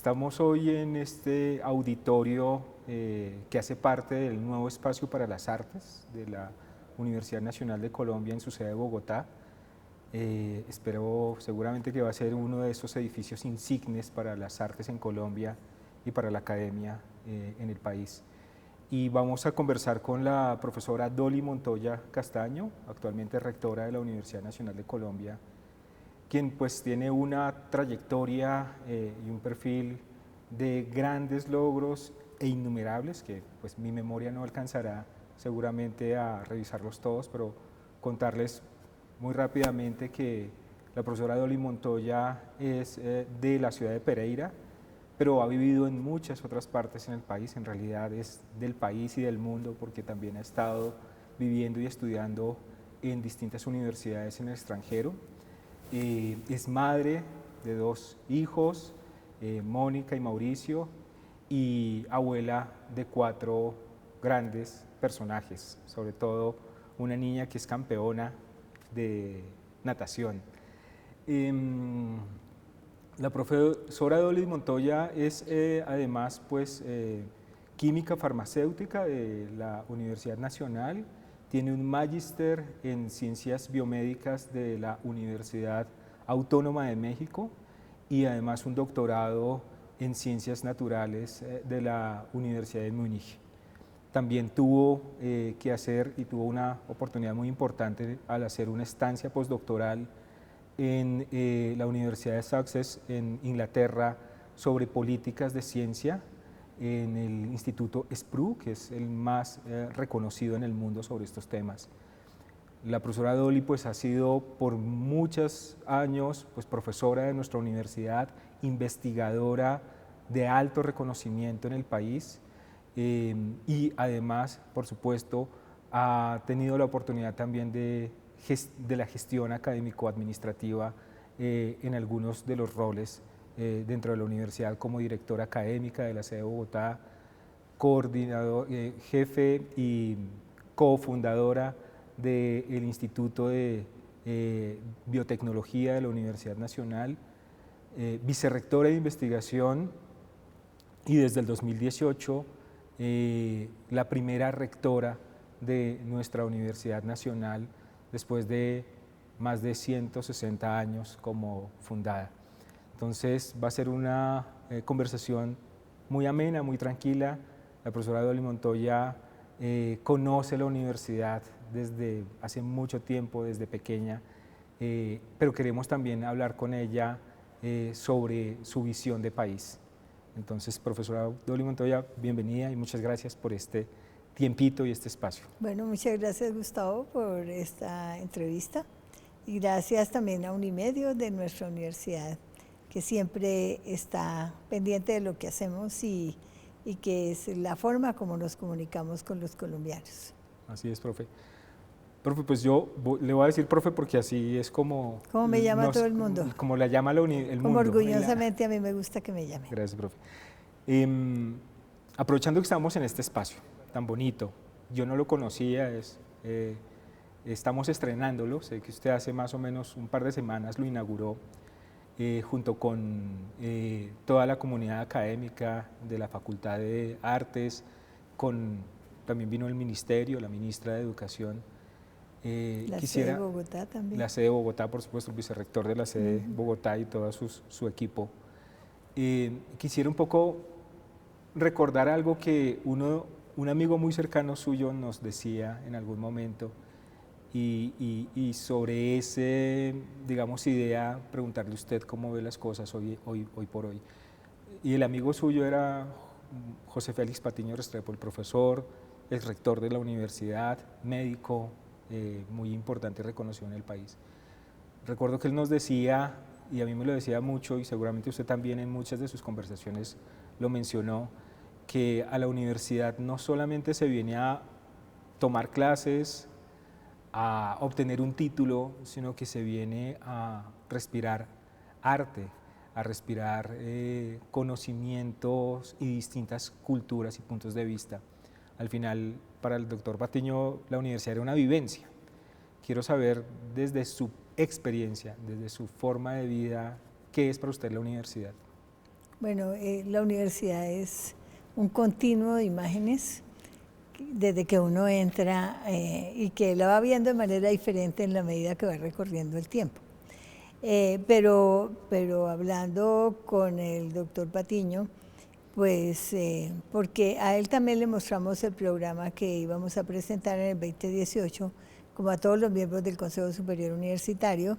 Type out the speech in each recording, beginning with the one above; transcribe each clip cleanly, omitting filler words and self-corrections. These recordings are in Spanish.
Estamos hoy en este auditorio que hace parte del nuevo espacio para las artes de la Universidad Nacional de Colombia en su sede de Bogotá. Espero seguramente que va a ser uno de esos edificios insignes para las artes en Colombia y para la academia en el país. Y vamos a conversar con la profesora Dolly Montoya Castaño, actualmente rectora de la Universidad Nacional de Colombia, quien pues tiene una trayectoria y un perfil de grandes logros e innumerables, que pues mi memoria no alcanzará seguramente a revisarlos todos, pero contarles muy rápidamente que la profesora Dolly Montoya es de la ciudad de Pereira, pero ha vivido en muchas otras partes en el país. En realidad es del país y del mundo, porque también ha estado viviendo y estudiando en distintas universidades en el extranjero. Es madre de 2 hijos, Mónica y Mauricio, y abuela de 4 grandes personajes, sobre todo una niña que es campeona de natación. La profesora Dolly Montoya es además pues, química farmacéutica de la Universidad Nacional, tiene un magíster en ciencias biomédicas de la Universidad Autónoma de México y además un doctorado en ciencias naturales de la Universidad de Múnich. También tuvo que hacer y tuvo una oportunidad muy importante al hacer una estancia postdoctoral en la Universidad de Sussex en Inglaterra sobre políticas de ciencia en el Instituto SPRU, que es el más reconocido en el mundo sobre estos temas. La profesora Dolly pues, ha sido por muchos años pues, profesora de nuestra universidad, investigadora de alto reconocimiento en el país y además, por supuesto, ha tenido la oportunidad también de la gestión académico-administrativa en algunos de los roles dentro de la universidad, como directora académica de la sede de Bogotá, coordinador, jefe y cofundadora del Instituto de Biotecnología de la Universidad Nacional, vicerrectora de investigación y desde el 2018 la primera rectora de nuestra Universidad Nacional, después de más de 160 años como fundada. Entonces va a ser una conversación muy amena, muy tranquila. La profesora Dolly Montoya conoce la universidad desde hace mucho tiempo, desde pequeña, pero queremos también hablar con ella sobre su visión de país. Entonces, profesora Dolly Montoya, bienvenida y muchas gracias por este tiempito y este espacio. Bueno, muchas gracias, Gustavo, por esta entrevista y gracias también a Unimedio de nuestra universidad, que siempre está pendiente de lo que hacemos y que es la forma como nos comunicamos con los colombianos. Así es, profe. Profe, pues yo le voy a decir profe porque así es como... ¿Cómo me llama todo el mundo? Como la llama el como mundo. Orgullosamente a mí me gusta que me llamen. Gracias, profe. Aprovechando que estamos en este espacio tan bonito, yo no lo conocía, estamos estrenándolo, sé que usted hace más o menos un par de semanas lo inauguró junto con toda la comunidad académica de la Facultad de Artes, también vino el ministerio, la ministra de Educación. La sede de Bogotá también. La sede de Bogotá, por supuesto, el vicerrector de la sede de Bogotá y todo su equipo. Quisiera un poco recordar algo que un amigo muy cercano suyo nos decía en algún momento y sobre ese, digamos, idea, preguntarle a usted cómo ve las cosas hoy por hoy. Y el amigo suyo era José Félix Patiño Restrepo, el profesor, el rector de la universidad, médico, muy importante y reconocido en el país. Recuerdo que él nos decía, y a mí me lo decía mucho, y seguramente usted también en muchas de sus conversaciones lo mencionó, que a la universidad no solamente se viene a tomar clases, a obtener un título, sino que se viene a respirar arte, a respirar conocimientos y distintas culturas y puntos de vista. Al final, para el doctor Patiño, la universidad era una vivencia. Quiero saber desde su experiencia, desde su forma de vida, ¿qué es para usted la universidad? Bueno, la universidad es un continuo de imágenes desde que uno entra y que la va viendo de manera diferente en la medida que va recorriendo el tiempo. Pero hablando con el doctor Patiño, pues porque a él también le mostramos el programa que íbamos a presentar en el 2018, como a todos los miembros del Consejo Superior Universitario,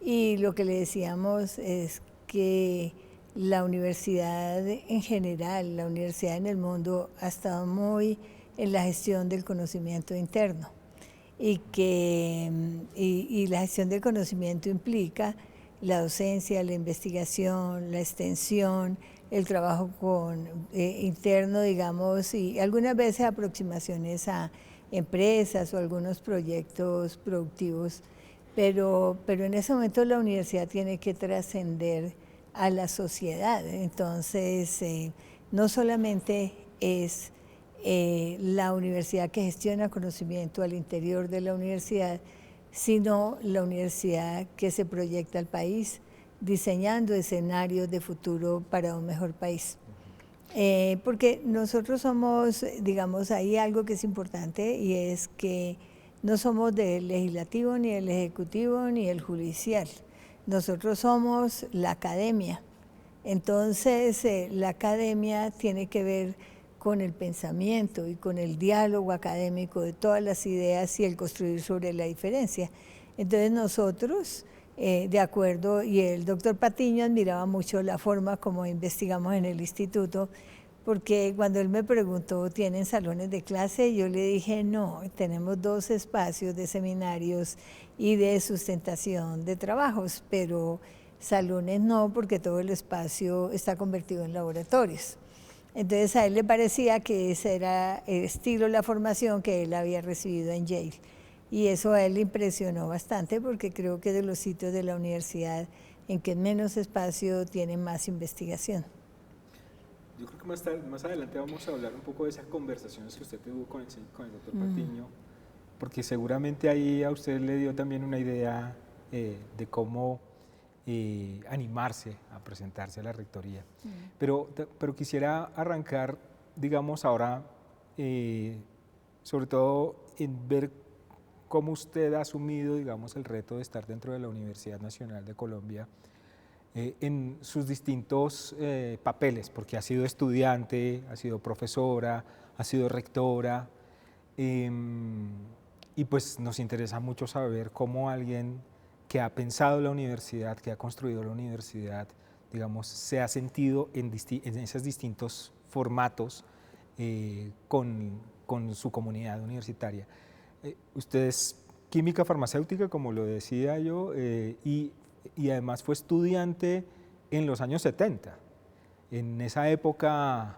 y lo que le decíamos es que la universidad en general, la universidad en el mundo, ha estado muy en la gestión del conocimiento interno y la gestión del conocimiento implica la docencia, la investigación, la extensión, el trabajo interno, digamos, y algunas veces aproximaciones a empresas o algunos proyectos productivos, pero en ese momento la universidad tiene que trascender a la sociedad. Entonces, no solamente es la universidad que gestiona conocimiento al interior de la universidad, sino la universidad que se proyecta al país, diseñando escenarios de futuro para un mejor país. Porque nosotros somos, digamos, hay algo que es importante y es que no somos del legislativo, ni del ejecutivo, ni del judicial. Nosotros somos la academia. Entonces, la academia tiene que ver con el pensamiento y con el diálogo académico de todas las ideas y el construir sobre la diferencia. Entonces nosotros, de acuerdo, y el doctor Patiño admiraba mucho la forma como investigamos en el instituto, porque cuando él me preguntó, ¿tienen salones de clase? Yo le dije, no, tenemos 2 espacios de seminarios y de sustentación de trabajos, pero salones no, porque todo el espacio está convertido en laboratorios. Entonces a él le parecía que ese era el estilo, la formación que él había recibido en Yale. Y eso a él le impresionó bastante porque creo que de los sitios de la universidad en que menos espacio tienen más investigación. Yo creo que más adelante vamos a hablar un poco de esas conversaciones que usted tuvo con el doctor Patiño, porque seguramente ahí a usted le dio también una idea de cómo animarse a presentarse a la rectoría. Pero quisiera arrancar, digamos, ahora, sobre todo en ver cómo usted ha asumido, digamos, el reto de estar dentro de la Universidad Nacional de Colombia en sus distintos papeles, porque ha sido estudiante, ha sido profesora, ha sido rectora, y pues nos interesa mucho saber cómo alguien que ha pensado la universidad, que ha construido la universidad, digamos, se ha sentido en esos distintos formatos con su comunidad universitaria. Usted es química farmacéutica, como lo decía yo, y además fue estudiante en los años 70, en esa época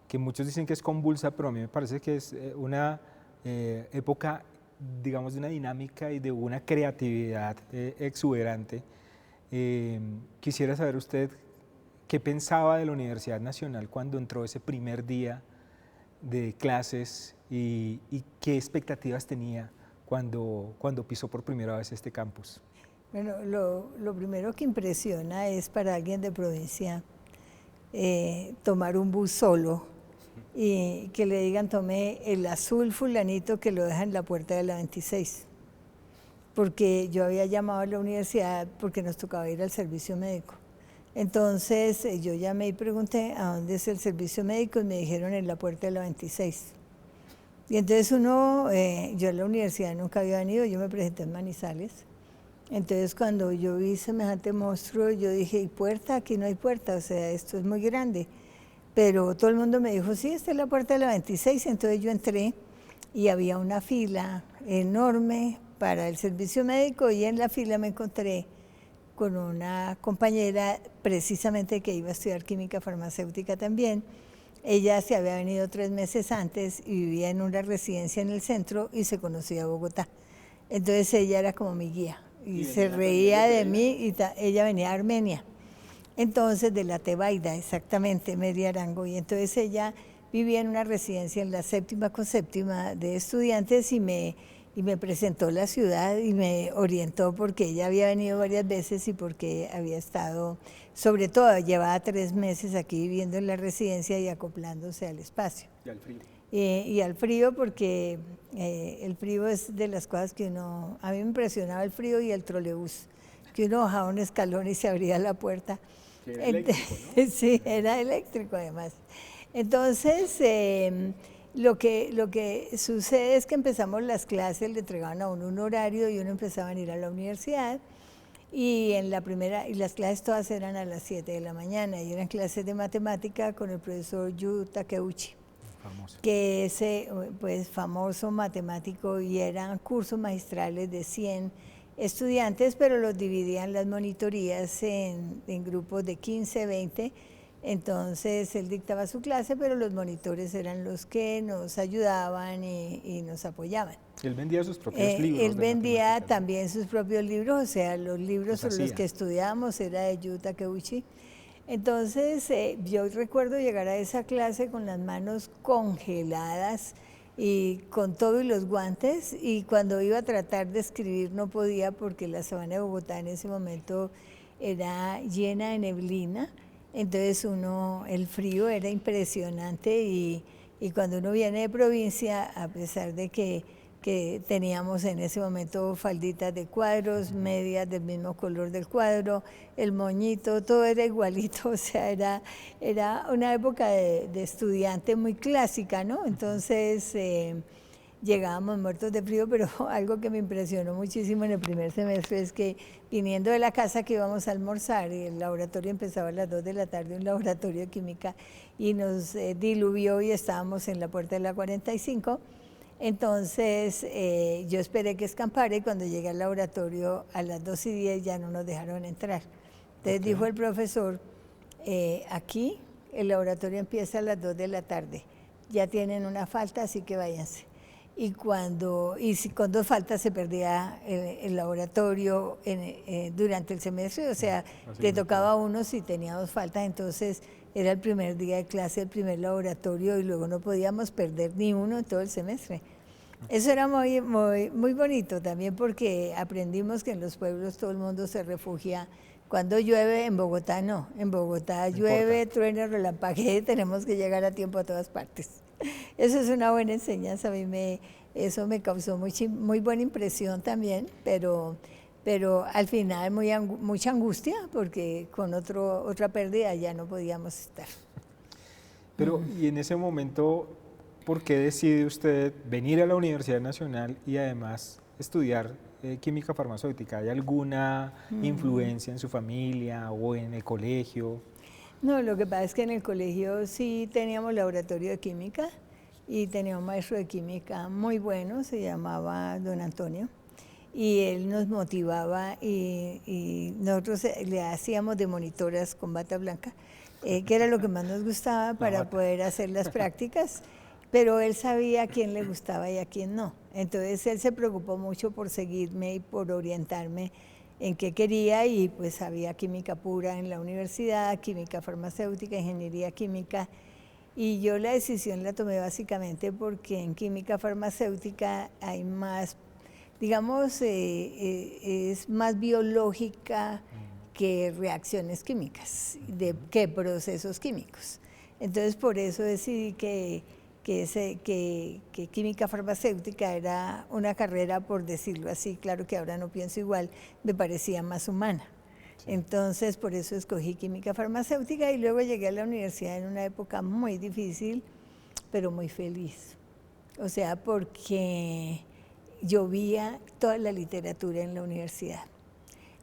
que muchos dicen que es convulsa, pero a mí me parece que es una época, digamos, de una dinámica y de una creatividad exuberante. Quisiera saber usted qué pensaba de la Universidad Nacional cuando entró ese primer día de clases y qué expectativas tenía cuando pisó por primera vez este campus. Bueno, lo primero que impresiona es para alguien de provincia tomar un bus solo y que le digan tome el azul fulanito que lo deja en la puerta de la 26. Porque yo había llamado a la universidad porque nos tocaba ir al servicio médico. Entonces yo llamé y pregunté a dónde es el servicio médico y me dijeron en la puerta de la 26. Y entonces yo a la universidad nunca había venido, yo me presenté en Manizales. Entonces cuando yo vi semejante monstruo, yo dije, ¿y puerta? Aquí no hay puerta, o sea, esto es muy grande. Pero todo el mundo me dijo, sí, esta es la puerta de la 26. Entonces yo entré y había una fila enorme para el servicio médico y en la fila me encontré con una compañera precisamente que iba a estudiar química farmacéutica también. Ella se había venido 3 meses antes y vivía en una residencia en el centro y se conocía a Bogotá. Entonces ella era como mi guía y se reía de mí y ella venía a Armenia. Entonces de la Tebaida, exactamente, Media Arango. Y entonces ella vivía en una residencia en la 7ª con 7ª de estudiantes y me y me presentó la ciudad y me orientó porque ella había venido varias veces y porque había estado, sobre todo, llevaba 3 meses aquí viviendo en la residencia y acoplándose al espacio. Y al frío. Y al frío porque el frío es de las cosas que a mí me impresionaba el frío y el trolebús, que uno bajaba un escalón y se abría la puerta. Que era eléctrico, ¿no? Sí, era eléctrico además. Entonces, lo que sucede es que empezamos las clases, le entregaban a uno un horario y uno empezaba a ir a la universidad. Y las clases todas eran a las 7 de la mañana y eran clases de matemática con el profesor Yu Takeuchi, Famoso. que es pues famoso matemático, y eran cursos magistrales de 100 estudiantes, pero los dividían las monitorías en grupos de 15, 20. Entonces él dictaba su clase, pero los monitores eran los que nos ayudaban y nos apoyaban. Él vendía sus propios libros. Él vendía matemáticas, ¿no? también sus propios libros, o sea, los libros Los sobre los hacía. que estudiábamos era de Yu Takeuchi. Entonces yo recuerdo llegar a esa clase con las manos congeladas y con todo y los guantes, y cuando iba a tratar de escribir no podía porque la sabana de Bogotá en ese momento era llena de neblina. Entonces el frío era impresionante y cuando uno viene de provincia, a pesar de que teníamos en ese momento falditas de cuadros, medias del mismo color del cuadro, el moñito, todo era igualito, o sea, era una época de estudiante muy clásica, ¿no? Entonces llegábamos muertos de frío, pero algo que me impresionó muchísimo en el primer semestre es que viniendo de la casa que íbamos a almorzar, y el laboratorio empezaba a las 2 de la tarde, un laboratorio de química, y nos diluvió y estábamos en la puerta de la 45. Entonces yo esperé que escampara y cuando llegué al laboratorio a las 2:10 ya no nos dejaron entrar. Entonces dijo el profesor, aquí el laboratorio empieza a las 2 de la tarde, ya tienen una falta, así que váyanse. Y con 2 faltas se perdía el laboratorio durante el semestre, o sea, le tocaba a uno si tenía 2 faltas, entonces era el primer día de clase, el primer laboratorio, y luego no podíamos perder ni uno en todo el semestre. Eso era muy, muy, muy bonito también porque aprendimos que en los pueblos todo el mundo se refugia. Cuando llueve, en Bogotá no. En Bogotá llueve, truena, relampaguee, tenemos que llegar a tiempo a todas partes. Eso es una buena enseñanza. Eso me causó muy buena impresión también, pero al final mucha angustia porque con otra pérdida ya no podíamos estar. Pero, y en ese momento, ¿por qué decide usted venir a la Universidad Nacional y además estudiar química farmacéutica? ¿Hay alguna influencia en su familia o en el colegio? No, lo que pasa es que en el colegio sí teníamos laboratorio de química y tenía un maestro de química muy bueno, se llamaba don Antonio, y él nos motivaba y nosotros le hacíamos de monitoras con bata blanca, que era lo que más nos gustaba para poder hacer las prácticas, pero él sabía a quién le gustaba y a quién no. Entonces él se preocupó mucho por seguirme y por orientarme en qué quería, y pues había química pura en la universidad, química farmacéutica, ingeniería química, y yo la decisión la tomé básicamente porque en química farmacéutica hay más, digamos, es más biológica que reacciones químicas, que procesos químicos. Entonces por eso decidí que química farmacéutica era una carrera, por decirlo así, claro que ahora no pienso igual, me parecía más humana. Sí. Entonces por eso escogí química farmacéutica y luego llegué a la universidad en una época muy difícil, pero muy feliz. O sea, porque llovía toda la literatura en la universidad.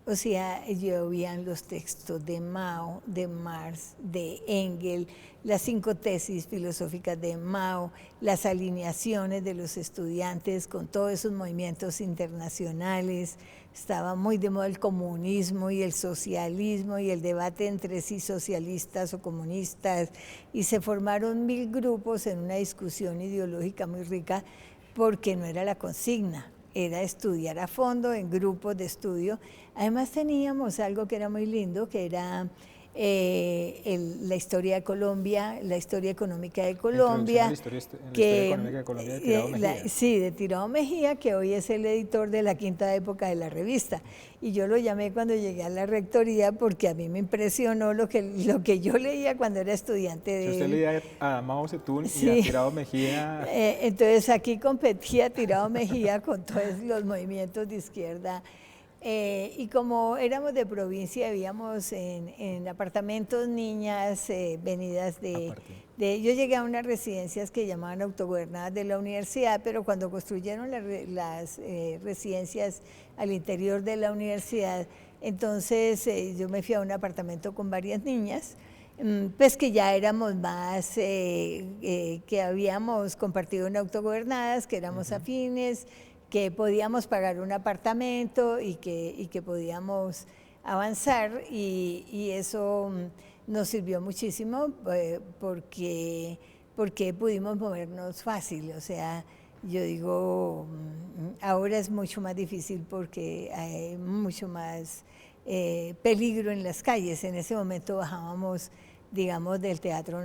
O sea, llovían los textos de Mao, de Marx, de Engels, las 5 tesis filosóficas de Mao, las alineaciones de los estudiantes con todos esos movimientos internacionales. Estaba muy de moda el comunismo y el socialismo y el debate entre si socialistas o comunistas, y se formaron 1000 grupos en una discusión ideológica muy rica porque no era la consigna, era estudiar a fondo en grupos de estudio. Además teníamos algo que era muy lindo, que era la historia de Colombia, la historia económica de Colombia. La historia económica de Colombia de Tirado Mejía. Sí, de Tirado Mejía, que hoy es el editor de la quinta época de la revista. Y yo lo llamé cuando llegué a la rectoría porque a mí me impresionó lo que yo leía cuando era estudiante de Usted él. leía a Mao Zedong Sí. y a Tirado Mejía. Entonces aquí competía Tirado Mejía con todos los movimientos de izquierda. Y como éramos de provincia, vivíamos en apartamentos, niñas venidas yo llegué a unas residencias que llamaban autogobernadas de la universidad, pero cuando construyeron las residencias al interior de la universidad, entonces yo me fui a un apartamento con varias niñas, pues que ya éramos más, que habíamos compartido en autogobernadas, que éramos afines, que podíamos pagar un apartamento y que podíamos avanzar, y eso nos sirvió muchísimo porque pudimos movernos fácil. O sea, yo digo, ahora es mucho más difícil porque hay mucho más peligro en las calles. En ese momento bajábamos, digamos, del teatro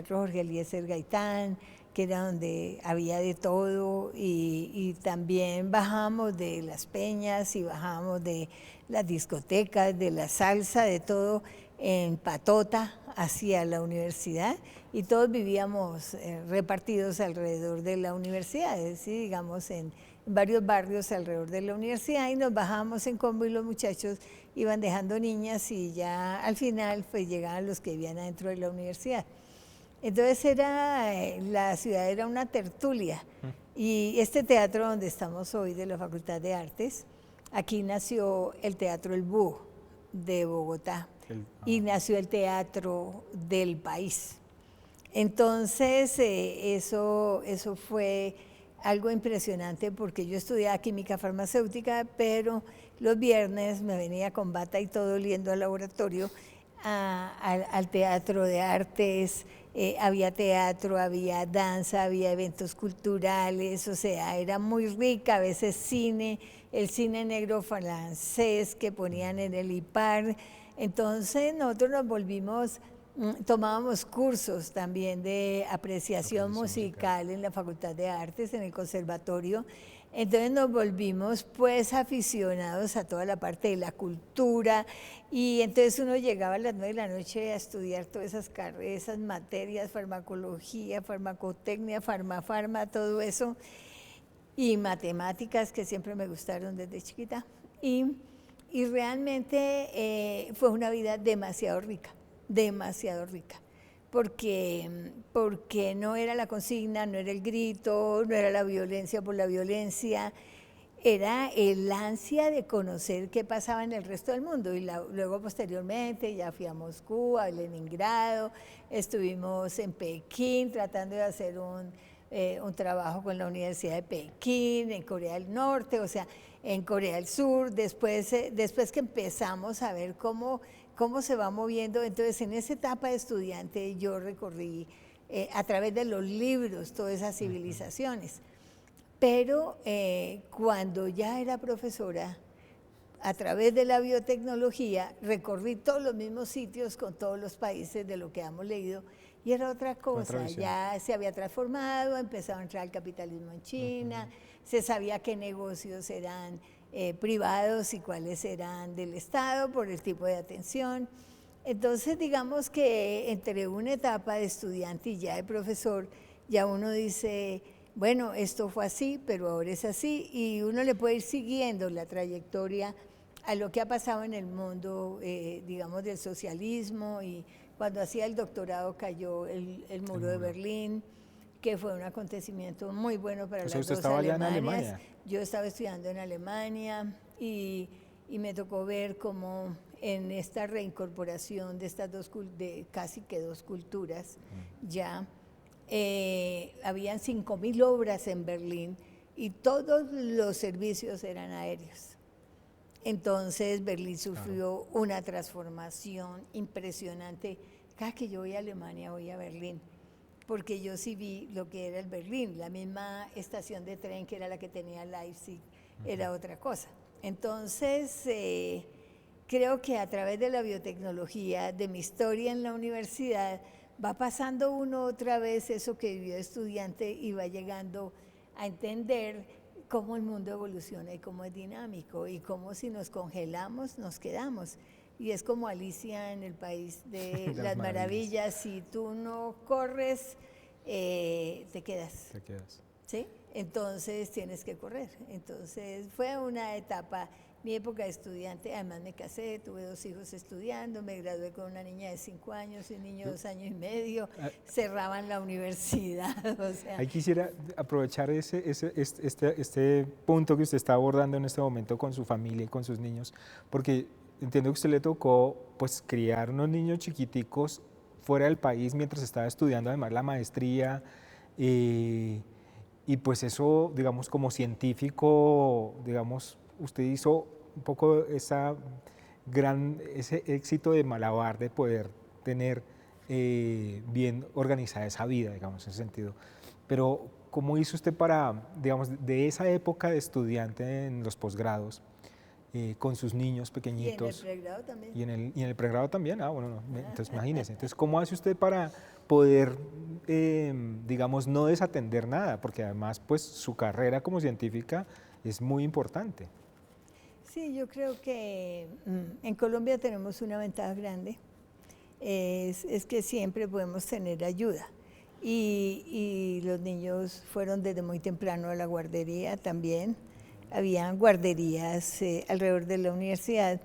Jorge Eliezer Gaitán, que era donde había de todo, y también bajamos de las peñas y bajamos de las discotecas, de la salsa, de todo, en patota hacia la universidad, y todos vivíamos repartidos alrededor de la universidad, es decir, digamos en varios barrios alrededor de la universidad, y nos bajábamos en combo y los muchachos iban dejando niñas y ya al final pues llegaban los que vivían adentro de la universidad. Entonces la ciudad era una tertulia, y este teatro donde estamos hoy de la Facultad de Artes, aquí nació el Teatro El Búho de Bogotá y nació el Teatro del País. Entonces eso fue algo impresionante porque yo estudiaba química farmacéutica, pero los viernes me venía con bata y todo oliendo al laboratorio al Teatro de Artes. Había teatro, había danza, había eventos culturales, o sea, era muy rica, a veces cine, el cine negro francés que ponían en el IPAR. Entonces nosotros nos volvimos, tomábamos cursos también de apreciación musical en la Facultad de Artes, en el conservatorio. Entonces nos volvimos pues aficionados a toda la parte de la cultura, y entonces uno llegaba a las 9 de la noche a estudiar todas esas materias, farmacología, farmacotecnia, farma, todo eso, y matemáticas, que siempre me gustaron desde chiquita. Y realmente fue una vida demasiado rica, porque no era la consigna, no era el grito, no era la violencia por la violencia, era el ansia de conocer qué pasaba en el resto del mundo. Y luego posteriormente ya fui a Moscú, a Leningrado, estuvimos en Pekín tratando de hacer un trabajo con la Universidad de Pekín, en Corea del Norte, o sea, en Corea del Sur, después que empezamos a ver cómo se va moviendo. Entonces, en esa etapa de estudiante yo recorrí a través de los libros todas esas civilizaciones. Pero cuando ya era profesora, a través de la biotecnología, recorrí todos los mismos sitios con todos los países de lo que hemos leído, y era otra cosa, ya se había transformado, empezaba a entrar el capitalismo en China, se sabía qué negocios eran privados y cuáles eran del Estado por el tipo de atención. Entonces, digamos que entre una etapa de estudiante y ya de profesor, ya uno dice, bueno, esto fue así, pero ahora es así, y uno le puede ir siguiendo la trayectoria a lo que ha pasado en el mundo, digamos, del socialismo. Y cuando hacía el doctorado cayó el muro de Berlín, que fue un acontecimiento muy bueno para las dos Alemanias. ¿Usted estaba allá en Alemania? Yo estaba estudiando en Alemania, y me tocó ver cómo en esta reincorporación de estas de casi que dos culturas, ya habían 5.000 obras en Berlín y todos los servicios eran aéreos. Entonces Berlín sufrió una transformación impresionante. Cada que yo voy a Alemania voy a Berlín, porque yo sí vi lo que era el Berlín. La misma estación de tren que era la que tenía Leipzig era otra cosa. Entonces, ¿qué creo que a través de la biotecnología, de mi historia en la universidad, va pasando uno otra vez eso que vivió de estudiante y va llegando a entender cómo el mundo evoluciona y cómo es dinámico y cómo si nos congelamos nos quedamos. Y es como Alicia en el país de las maravillas, si tú no corres, te quedas. Te quedas. ¿Sí? Entonces tienes que correr. Entonces fue una etapa, mi época de estudiante, además me casé, tuve 2 hijos estudiando, me gradué con una niña de 5 años y un niño de 2 años y medio, cerraban la universidad. O sea. Ahí quisiera aprovechar este punto que usted está abordando en este momento con su familia y con sus niños, porque entiendo que a usted le tocó pues criar unos niños chiquiticos fuera del país mientras estaba estudiando además la maestría, y pues eso, digamos, como científico, digamos, usted hizo un poco ese éxito de malabar de poder tener bien organizada esa vida, digamos, en ese sentido. Pero, ¿cómo hizo usted para, digamos, de esa época de estudiante en los posgrados, con sus niños pequeñitos? Y en el pregrado también. Y en el pregrado también, bueno, no, entonces imagínese. Entonces, ¿cómo hace usted para poder, digamos, no desatender nada? Porque además, pues, su carrera como científica es muy importante. Sí, yo creo que en Colombia tenemos una ventaja grande, es que siempre podemos tener ayuda. Y los niños fueron desde muy temprano a la guardería también. Habían guarderías alrededor de la universidad,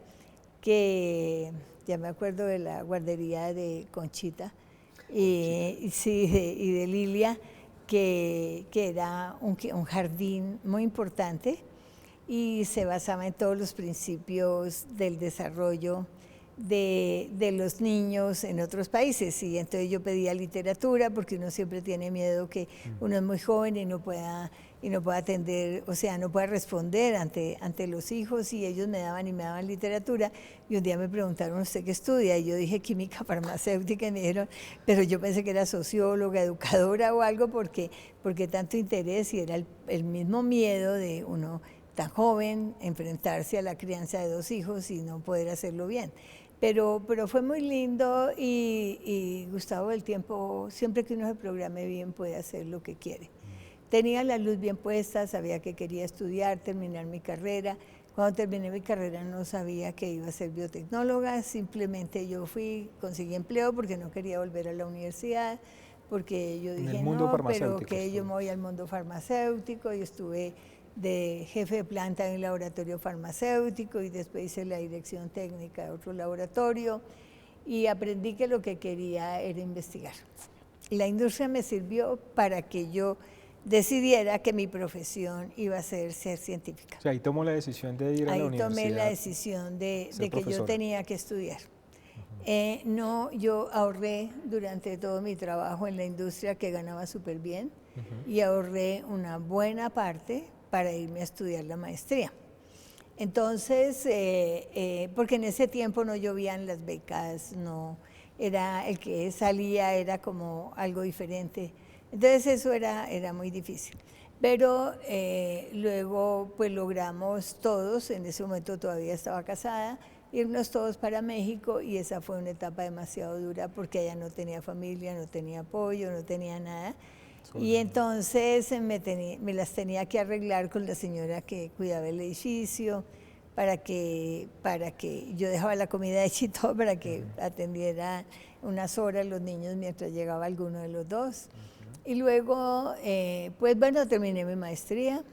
que ya me acuerdo de la guardería de Conchita, sí, y de Lilia, que era un jardín muy importante y se basaba en todos los principios del desarrollo de los niños en otros países. Y entonces yo pedía literatura porque uno siempre tiene miedo que uno es muy joven y no pueda atender, o sea, no pueda responder ante los hijos, y ellos me daban literatura. Y un día me preguntaron, ¿usted qué estudia? Y yo dije química farmacéutica, y me dijeron, pero yo pensé que era socióloga, educadora o algo, porque tanto interés, y era el mismo miedo de uno tan joven enfrentarse a la crianza de 2 hijos y no poder hacerlo bien. Pero fue muy lindo, y Gustavo, el tiempo, siempre que uno se programe bien, puede hacer lo que quiere. Tenía la luz bien puesta, sabía que quería estudiar, terminar mi carrera. Cuando terminé mi carrera no sabía que iba a ser biotecnóloga, simplemente yo conseguí empleo porque no quería volver a la universidad, porque yo dije, no, pero que yo me voy al mundo farmacéutico, y estuve de jefe de planta en el laboratorio farmacéutico, y después hice la dirección técnica de otro laboratorio, y aprendí que lo que quería era investigar. La industria me sirvió para que yo decidiera que mi profesión iba a ser científica. O sea, ahí tomó la decisión de ir a la universidad. Ahí tomé la decisión de que yo tenía que estudiar. No, yo ahorré durante todo mi trabajo en la industria, que ganaba súper bien, y ahorré una buena parte para irme a estudiar la maestría. Entonces, porque en ese tiempo no llovían las becas, no, era el que salía era como algo diferente. Entonces eso era muy difícil. Pero luego pues logramos todos, en ese momento todavía estaba casada, irnos todos para México, y esa fue una etapa demasiado dura porque allá no tenía familia, no tenía apoyo, no tenía nada. Y entonces me las tenía que arreglar con la señora que cuidaba el edificio, para que yo dejaba la comida hecha y todo para que atendiera unas horas los niños mientras llegaba alguno de los dos. Y luego, pues bueno, terminé mi maestría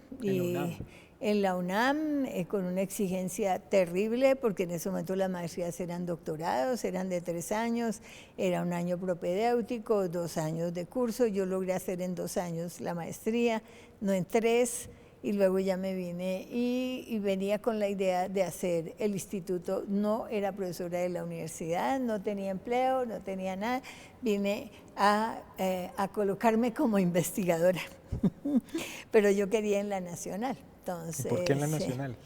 en la UNAM, con una exigencia terrible, porque en ese momento las maestrías eran doctorados, eran de 3 años, era un año propedéutico, 2 años de curso. Yo logré hacer en 2 años la maestría, no en 3, y luego ya me vine y venía con la idea de hacer el instituto. No era profesora de la universidad, no tenía empleo, no tenía nada. Vine a colocarme como investigadora, pero yo quería en la Nacional. Entonces, ¿por qué en la Nacional?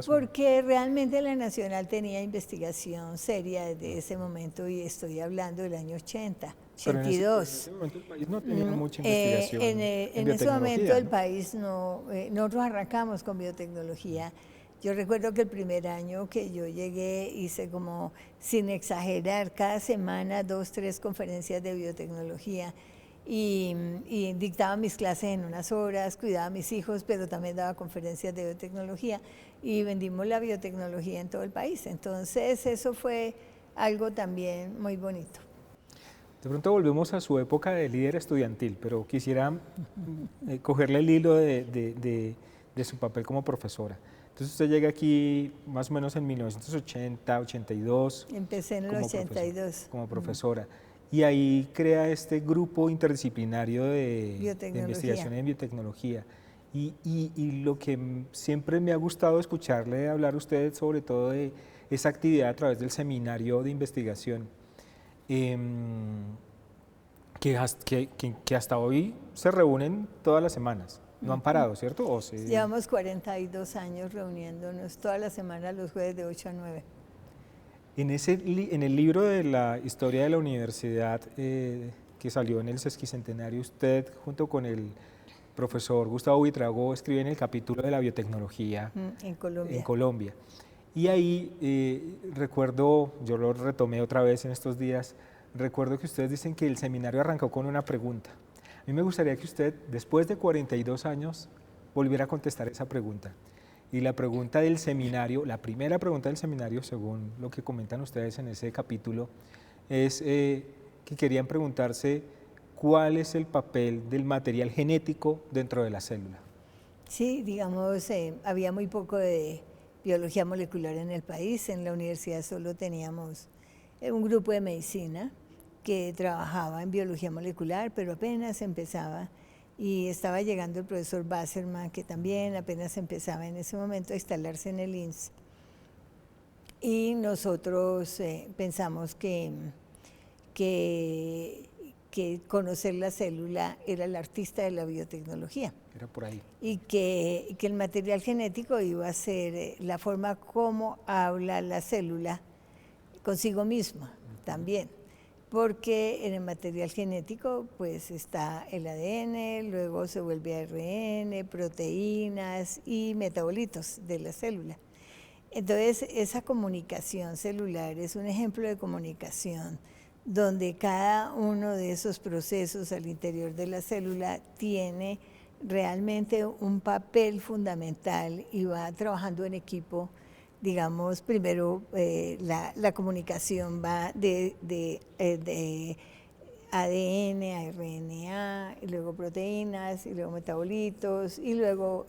Porque realmente la Nacional tenía investigación seria desde ese momento, y estoy hablando del año 80. 82. En ese momento el país no tenía mucha investigación en ese momento el país no, nosotros arrancamos con biotecnología Yo recuerdo que el primer año que yo llegué hice como, sin exagerar, cada semana 2, 3 conferencias de biotecnología y dictaba mis clases en unas horas, cuidaba a mis hijos, pero también daba conferencias de biotecnología y vendimos la biotecnología en todo el país. Entonces eso fue algo también muy bonito. De pronto volvemos a su época de líder estudiantil, pero quisiera cogerle el hilo de su papel como profesora. Entonces usted llega aquí más o menos en 1980, 82. Empecé en el 82. Como profesora. Y ahí crea este grupo interdisciplinario de investigación en biotecnología. Y lo que siempre me ha gustado escucharle hablar a usted sobre todo de esa actividad a través del seminario de investigación, que hasta hoy se reúnen todas las semanas. No han parado, ¿cierto? ¿O sí? Llevamos 42 años reuniéndonos todas las semanas los jueves de 8 a 9. En el libro de la historia de la universidad que salió en el sesquicentenario, usted junto con el profesor Gustavo Buitrago escribe en el capítulo de la biotecnología en Colombia. Y ahí recuerdo, yo lo retomé otra vez en estos días, recuerdo que ustedes dicen que el seminario arrancó con una pregunta. A mí me gustaría que usted, después de 42 años, volviera a contestar esa pregunta. Y la pregunta del seminario, la primera pregunta del seminario, según lo que comentan ustedes en ese capítulo, es que querían preguntarse cuál es el papel del material genético dentro de la célula. Sí, digamos, había muy poco de biología molecular en el país. En la universidad solo teníamos un grupo de medicina que trabajaba en biología molecular, pero apenas empezaba. Y estaba llegando el profesor Basserman, que también apenas empezaba en ese momento a instalarse en el INS. Y nosotros pensamos que conocer la célula era el artista de la biotecnología. Era por ahí. Y que el material genético iba a ser la forma como habla la célula consigo misma también. Porque en el material genético pues está el ADN, luego se vuelve ARN, proteínas y metabolitos de la célula. Entonces esa comunicación celular es un ejemplo de comunicación donde cada uno de esos procesos al interior de la célula tiene realmente un papel fundamental y va trabajando en equipo. Digamos, primero la comunicación va de ADN a RNA, y luego proteínas, y luego metabolitos, y luego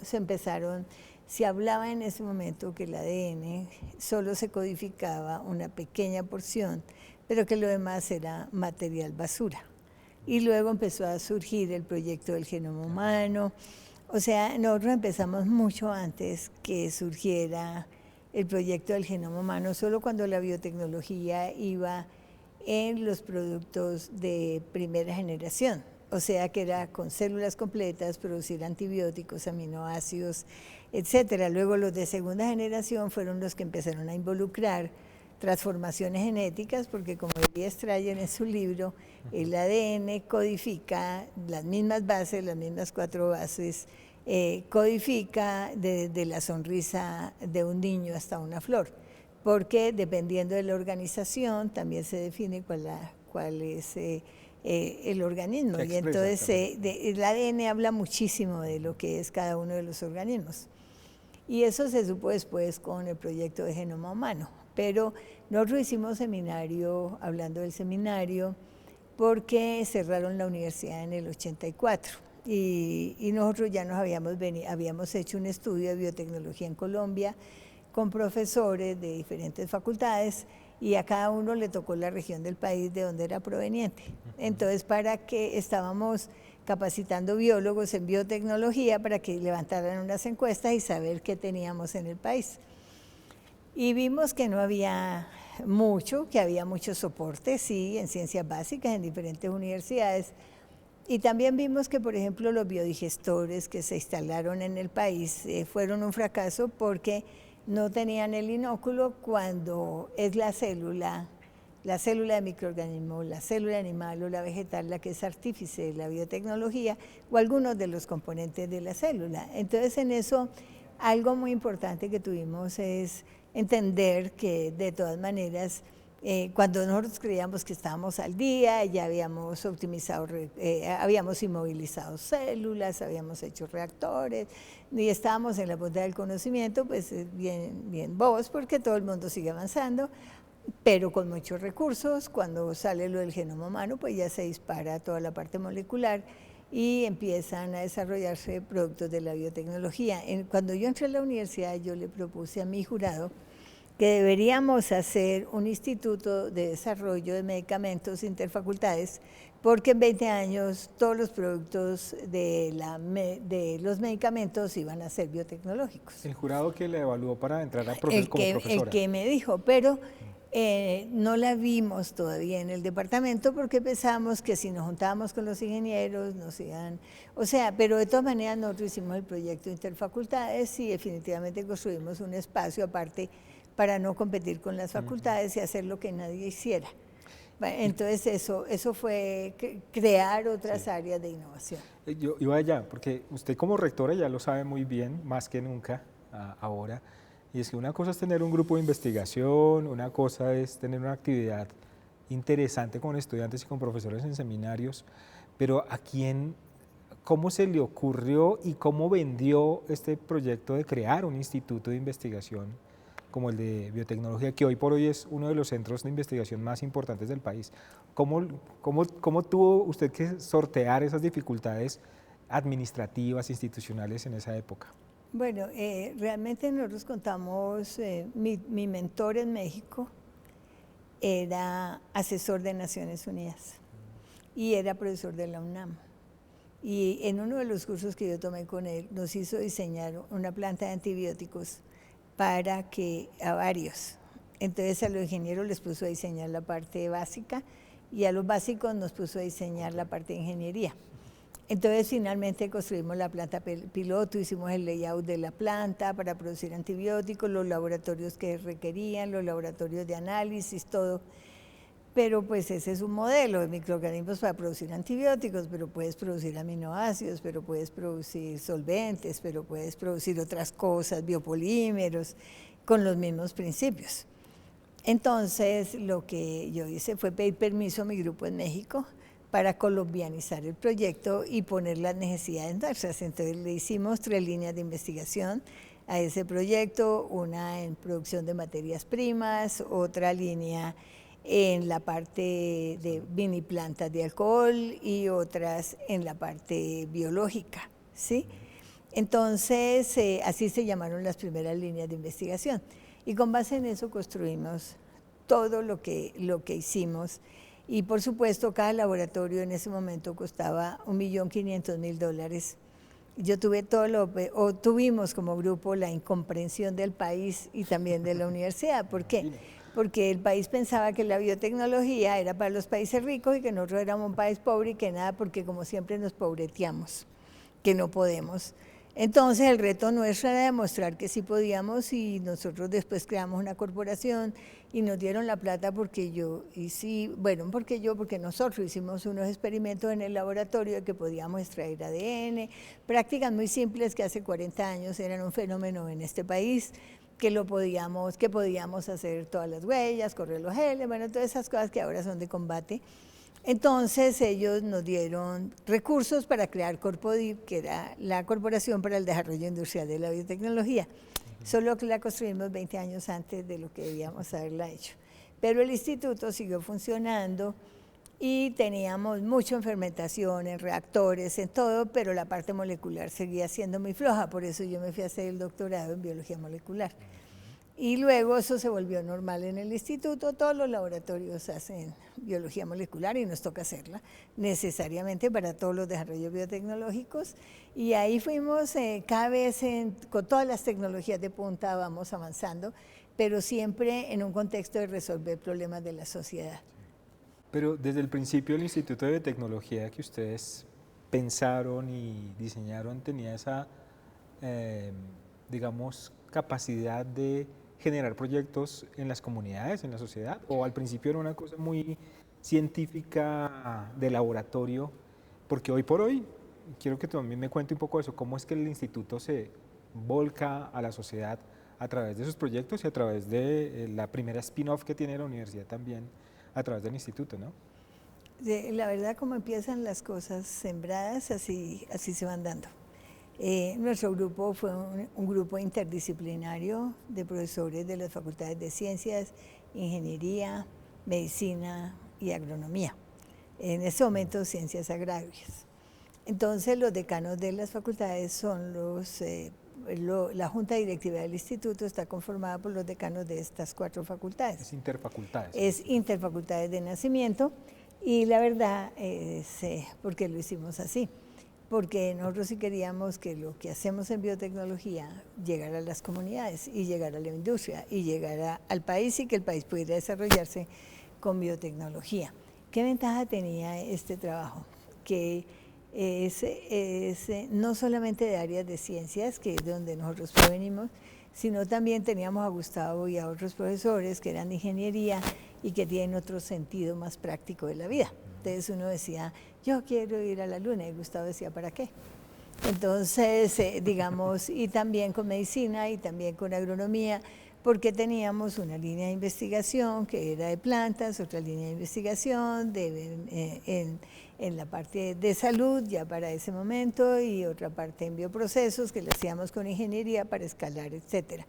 se hablaba en ese momento que el ADN solo se codificaba una pequeña porción, pero que lo demás era material basura. Y luego empezó a surgir el proyecto del genoma humano. O sea, nosotros empezamos mucho antes que surgiera el proyecto del genoma humano, solo cuando la biotecnología iba en los productos de primera generación, o sea que era con células completas, producir antibióticos, aminoácidos, etcétera. Luego los de segunda generación fueron los que empezaron a involucrar transformaciones genéticas, porque como decía Strayer en su libro, el ADN codifica las mismas bases, las mismas 4 bases, codifica desde la sonrisa de un niño hasta una flor, porque dependiendo de la organización también se define cuál es el organismo. Y entonces el ADN habla muchísimo de lo que es cada uno de los organismos. Y eso se supo después con el proyecto de genoma humano. Pero nosotros hicimos seminario, hablando del seminario, porque cerraron la universidad en el 84. Y nosotros ya habíamos hecho un estudio de biotecnología en Colombia con profesores de diferentes facultades y a cada uno le tocó la región del país de donde era proveniente. Entonces, para que estábamos capacitando biólogos en biotecnología para que levantaran unas encuestas y saber qué teníamos en el país. Y vimos que no había mucho, que había mucho soporte, sí, en ciencias básicas, en diferentes universidades. Y también vimos que, por ejemplo, los biodigestores que se instalaron en el país fueron un fracaso porque no tenían el inóculo cuando es la célula de microorganismo, la célula animal o la vegetal la que es artífice de la biotecnología o algunos de los componentes de la célula. Entonces, en eso algo muy importante que tuvimos es entender que de todas maneras, cuando nosotros creíamos que estábamos al día, ya habíamos optimizado, habíamos inmovilizado células, habíamos hecho reactores y estábamos en la punta del conocimiento, pues bien bobos porque todo el mundo sigue avanzando, pero con muchos recursos. Cuando sale lo del genoma humano, pues ya se dispara toda la parte molecular y empiezan a desarrollarse productos de la biotecnología. Cuando yo entré a la universidad, yo le propuse a mi jurado que deberíamos hacer un instituto de desarrollo de medicamentos interfacultades, porque en 20 años todos los productos de los medicamentos iban a ser biotecnológicos. El jurado que le evaluó para entrar a como profesora. El que me dijo, pero no la vimos todavía en el departamento porque pensamos que si nos juntábamos con los ingenieros nos iban, o sea, pero de todas maneras nosotros hicimos el proyecto Interfacultades y definitivamente construimos un espacio aparte para no competir con las facultades y hacer lo que nadie hiciera. Entonces eso fue crear otras áreas de innovación. Yo iba allá, porque usted como rectora ya lo sabe muy bien, más que nunca ahora, y es que una cosa es tener un grupo de investigación, una cosa es tener una actividad interesante con estudiantes y con profesores en seminarios, pero ¿cómo se le ocurrió y cómo vendió este proyecto de crear un instituto de investigación como el de biotecnología, que hoy por hoy es uno de los centros de investigación más importantes del país? ¿Cómo tuvo usted que sortear esas dificultades administrativas, institucionales en esa época? Bueno, realmente nosotros contamos, mi mentor en México era asesor de Naciones Unidas y era profesor de la UNAM. Y en uno de los cursos que yo tomé con él, nos hizo diseñar una planta de antibióticos a varios. Entonces a los ingenieros les puso a diseñar la parte básica y a los básicos nos puso a diseñar la parte de ingeniería. Entonces finalmente construimos la planta piloto, hicimos el layout de la planta para producir antibióticos, los laboratorios que requerían, los laboratorios de análisis, todo. Pero pues ese es un modelo de microorganismos para producir antibióticos, pero puedes producir aminoácidos, pero puedes producir solventes, pero puedes producir otras cosas, biopolímeros, con los mismos principios. Entonces lo que yo hice fue pedir permiso a mi grupo en México para colombianizar el proyecto y poner las necesidades nuestras. Entonces le hicimos 3 líneas de investigación a ese proyecto, una en producción de materias primas, otra línea en la parte de mini plantas de alcohol y otras en la parte biológica, ¿sí? Entonces, así se llamaron las primeras líneas de investigación. Y con base en eso construimos todo lo que hicimos. Y por supuesto, cada laboratorio en ese momento costaba $1.500.000. Yo tuvimos como grupo la incomprensión del país y también de la universidad. ¿Por qué? Porque el país pensaba que la biotecnología era para los países ricos y que nosotros éramos un país pobre y que nada, porque como siempre nos pobreteamos, que no podemos. Entonces el reto nuestro era demostrar que sí podíamos y nosotros después creamos una corporación y nos dieron la plata porque nosotros hicimos unos experimentos en el laboratorio de que podíamos extraer ADN, prácticas muy simples que hace 40 años eran un fenómeno en este país, que podíamos hacer todas las huellas, correr los genes, bueno, todas esas cosas que ahora son de combate. Entonces ellos nos dieron recursos para crear Corpodip, que era la Corporación para el Desarrollo Industrial de la Biotecnología, solo que la construimos 20 años antes de lo que debíamos haberla hecho. Pero el instituto siguió funcionando y teníamos mucho en fermentación, en reactores, en todo, pero la parte molecular seguía siendo muy floja, por eso yo me fui a hacer el doctorado en biología molecular. Y luego eso se volvió normal en el instituto, todos los laboratorios hacen biología molecular y nos toca hacerla necesariamente para todos los desarrollos biotecnológicos. Y ahí fuimos cada vez con todas las tecnologías de punta vamos avanzando, pero siempre en un contexto de resolver problemas de la sociedad. Pero desde el principio el Instituto de Biotecnología que ustedes pensaron y diseñaron tenía esa, digamos, capacidad de generar proyectos en las comunidades, en la sociedad, o al principio era una cosa muy científica de laboratorio, porque hoy por hoy, quiero que también me cuente un poco eso, cómo es que el instituto se volca a la sociedad a través de sus proyectos y a través de la primera spin-off que tiene la universidad también, a través del instituto, ¿no? La verdad, como empiezan las cosas sembradas, así se van dando. Nuestro grupo fue un grupo interdisciplinario de profesores de las facultades de Ciencias, Ingeniería, Medicina y Agronomía. En este momento, Ciencias Agrarias. Entonces, los decanos de las facultades son la Junta Directiva del Instituto está conformada por los decanos de estas 4 facultades. Es interfacultades. Es interfacultades de nacimiento, y la verdad es porque lo hicimos así. Porque nosotros sí queríamos que lo que hacemos en biotecnología llegara a las comunidades y llegara a la industria y llegara al país, y que el país pudiera desarrollarse con biotecnología. ¿Qué ventaja tenía este trabajo? Que es no solamente de áreas de ciencias, que es de donde nosotros provenimos, sino también teníamos a Gustavo y a otros profesores que eran de ingeniería y que tienen otro sentido más práctico de la vida. Entonces uno decía, yo quiero ir a la luna, y Gustavo decía, ¿para qué? Entonces, digamos, y también con medicina y también con agronomía, porque teníamos una línea de investigación que era de plantas, otra línea de investigación en la parte de salud ya para ese momento, y otra parte en bioprocesos que la hacíamos con ingeniería para escalar, etcétera.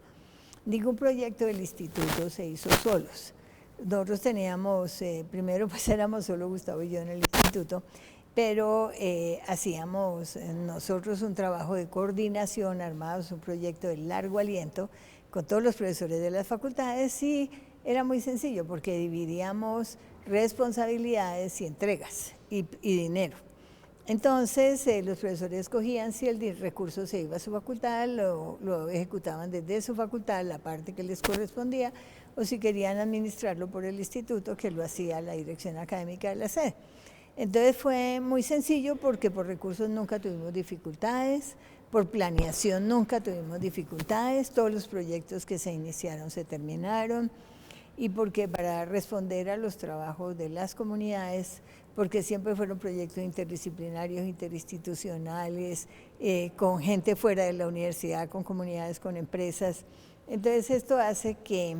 Ningún proyecto del instituto se hizo solos. Nosotros teníamos, primero pues éramos solo Gustavo y yo en el instituto, pero hacíamos nosotros un trabajo de coordinación, armados un proyecto de largo aliento con todos los profesores de las facultades, y era muy sencillo porque dividíamos responsabilidades y entregas y dinero. Entonces los profesores escogían si el recurso se iba a su facultad, lo ejecutaban desde su facultad, la parte que les correspondía, o si querían administrarlo por el instituto, que lo hacía la dirección académica de la sede. Entonces fue muy sencillo porque por recursos nunca tuvimos dificultades, por planeación nunca tuvimos dificultades, todos los proyectos que se iniciaron se terminaron, y porque para responder a los trabajos de las comunidades, porque siempre fueron proyectos interdisciplinarios, interinstitucionales, con gente fuera de la universidad, con comunidades, con empresas. Entonces esto hace que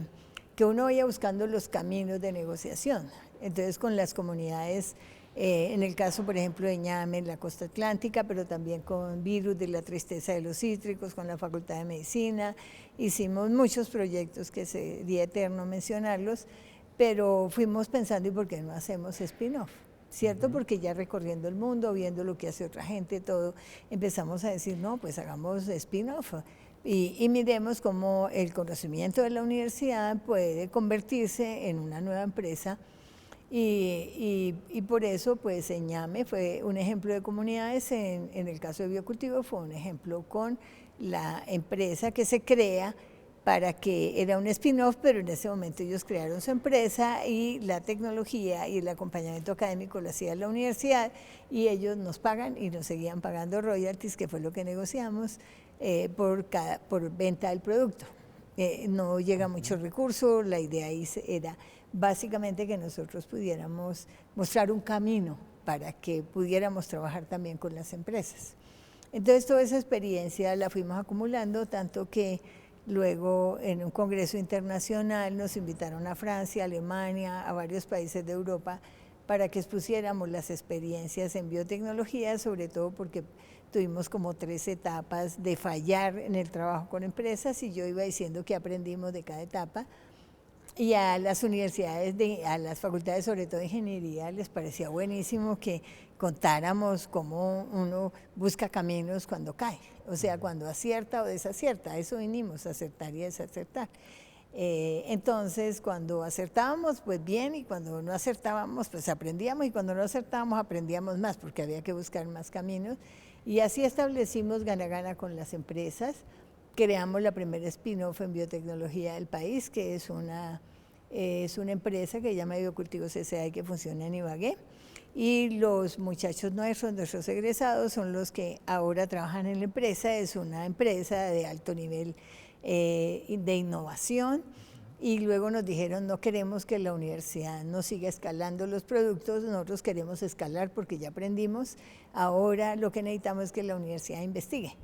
uno vaya buscando los caminos de negociación. Entonces con las comunidades, en el caso por ejemplo de Ñame, en la costa atlántica, pero también con Virus de la tristeza de los cítricos, con la Facultad de Medicina, hicimos muchos proyectos que sería eterno mencionarlos, pero fuimos pensando, ¿y por qué no hacemos spin-off? ¿Cierto? Porque ya recorriendo el mundo, viendo lo que hace otra gente, todo, empezamos a decir, no, pues hagamos spin-off. Y miremos cómo el conocimiento de la universidad puede convertirse en una nueva empresa, y por eso pues Ñame fue un ejemplo de comunidades, en el caso de biocultivo fue un ejemplo con la empresa que se crea para que era un spin-off, pero en ese momento ellos crearon su empresa y la tecnología y el acompañamiento académico lo hacía la universidad, y ellos nos pagan y nos seguían pagando royalties, que fue lo que negociamos por venta del producto. No llega mucho recurso, la idea ahí era básicamente que nosotros pudiéramos mostrar un camino para que pudiéramos trabajar también con las empresas. Entonces toda esa experiencia la fuimos acumulando, tanto que luego en un congreso internacional nos invitaron a Francia, Alemania, a varios países de Europa para que expusiéramos las experiencias en biotecnología, sobre todo porque tuvimos como 3 etapas de fallar en el trabajo con empresas, y yo iba diciendo que aprendimos de cada etapa. Y a las universidades, a las facultades, sobre todo de ingeniería, les parecía buenísimo que contáramos cómo uno busca caminos cuando cae, o sea, cuando acierta o desacierta. A eso vinimos, a acertar y desacertar. Entonces, cuando acertábamos, pues bien, y cuando no acertábamos, pues aprendíamos, y cuando no acertábamos, aprendíamos más, porque había que buscar más caminos. Y así establecimos gana-gana con las empresas. Creamos la primera spin-off en biotecnología del país, que es una empresa que se llama Biocultivos S.A. y que funciona en Ibagué. Y los muchachos nuestros egresados, son los que ahora trabajan en la empresa. Es una empresa de alto nivel de innovación. Y luego nos dijeron, no queremos que la universidad nos siga escalando los productos, nosotros queremos escalar porque ya aprendimos. Ahora lo que necesitamos es que la universidad investigue.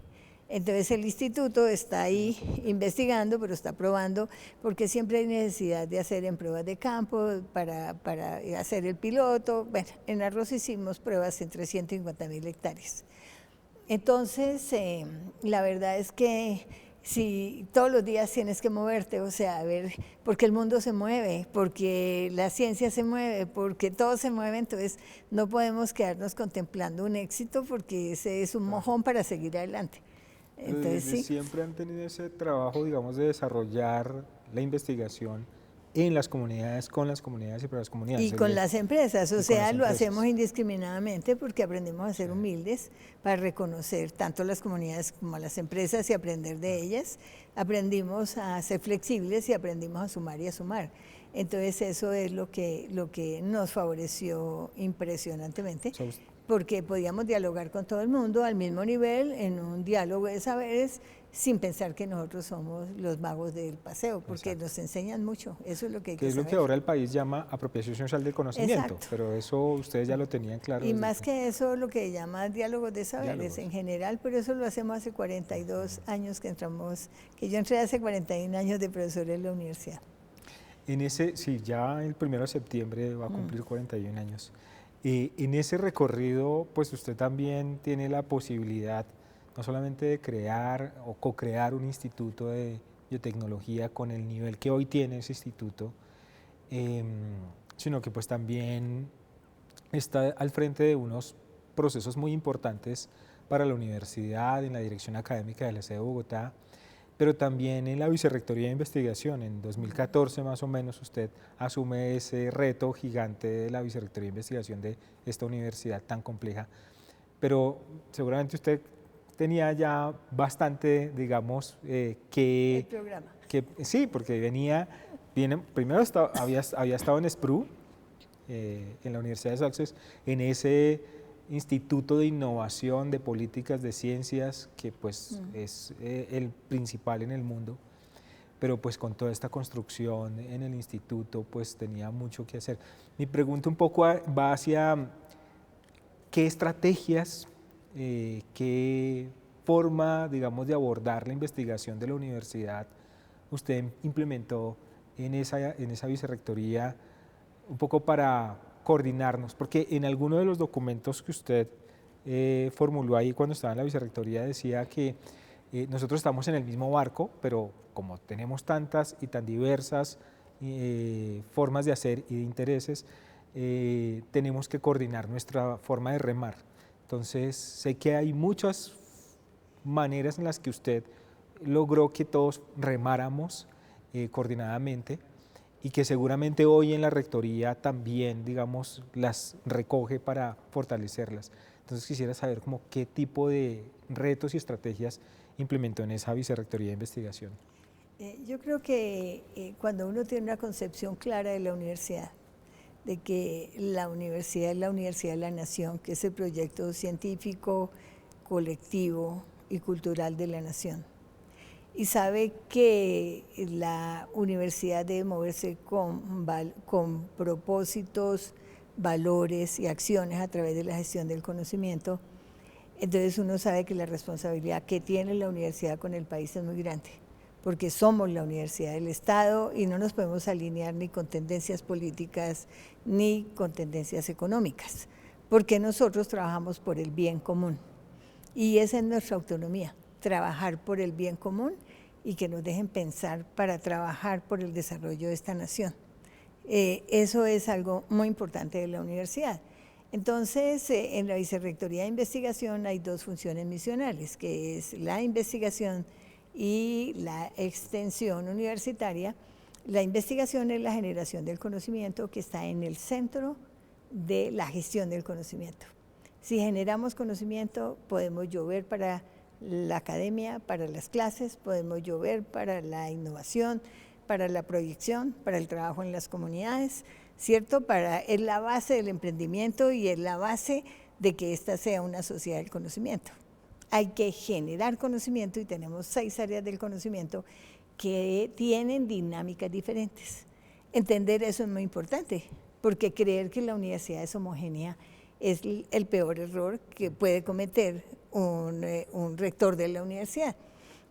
Entonces el instituto está ahí investigando, pero está probando, porque siempre hay necesidad de hacer en pruebas de campo para hacer el piloto. Bueno, en arroz hicimos pruebas en 350.000 hectáreas. Entonces, la verdad es que si todos los días tienes que moverte, o sea, a ver, porque el mundo se mueve, porque la ciencia se mueve, porque todo se mueve, entonces no podemos quedarnos contemplando un éxito porque ese es un mojón para seguir adelante. Entonces, Desde sí. siempre han tenido ese trabajo, digamos, de desarrollar la investigación en las comunidades, con las comunidades y para las comunidades. Y con las empresas, o sea, lo hacemos indiscriminadamente porque aprendemos a ser humildes para reconocer tanto las comunidades como las empresas y aprender de ellas. Aprendimos a ser flexibles y aprendimos a sumar y a sumar. Entonces eso es lo que nos favoreció impresionantemente, porque podíamos dialogar con todo el mundo al mismo nivel, en un diálogo de saberes, sin pensar que nosotros somos los magos del paseo, porque nos enseñan mucho, eso es lo que hay que saber. Es lo que ahora el país llama apropiación social del conocimiento. Exacto. Pero eso ustedes ya lo tenían claro. Y más que eso, lo que llama diálogos de saberes en general, pero eso lo hacemos hace 42 años que entramos, que yo entré hace 41 años de profesora en la universidad. En ese, sí, ya el 1 de septiembre va a cumplir 41 años. En ese recorrido, pues usted también tiene la posibilidad no solamente de crear o co-crear un instituto de biotecnología con el nivel que hoy tiene ese instituto, sino que pues también está al frente de unos procesos muy importantes para la universidad, en la dirección académica de la sede de Bogotá, pero también en la Vicerrectoría de Investigación. En 2014 más o menos usted asume ese reto gigante de la Vicerrectoría de Investigación de esta universidad tan compleja, pero seguramente usted tenía ya bastante, digamos, el programa. Sí, porque primero había estado en SPRU, en la Universidad de Sussex, en ese Instituto de Innovación de Políticas de Ciencias, que pues es el principal en el mundo, pero pues con toda esta construcción en el instituto pues tenía mucho que hacer. Mi pregunta un poco va hacia qué estrategias, qué forma, digamos, de abordar la investigación de la universidad usted implementó en esa vicerrectoría, un poco para coordinarnos, porque en alguno de los documentos que usted formuló ahí cuando estaba en la vicerrectoría decía que nosotros estamos en el mismo barco, pero como tenemos tantas y tan diversas formas de hacer y de intereses, tenemos que coordinar nuestra forma de remar. Entonces, sé que hay muchas maneras en las que usted logró que todos remáramos coordinadamente y que seguramente hoy en la rectoría también, digamos, las recoge para fortalecerlas. Entonces, quisiera saber como qué tipo de retos y estrategias implementó en esa vicerrectoría de investigación. Yo creo que cuando uno tiene una concepción clara de la universidad, de que la universidad es la universidad de la nación, que es el proyecto científico, colectivo y cultural de la nación, y sabe que la universidad debe moverse con propósitos, valores y acciones a través de la gestión del conocimiento, entonces uno sabe que la responsabilidad que tiene la universidad con el país es muy grande, porque somos la universidad del Estado y no nos podemos alinear ni con tendencias políticas ni con tendencias económicas, porque nosotros trabajamos por el bien común y esa es nuestra autonomía, trabajar por el bien común y que nos dejen pensar para trabajar por el desarrollo de esta nación. Eso es algo muy importante de la universidad. Entonces, en la Vicerrectoría de Investigación hay dos funciones misionales, que es la investigación y la extensión universitaria. La investigación es la generación del conocimiento que está en el centro de la gestión del conocimiento. Si generamos conocimiento, podemos llover para la academia, para las clases, podemos llover para la innovación, para la proyección, para el trabajo en las comunidades, ¿cierto? Es la base del emprendimiento y es la base de que esta sea una sociedad del conocimiento. Hay que generar conocimiento y tenemos 6 áreas del conocimiento que tienen dinámicas diferentes. Entender eso es muy importante, porque creer que la universidad es homogénea es el peor error que puede cometer un rector de la universidad.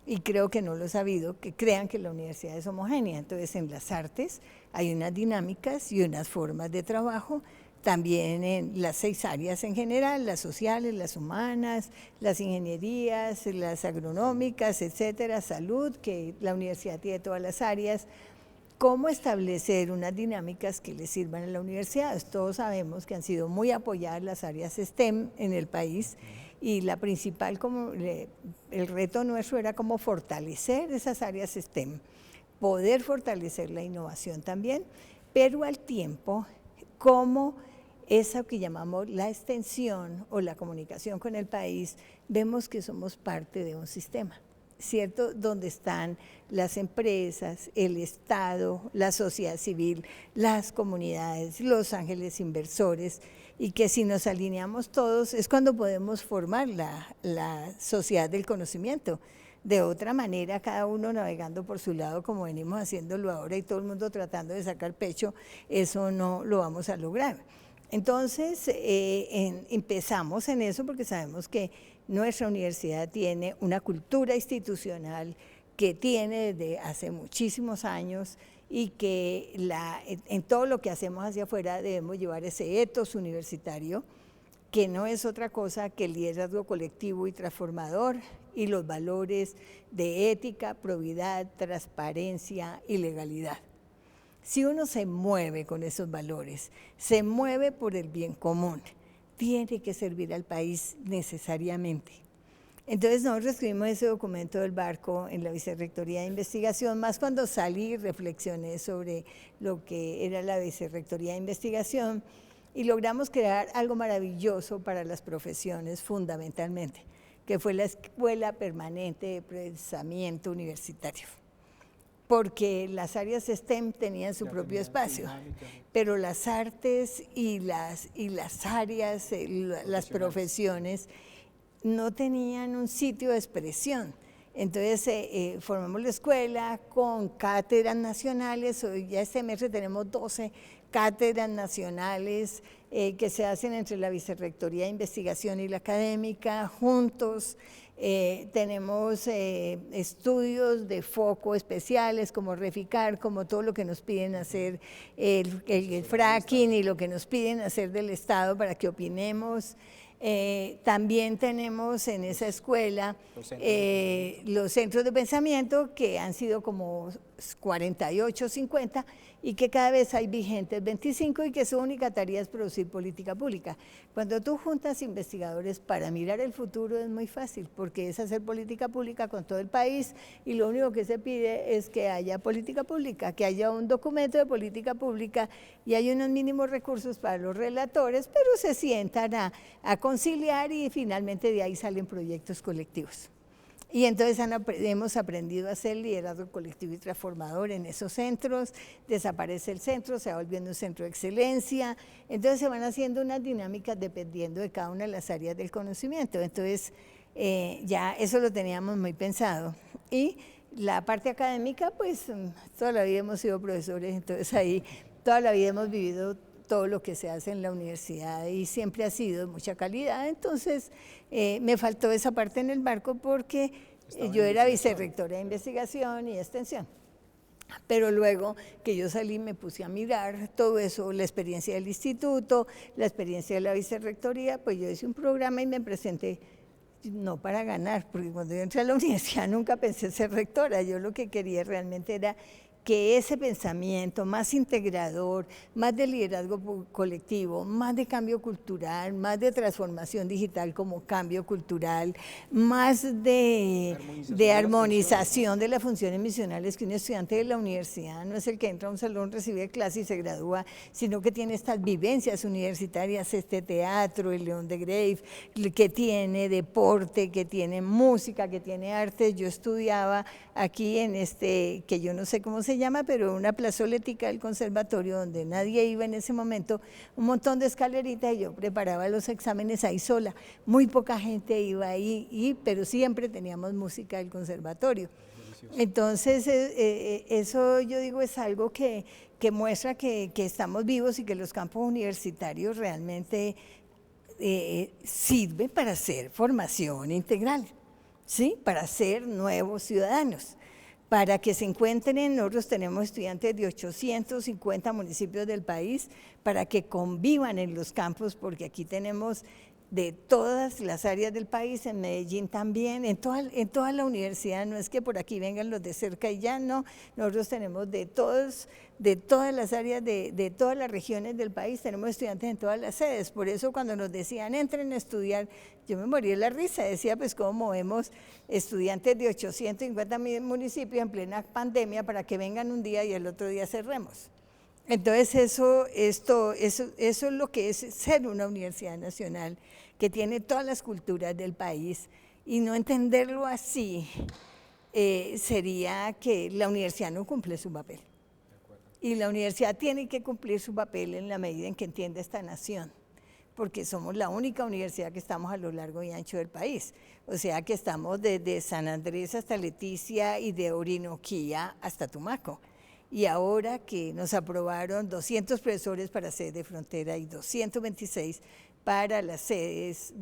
Y creo que no lo he sabido, que crean que la universidad es homogénea. Entonces, en las artes hay unas dinámicas y unas formas de trabajo, también en las 6 áreas en general, las sociales, las humanas, las ingenierías, las agronómicas, etcétera, salud, que la universidad tiene todas las áreas. ¿Cómo establecer unas dinámicas que le sirvan a la universidad? Todos sabemos que han sido muy apoyadas las áreas STEM en el país, y la principal, el reto nuestro era cómo fortalecer esas áreas STEM, poder fortalecer la innovación también, pero al tiempo, cómo eso que llamamos la extensión o la comunicación con el país, vemos que somos parte de un sistema, ¿cierto? Donde están las empresas, el Estado, la sociedad civil, las comunidades, los ángeles inversores, y que si nos alineamos todos es cuando podemos formar la sociedad del conocimiento. De otra manera, cada uno navegando por su lado como venimos haciéndolo ahora y todo el mundo tratando de sacar pecho, eso no lo vamos a lograr. Entonces, empezamos en eso porque sabemos que nuestra universidad tiene una cultura institucional que tiene desde hace muchísimos años, y que en todo lo que hacemos hacia afuera debemos llevar ese ethos universitario, que no es otra cosa que el liderazgo colectivo y transformador y los valores de ética, probidad, transparencia y legalidad. Si uno se mueve con esos valores, se mueve por el bien común, tiene que servir al país necesariamente. Entonces nosotros escribimos ese documento del barco en la Vicerrectoría de Investigación, más cuando salí y reflexioné sobre lo que era la Vicerrectoría de Investigación, y logramos crear algo maravilloso para las profesiones fundamentalmente, que fue la Escuela Permanente de Pensamiento Universitario. Porque las áreas STEM tenían su propio espacio, pero las artes y las áreas, las profesiones, no tenían un sitio de expresión. Entonces formamos la escuela con cátedras nacionales. Hoy ya este semestre tenemos 12 cátedras nacionales que se hacen entre la Vicerrectoría de Investigación y la académica juntos. Tenemos estudios de foco especiales como Reficar, como todo lo que nos piden hacer, el fracking y lo que nos piden hacer del Estado para que opinemos. También tenemos en esa escuela los centros de pensamiento, que han sido como 48, 50, y que cada vez hay vigentes 25, y que su única tarea es producir política pública. Cuando tú juntas investigadores para mirar el futuro es muy fácil, porque es hacer política pública con todo el país, y lo único que se pide es que haya política pública, que haya un documento de política pública, y hay unos mínimos recursos para los relatores, pero se sientan a conciliar, y finalmente de ahí salen proyectos colectivos. Y entonces hemos aprendido a hacer liderazgo colectivo y transformador en esos centros. Desaparece el centro, se va volviendo un centro de excelencia. Entonces se van haciendo unas dinámicas dependiendo de cada una de las áreas del conocimiento. Entonces ya eso lo teníamos muy pensado. Y la parte académica, pues toda la vida hemos sido profesores, entonces ahí toda la vida hemos vivido todo lo que se hace en la universidad, y siempre ha sido de mucha calidad. Entonces me faltó esa parte en el barco porque yo era vicerrectora de investigación y extensión. Pero luego que yo salí me puse a mirar todo eso, la experiencia del instituto, la experiencia de la vicerrectoría, pues yo hice un programa y me presenté, no para ganar, porque cuando yo entré a la universidad nunca pensé ser rectora. Yo lo que quería realmente era que ese pensamiento más integrador, más de liderazgo colectivo, más de cambio cultural, más de transformación digital como cambio cultural, más de armonización de las funciones misionales, que un estudiante de la universidad no es el que entra a un salón, recibe clase y se gradúa, sino que tiene estas vivencias universitarias, este teatro, el León de Grave, que tiene deporte, que tiene música, que tiene arte. Yo estudiaba aquí en que yo no sé cómo se llama, pero una plazoletica del conservatorio donde nadie iba en ese momento, un montón de escaleritas, y yo preparaba los exámenes ahí sola. Muy poca gente iba ahí, pero siempre teníamos música del conservatorio. Entonces, eso yo digo es algo que muestra que estamos vivos y que los campos universitarios realmente sirve para hacer formación integral, ¿sí? Para ser nuevos ciudadanos, para que se encuentren. Nosotros tenemos estudiantes de 850 municipios del país, para que convivan en los campus, porque aquí tenemos de todas las áreas del país, en Medellín también, en toda la universidad. No es que por aquí vengan los de cerca y ya no, nosotros tenemos de todas las áreas, de todas las regiones del país, tenemos estudiantes en todas las sedes. Por eso cuando nos decían entren a estudiar, yo me morí de la risa, decía pues cómo movemos estudiantes de 850 municipios en plena pandemia para que vengan un día y el otro día cerremos. Entonces eso es lo que es ser una universidad nacional, que tiene todas las culturas del país, y no entenderlo así sería que la universidad no cumple su papel. Y la universidad tiene que cumplir su papel en la medida en que entiende esta nación, porque somos la única universidad que estamos a lo largo y ancho del país. O sea que estamos desde San Andrés hasta Leticia y de Orinoquía hasta Tumaco. Y ahora que nos aprobaron 200 profesores para sedes de frontera y 226 para las sedes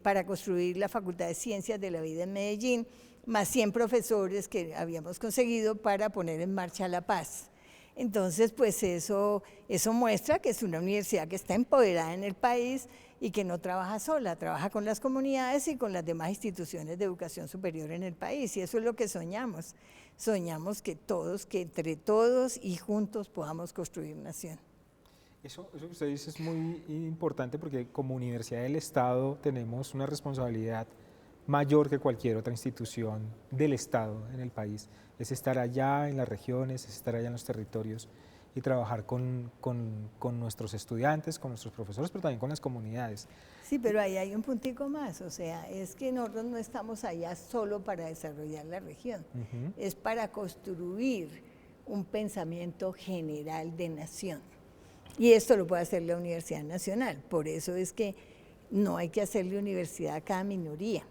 para construir la Facultad de Ciencias de la Vida en Medellín, más 100 profesores que habíamos conseguido para poner en marcha la paz. Entonces, pues eso muestra que es una universidad que está empoderada en el país y que no trabaja sola, trabaja con las comunidades y con las demás instituciones de educación superior en el país, y eso es lo que soñamos. Soñamos que entre todos y juntos podamos construir nación. Eso que usted dice es muy importante, porque como Universidad del Estado tenemos una responsabilidad mayor que cualquier otra institución del Estado en el país. Es estar allá en las regiones, es estar allá en los territorios y trabajar con nuestros estudiantes, con nuestros profesores, pero también con las comunidades. Sí, pero ahí hay un puntico más, o sea, es que nosotros no estamos allá solo para desarrollar la región, es para construir un pensamiento general de nación. Y esto lo puede hacer la Universidad Nacional, por eso es que no hay que hacerle universidad a cada minoría.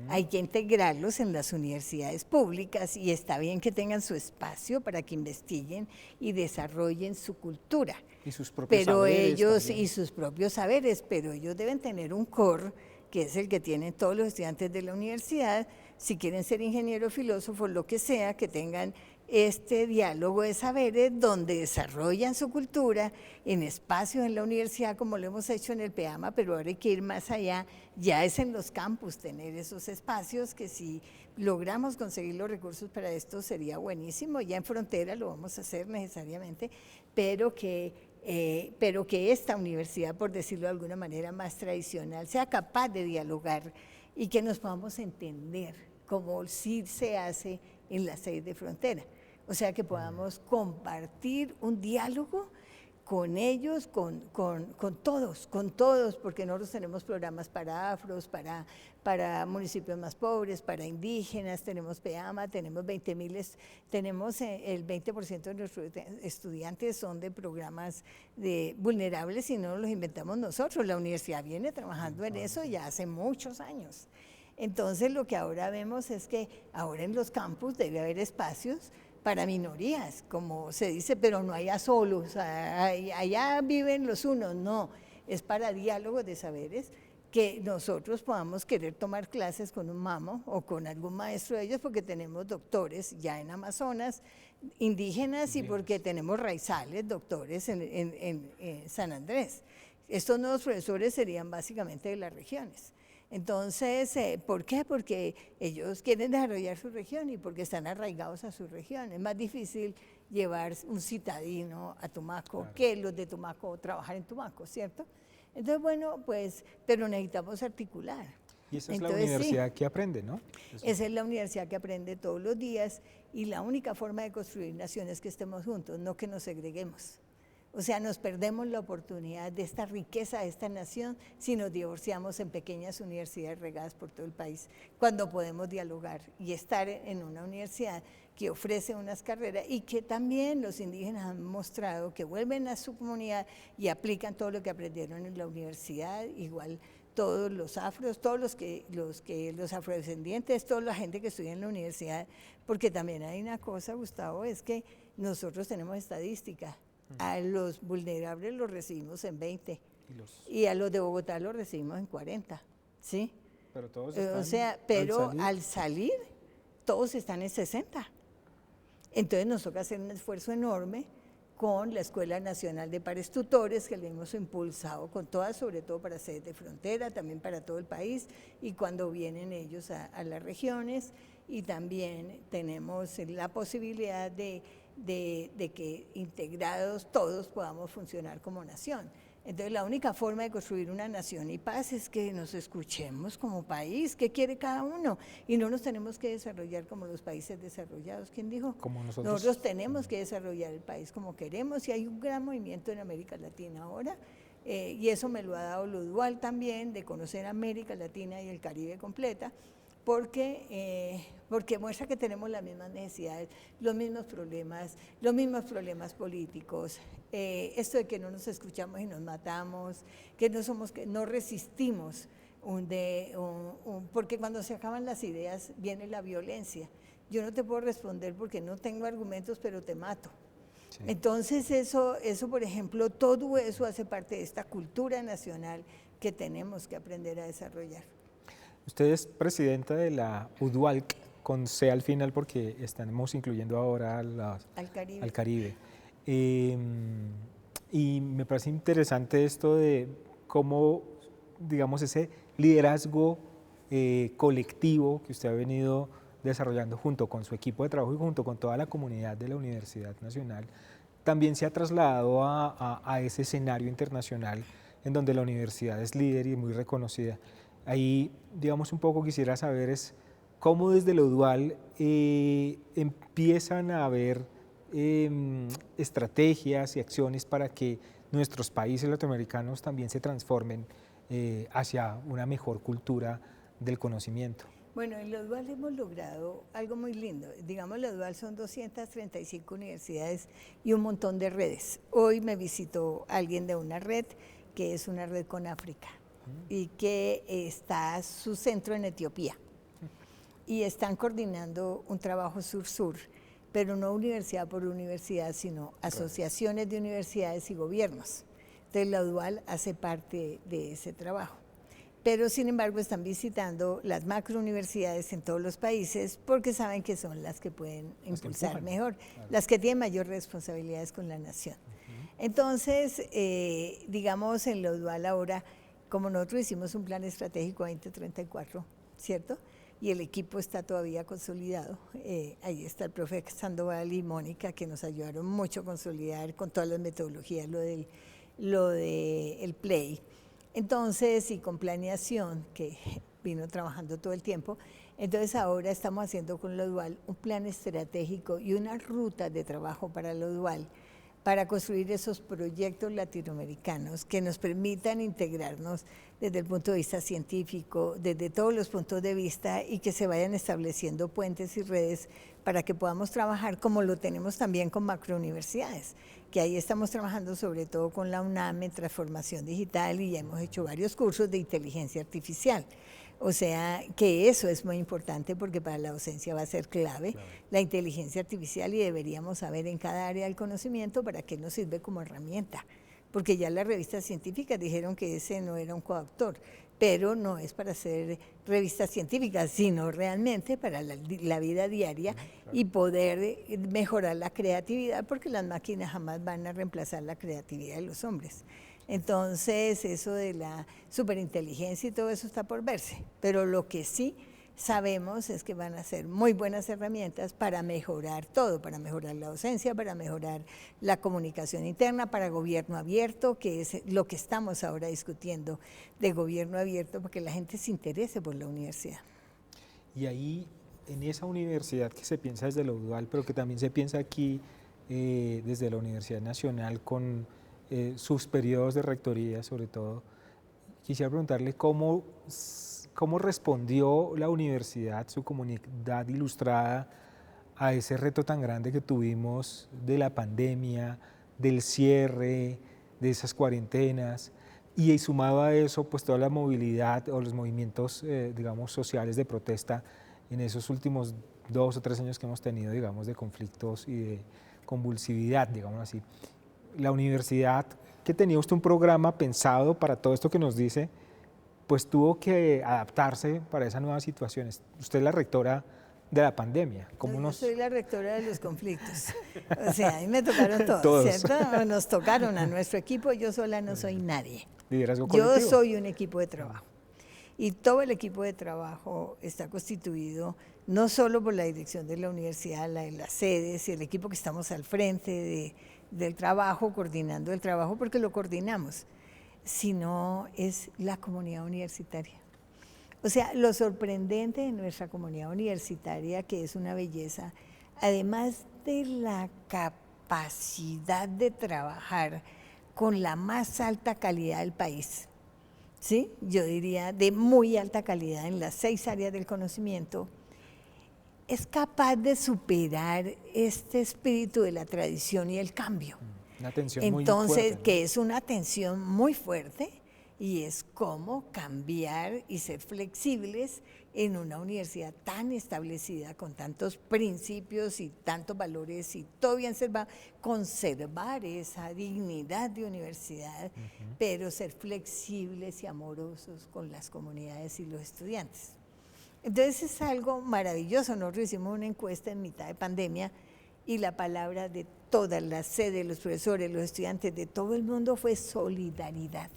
Hay que integrarlos en las universidades públicas, y está bien que tengan su espacio para que investiguen y desarrollen su cultura. Y sus propios saberes y sus propios saberes, pero ellos deben tener un core, que es el que tienen todos los estudiantes de la universidad. Si quieren ser ingenieros, filósofos, lo que sea, que tengan este diálogo de saberes donde desarrollan su cultura en espacios en la universidad, como lo hemos hecho en el PEAMA, pero ahora hay que ir más allá, ya es en los campus tener esos espacios, que si logramos conseguir los recursos para esto sería buenísimo. Ya en frontera lo vamos a hacer necesariamente, pero que esta universidad, por decirlo de alguna manera más tradicional, sea capaz de dialogar y que nos podamos entender, como sí se hace en las sedes de frontera. O sea, que podamos compartir un diálogo con ellos, con todos, porque nosotros tenemos programas para afros, para municipios más pobres, para indígenas, tenemos PEAMA, tenemos 20.000, tenemos el 20% de nuestros estudiantes son de programas vulnerables, y no los inventamos nosotros. La universidad viene trabajando en eso ya hace muchos años. Entonces, lo que ahora vemos es que ahora en los campus debe haber espacios para minorías, como se dice, pero no allá solos, allá viven los unos, no, es para diálogos de saberes, que nosotros podamos querer tomar clases con un mamo o con algún maestro de ellos, porque tenemos doctores ya en Amazonas, indígenas, y porque tenemos raizales, doctores en San Andrés. Estos nuevos profesores serían básicamente de las regiones. Entonces, ¿por qué? Porque ellos quieren desarrollar su región y porque están arraigados a su región. Es más difícil llevar un citadino a Tumaco, claro, que los de Tumaco trabajar en Tumaco, ¿cierto? Entonces, bueno, pues, pero necesitamos articular. Y esa es la universidad que aprende, ¿no? Esa es la universidad que aprende todos los días, y la única forma de construir nación es que estemos juntos, no que nos segreguemos. O sea, nos perdemos la oportunidad de esta riqueza de esta nación si nos divorciamos en pequeñas universidades regadas por todo el país, cuando podemos dialogar y estar en una universidad que ofrece unas carreras, y que también los indígenas han mostrado que vuelven a su comunidad y aplican todo lo que aprendieron en la universidad, igual todos los afros, todos los afrodescendientes, toda la gente que estudia en la universidad, porque también hay una cosa, Gustavo, es que nosotros tenemos estadística. A los vulnerables los recibimos en 20, y a los de Bogotá los recibimos en 40, ¿sí? Pero todos están, O sea, pero al salir todos están en 60. Entonces nos toca hacer un esfuerzo enorme con la Escuela Nacional de Pares Tutores, que le hemos impulsado con todas, sobre todo para sedes de frontera, también para todo el país, y cuando vienen ellos a las regiones, y también tenemos la posibilidad de que integrados todos podamos funcionar como nación. Entonces la única forma de construir una nación y paz es que nos escuchemos como país, qué quiere cada uno, y no nos tenemos que desarrollar como los países desarrollados. ¿Quién dijo? Como nosotros. Nosotros tenemos que desarrollar el país como queremos, y hay un gran movimiento en América Latina ahora, y eso me lo ha dado lo dual también, de conocer América Latina y el Caribe completa, porque muestra que tenemos las mismas necesidades, los mismos problemas políticos, esto de que no nos escuchamos y nos matamos, que no resistimos, porque cuando se acaban las ideas viene la violencia. Yo no te puedo responder porque no tengo argumentos, pero te mato. Sí. Entonces eso, por ejemplo, todo eso hace parte de esta cultura nacional que tenemos que aprender a desarrollar. Usted es presidenta de la UDUALC, con C al final, porque estamos incluyendo ahora al Caribe. Y me parece interesante esto de cómo, digamos, ese liderazgo colectivo que usted ha venido desarrollando junto con su equipo de trabajo y junto con toda la comunidad de la Universidad Nacional, también se ha trasladado a ese escenario internacional en donde la universidad es líder y muy reconocida. Ahí, digamos, un poco quisiera saber es cómo desde lo dual empiezan a haber estrategias y acciones para que nuestros países latinoamericanos también se transformen hacia una mejor cultura del conocimiento. Bueno, en lo dual hemos logrado algo muy lindo. Digamos, lo dual son 235 universidades y un montón de redes. Hoy me visitó alguien de una red que es una red con África y que está su centro en Etiopía, y están coordinando un trabajo sur-sur, pero no universidad por universidad, sino asociaciones de universidades y gobiernos. Entonces la UDUAL hace parte de ese trabajo. Pero sin embargo están visitando las macrouniversidades en todos los países porque saben que son las que pueden impulsar mejor, las que tienen mayor responsabilidades con la nación. Entonces, digamos, en la UDUAL ahora, como nosotros hicimos un plan estratégico 2034, ¿cierto? Y el equipo está todavía consolidado. Ahí está el profe Sandoval y Mónica, que nos ayudaron mucho a consolidar con todas las metodologías lo de el Play. Entonces, y con planeación, que vino trabajando todo el tiempo, entonces ahora estamos haciendo con lo dual un plan estratégico y una ruta de trabajo para lo dual, para construir esos proyectos latinoamericanos que nos permitan integrarnos desde el punto de vista científico, desde todos los puntos de vista, y que se vayan estableciendo puentes y redes para que podamos trabajar como lo tenemos también con macrouniversidades, que ahí estamos trabajando sobre todo con la UNAM en transformación digital, y ya hemos hecho varios cursos de inteligencia artificial. O sea, que eso es muy importante porque para la docencia va a ser clave la inteligencia artificial, y deberíamos saber en cada área del conocimiento para qué nos sirve como herramienta. Porque ya las revistas científicas dijeron que ese no era un coautor, pero no es para hacer revistas científicas, sino realmente para la vida diaria y poder mejorar la creatividad, porque las máquinas jamás van a reemplazar la creatividad de los hombres. Entonces, eso de la superinteligencia y todo eso está por verse, pero lo que sí sabemos es que van a ser muy buenas herramientas para mejorar todo, para mejorar la docencia, para mejorar la comunicación interna, para gobierno abierto, que es lo que estamos ahora discutiendo, de gobierno abierto, porque la gente se interese por la universidad. Y ahí, en esa universidad que se piensa desde lo dual, pero que también se piensa aquí desde la Universidad Nacional con sus periodos de rectoría, sobre todo, quisiera preguntarle cómo respondió la universidad, su comunidad ilustrada, a ese reto tan grande que tuvimos de la pandemia, del cierre, de esas cuarentenas, y sumado a eso, pues toda la movilidad o los movimientos, digamos, sociales de protesta en esos últimos 2 o 3 años que hemos tenido, digamos, de conflictos y de convulsividad, digamos así. la universidad, que tenía usted un programa pensado para todo esto que nos dice, pues tuvo que adaptarse para esas nuevas situaciones. Usted es la rectora de la pandemia. ¿Cómo Yo soy la rectora de los conflictos. O sea, a mí me tocaron todos, Todos. ¿cierto? Nos tocaron a nuestro equipo, yo sola no soy nadie. Liderazgo Yo colectivo. soy un equipo de trabajo. Y todo el equipo de trabajo está constituido no solo por la dirección de la universidad, las sedes y el equipo que estamos al frente del trabajo, coordinando el trabajo, porque lo coordinamos, sino es la comunidad universitaria. O sea, lo sorprendente de nuestra comunidad universitaria, que es una belleza, además de la capacidad de trabajar con la más alta calidad del país, ¿sí? Yo diría de muy alta calidad en las 6 áreas del conocimiento, es capaz de superar este espíritu de la tradición y el cambio. Una tensión Entonces, muy fuerte, ¿no? que es una tensión muy fuerte y es cómo cambiar y ser flexibles en una universidad tan establecida, con tantos principios y tantos valores y todo bien conservar esa dignidad de universidad, pero ser flexibles y amorosos con las comunidades y los estudiantes. Entonces es algo maravilloso. Nosotros hicimos una encuesta en mitad de pandemia y la palabra de todas las sedes, los profesores, los estudiantes, de todo el mundo fue solidaridad.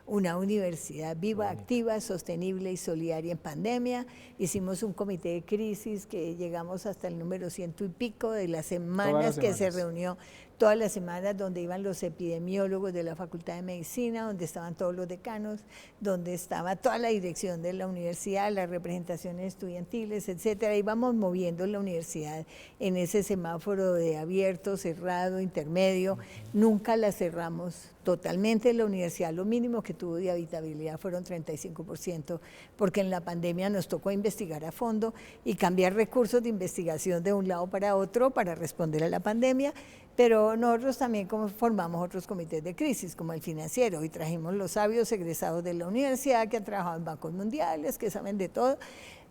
Una universidad viva, activa, sostenible y solidaria en pandemia. Hicimos un comité de crisis que llegamos hasta el número 100 y pico de las semanas que se reunió, todas las semanas, donde iban los epidemiólogos de la Facultad de Medicina, donde estaban todos los decanos, donde estaba toda la dirección de la universidad, las representaciones estudiantiles, etcétera. Íbamos moviendo la universidad en ese semáforo de abierto, cerrado, intermedio. Nunca la cerramos totalmente. La universidad, lo mínimo que tuvo de habitabilidad fueron 35%, porque en la pandemia nos tocó investigar a fondo y cambiar recursos de investigación de un lado para otro para responder a la pandemia, pero nosotros también formamos otros comités de crisis, como el financiero, y trajimos los sabios egresados de la universidad que han trabajado en bancos mundiales, que saben de todo,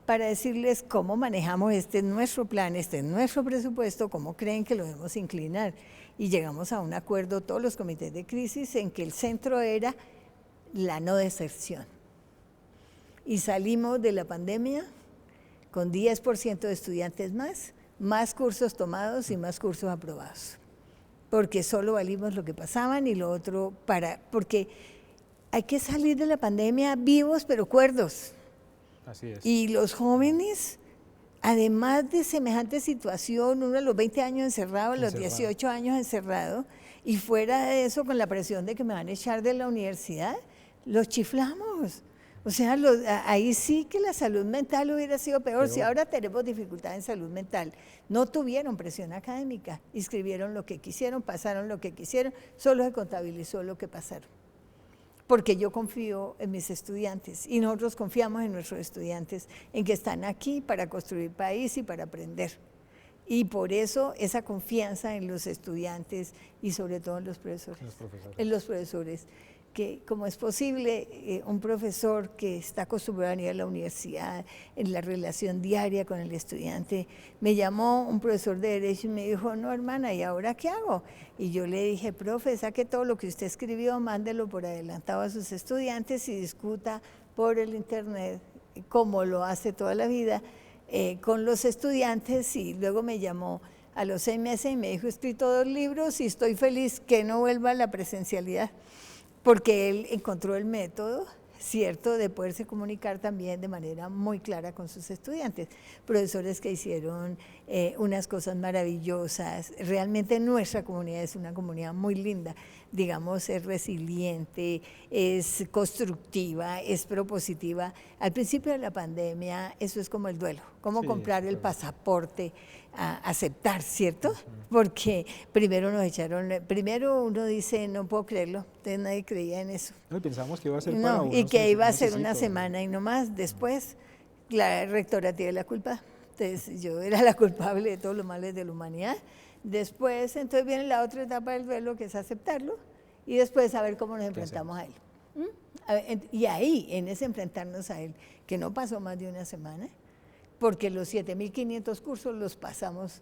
para decirles cómo manejamos nuestro plan, nuestro presupuesto, cómo creen que lo debemos inclinar. Y llegamos a un acuerdo, todos los comités de crisis, en que el centro era la no deserción. Y salimos de la pandemia con 10% de estudiantes más cursos tomados y más cursos aprobados. Porque solo valimos lo que pasaban y lo otro porque hay que salir de la pandemia vivos pero cuerdos. Así es. Y los jóvenes, además de semejante situación, uno a los 20 años encerrado, a los 18 años encerrado, y fuera de eso con la presión de que me van a echar de la universidad, los chiflamos. O sea, ahí sí que la salud mental hubiera sido peor. Si ahora tenemos dificultad en salud mental, no tuvieron presión académica, escribieron lo que quisieron, pasaron lo que quisieron, solo se contabilizó lo que pasaron. Porque yo confío en mis estudiantes y nosotros confiamos en nuestros estudiantes, en que están aquí para construir país y para aprender. Y por eso esa confianza en los estudiantes y sobre todo en los profesores. En los profesores. Que como es posible, un profesor que está acostumbrado a ir a la universidad, en la relación diaria con el estudiante, me llamó un profesor de Derecho y me dijo, no hermana, ¿y ahora qué hago? Y yo le dije, profe, saque todo lo que usted escribió, mándelo por adelantado a sus estudiantes y discuta por el internet, como lo hace toda la vida, con los estudiantes. Y luego me llamó a los 6 meses y me dijo, he escrito 2 libros y estoy feliz que no vuelva a la presencialidad. Porque él encontró el método, cierto, de poderse comunicar también de manera muy clara con sus estudiantes. Profesores que hicieron unas cosas maravillosas. Realmente nuestra comunidad es una comunidad muy linda. Digamos, es resiliente, es constructiva, es propositiva. Al principio de la pandemia, eso es como el duelo, como comprar el pasaporte, a aceptar, ¿cierto? Porque primero uno dice, no puedo creerlo, entonces nadie creía en eso. No, pensamos que iba a ser para y que iba a ser una semana y no más. Después, la rectora tiene la culpa, entonces yo era la culpable de todos los males de la humanidad. Después, entonces viene la otra etapa del duelo, que es aceptarlo, y después saber cómo nos enfrentamos a él. Y ahí, en ese enfrentarnos a él, que no pasó más de una semana, porque los 7.500 cursos los pasamos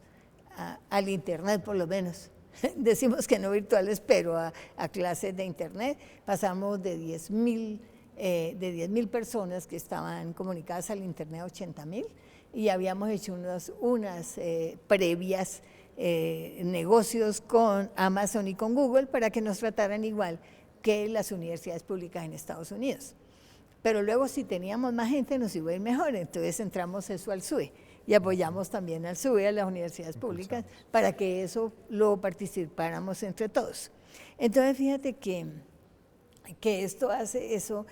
al internet por lo menos, decimos que no virtuales, pero a clases de internet. Pasamos de 10.000 personas que estaban comunicadas al internet a 80.000, y habíamos hecho unas previas negocios con Amazon y con Google para que nos trataran igual que las universidades públicas en Estados Unidos. Pero luego, si teníamos más gente, nos iba a ir mejor, entonces entramos eso al SUE y apoyamos también al SUE, a las universidades públicas, para que eso lo participáramos entre todos. Entonces, fíjate que esto hace eso,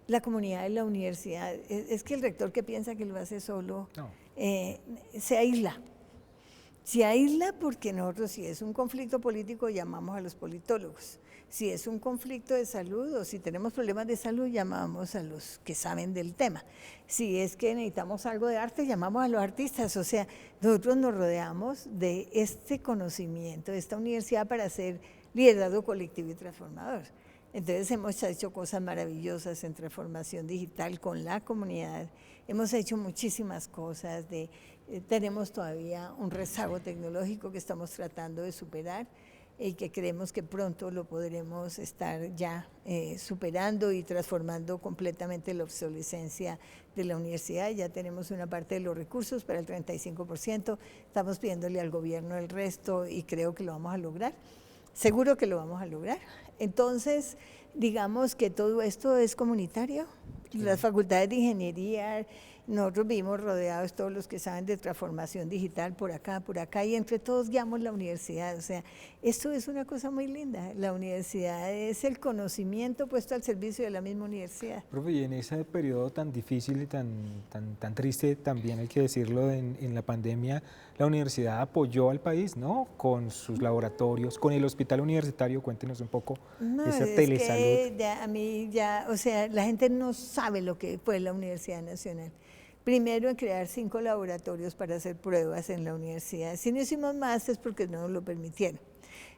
la comunidad de la universidad, es que el rector que piensa que lo hace solo, no. Se aísla. Se aísla porque nosotros, si es un conflicto político, llamamos a los politólogos. Si es un conflicto de salud o si tenemos problemas de salud, llamamos a los que saben del tema. Si es que necesitamos algo de arte, llamamos a los artistas. O sea, nosotros nos rodeamos de este conocimiento, de esta universidad, para hacer liderazgo colectivo y transformador. Entonces hemos hecho cosas maravillosas en transformación digital con la comunidad. Hemos hecho muchísimas cosas. Tenemos todavía un rezago tecnológico que estamos tratando de superar y que creemos que pronto lo podremos estar ya superando y transformando completamente la obsolescencia de la universidad. Ya tenemos una parte de los recursos para el 35%, estamos pidiéndole al gobierno el resto y creo que lo vamos a lograr. Seguro que lo vamos a lograr. Entonces, digamos que todo esto es comunitario. Sí. Las facultades de ingeniería, nosotros vivimos rodeados, todos los que saben de transformación digital, por acá, y entre todos guiamos la universidad. O sea, esto es una cosa muy linda. La universidad es el conocimiento puesto al servicio de la misma universidad. Profe, y en ese periodo tan difícil y tan triste, también hay que decirlo, en la pandemia, la universidad apoyó al país, ¿no? Con sus laboratorios, con el hospital universitario. Cuéntenos un poco esa telesalud. Que a mí ya, o sea, la gente no sabe lo que fue la Universidad Nacional. Primero, en crear 5 laboratorios para hacer pruebas en la universidad. Si no hicimos más es porque no nos lo permitieron.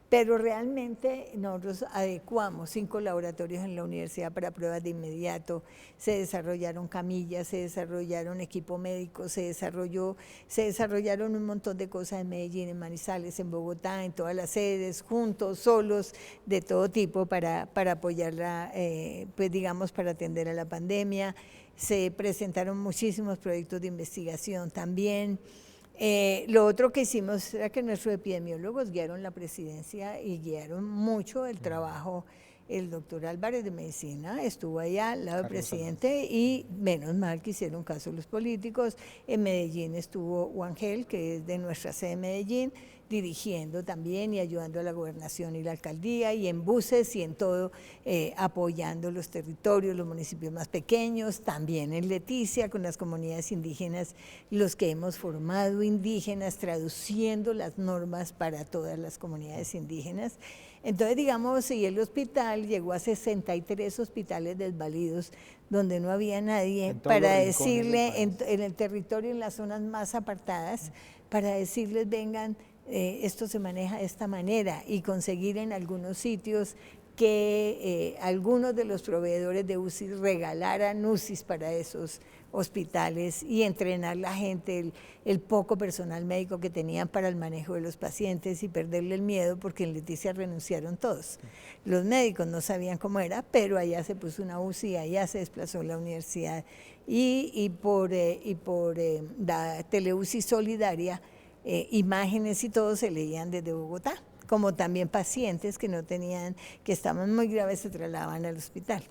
Pero realmente nosotros adecuamos 5 laboratorios en la universidad para pruebas de inmediato. Se desarrollaron camillas, se desarrollaron equipo médico, se desarrollaron un montón de cosas en Medellín, en Manizales, en Bogotá, en todas las sedes, juntos, solos, de todo tipo para apoyarla, pues digamos, para atender a la pandemia. Se presentaron muchísimos proyectos de investigación también. Lo otro que hicimos era que nuestros epidemiólogos guiaron la presidencia y guiaron mucho el trabajo. El doctor Álvarez de Medicina estuvo allá al lado del presidente y menos mal que hicieron caso los políticos. En Medellín estuvo Juangel, que es de nuestra sede de Medellín, dirigiendo también y ayudando a la gobernación y la alcaldía, y en buses y en todo, apoyando los territorios, los municipios más pequeños, también en Leticia con las comunidades indígenas, los que hemos formado indígenas, traduciendo las normas para todas las comunidades indígenas. Entonces, digamos, y el hospital llegó a 63 hospitales desvalidos donde no había nadie, para decirle en el territorio, en las zonas más apartadas, para decirles, vengan, esto se maneja de esta manera, y conseguir en algunos sitios que algunos de los proveedores de UCI regalaran UCIs para esos hospitales y entrenar a la gente, el poco personal médico que tenían para el manejo de los pacientes y perderle el miedo, porque en Leticia renunciaron todos. Los médicos no sabían cómo era, pero allá se puso una UCI, allá se desplazó la universidad y por la teleuCI solidaria, imágenes y todo se leían desde Bogotá, como también pacientes que no tenían, que estaban muy graves, se trasladaban al hospital.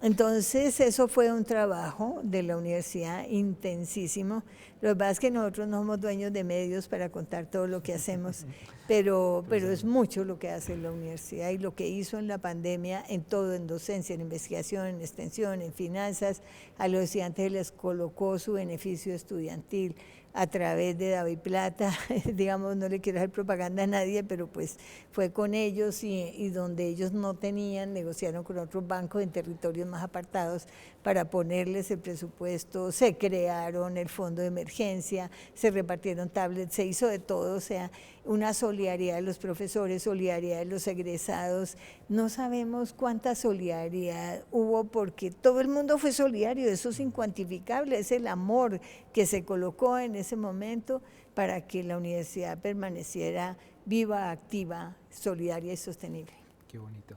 Entonces, eso fue un trabajo de la universidad intensísimo. Lo que pasa es que nosotros no somos dueños de medios para contar todo lo que hacemos, pero es mucho lo que hace la universidad y lo que hizo en la pandemia, en todo, en docencia, en investigación, en extensión, en finanzas. A los estudiantes les colocó su beneficio estudiantil a través de David Plata, digamos, no le quiero hacer propaganda a nadie, pero pues fue con ellos y donde ellos no tenían, negociaron con otros bancos en territorios más apartados para ponerles el presupuesto, se crearon el fondo de emergencia, se repartieron tablets, se hizo de todo, o sea, una solidaridad de los profesores, solidaridad de los egresados. No sabemos cuánta solidaridad hubo porque todo el mundo fue solidario, eso es incuantificable, es el amor que se colocó en ese momento para que la universidad permaneciera viva, activa, solidaria y sostenible. Qué bonito.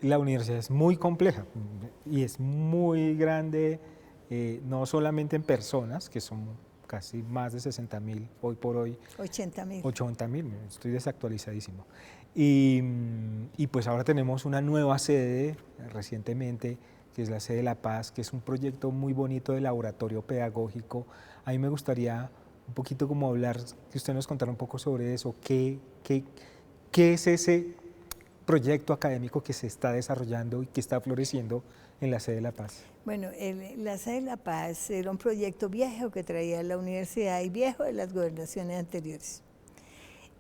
La universidad es muy compleja y es muy grande, no solamente en personas, que son casi más de 60.000 hoy por hoy. 80.000. 80.000, estoy desactualizadísimo. Y pues ahora tenemos una nueva sede recientemente, que es la sede de La Paz, que es un proyecto muy bonito de laboratorio pedagógico. A mí me gustaría un poquito como hablar, que usted nos contara un poco sobre eso, qué es ese proyecto académico que se está desarrollando y que está floreciendo en la sede de La Paz. Bueno, la sede de La Paz era un proyecto viejo que traía la universidad y viejo de las gobernaciones anteriores.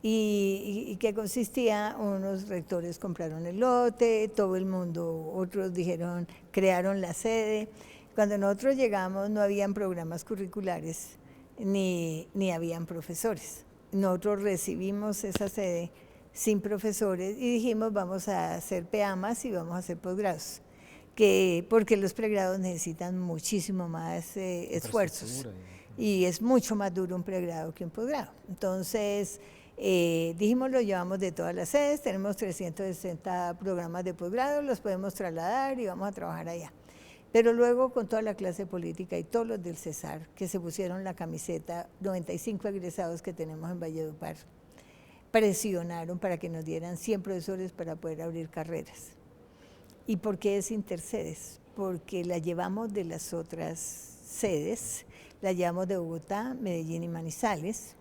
Y que consistía, unos rectores compraron el lote, todo el mundo, otros dijeron, crearon la sede. Cuando nosotros llegamos no habían programas curriculares ni habían profesores. Nosotros recibimos esa sede sin profesores y dijimos vamos a hacer PEAMAS y vamos a hacer posgrados, porque los pregrados necesitan muchísimo más esfuerzos y es mucho más duro un pregrado que un posgrado. Entonces dijimos lo llevamos de todas las sedes, tenemos 360 programas de posgrado, los podemos trasladar y vamos a trabajar allá. Pero luego con toda la clase política y todos los del Cesar que se pusieron la camiseta, 95 egresados que tenemos en Valledupar, presionaron para que nos dieran 100 profesores para poder abrir carreras. ¿Y por qué es intersedes? Porque la llevamos de las otras sedes, la llevamos de Bogotá, Medellín y Manizales,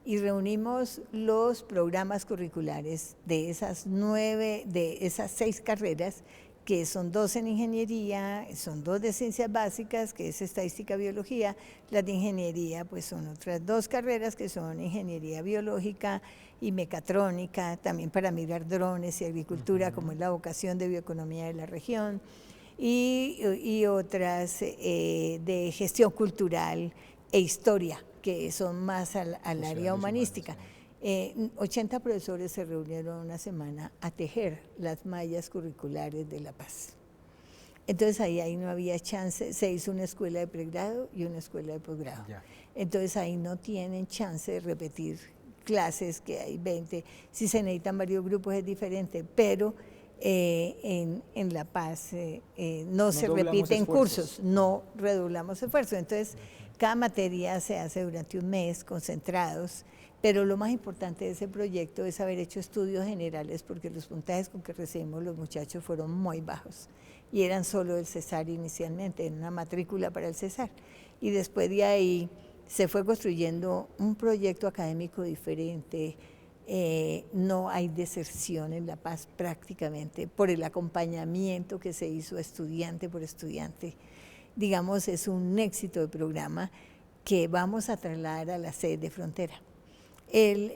y reunimos los programas curriculares de esas 6 carreras, que son 2 en ingeniería, son 2 de ciencias básicas, que es estadística, biología. Las de ingeniería pues son otras 2 carreras que son ingeniería biológica y mecatrónica, también para mirar drones y agricultura, como es la vocación de bioeconomía de la región, y otras de gestión cultural e historia, que son más al área humanística. 80 profesores se reunieron una semana a tejer las mallas curriculares de La Paz. Entonces ahí no había chance, se hizo una escuela de pregrado y una escuela de posgrado. Entonces ahí no tienen chance de repetir clases, que hay 20, si se necesitan varios grupos es diferente, pero en La Paz no se repiten cursos, no redoblamos esfuerzos. Entonces cada materia se hace durante un mes, concentrados. Pero lo más importante de ese proyecto es haber hecho estudios generales, porque los puntajes con que recibimos los muchachos fueron muy bajos y eran solo del Cesar inicialmente, en una matrícula para el Cesar. Y después de ahí se fue construyendo un proyecto académico diferente. No hay deserción en La Paz prácticamente por el acompañamiento que se hizo estudiante por estudiante. Digamos, es un éxito de programa que vamos a trasladar a la sede de Frontera.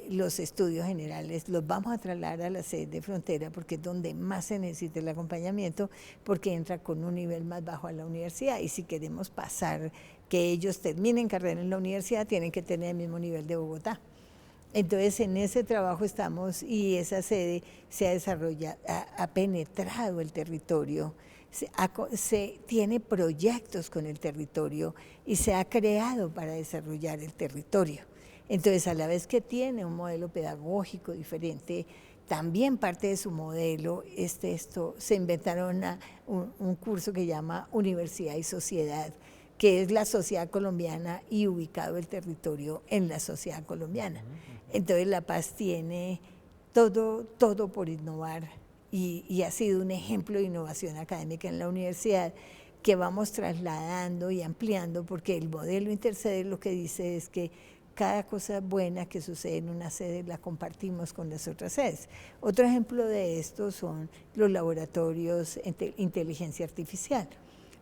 Los estudios generales los vamos a trasladar a la sede de Frontera porque es donde más se necesita el acompañamiento, porque entra con un nivel más bajo a la universidad y si queremos pasar que ellos terminen carrera en la universidad tienen que tener el mismo nivel de Bogotá. Entonces en ese trabajo estamos y esa sede se ha desarrollado, ha penetrado el territorio, se tiene proyectos con el territorio y se ha creado para desarrollar el territorio. Entonces, a la vez que tiene un modelo pedagógico diferente, también parte de su modelo se inventaron un curso que llama Universidad y Sociedad, que es la sociedad colombiana y ubicado el territorio en la sociedad colombiana. Entonces, La Paz tiene todo por innovar y ha sido un ejemplo de innovación académica en la universidad que vamos trasladando y ampliando, porque el modelo Intersedes lo que dice es que cada cosa buena que sucede en una sede la compartimos con las otras sedes. Otro ejemplo de esto son los laboratorios de inteligencia artificial,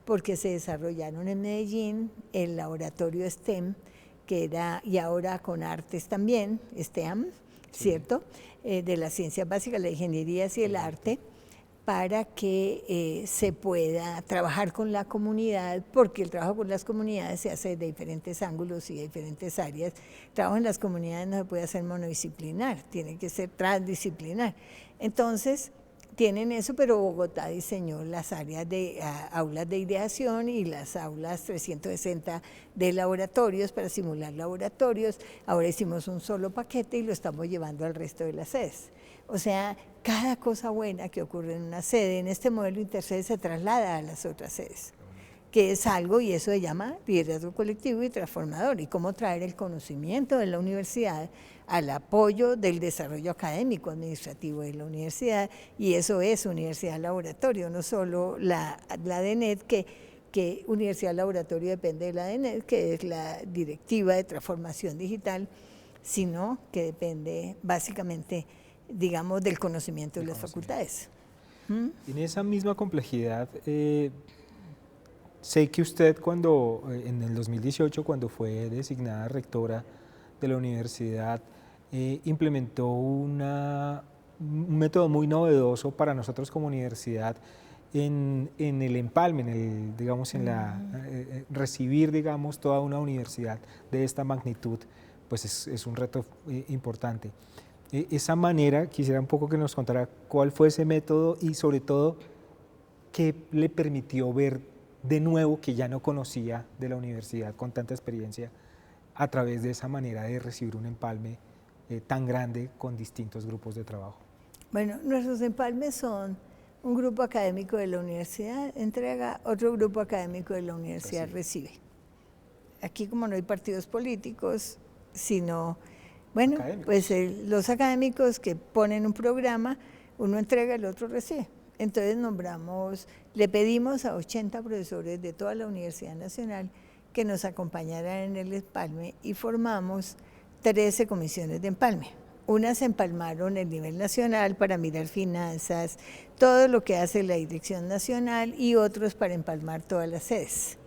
porque se desarrollaron en Medellín el laboratorio STEM, y ahora con artes también, STEAM, ¿cierto? De las ciencias básicas, la ingeniería y el arte, para que se pueda trabajar con la comunidad, porque el trabajo con las comunidades se hace de diferentes ángulos y de diferentes áreas. El trabajo en las comunidades no se puede hacer monodisciplinar, tiene que ser transdisciplinar. Entonces, tienen eso, pero Bogotá diseñó las áreas de aulas de ideación y las aulas 360 de laboratorios para simular laboratorios. Ahora hicimos un solo paquete y lo estamos llevando al resto de las sedes. O sea, cada cosa buena que ocurre en una sede, en este modelo intersede, se traslada a las otras sedes, que es algo, y eso se llama liderazgo colectivo y transformador, y cómo traer el conocimiento de la universidad al apoyo del desarrollo académico administrativo de la universidad, y eso es Universidad Laboratorio, no solo la DENET, que Universidad Laboratorio depende de la DENET, que es la Directiva de Transformación Digital, sino que depende básicamente, digamos, del conocimiento de las facultades. En esa misma complejidad, sé que usted cuando, en el 2018, cuando fue designada rectora de la universidad, implementó un método muy novedoso para nosotros como universidad en el empalme, digamos, recibir, digamos, toda una universidad de esta magnitud, pues es un reto importante. Esa manera, quisiera un poco que nos contara cuál fue ese método y sobre todo qué le permitió ver de nuevo que ya no conocía de la universidad con tanta experiencia a través de esa manera de recibir un empalme tan grande con distintos grupos de trabajo. Bueno, nuestros empalmes son un grupo académico de la universidad entrega, otro grupo académico de la universidad recibe. Aquí como no hay partidos políticos, sino, bueno, académicos. Pues los académicos que ponen un programa, uno entrega, el otro recibe. Entonces le pedimos a 80 profesores de toda la Universidad Nacional que nos acompañaran en el empalme y formamos 13 comisiones de empalme. Unas empalmaron el nivel nacional para mirar finanzas, todo lo que hace la dirección nacional, y otros para empalmar todas las sedes.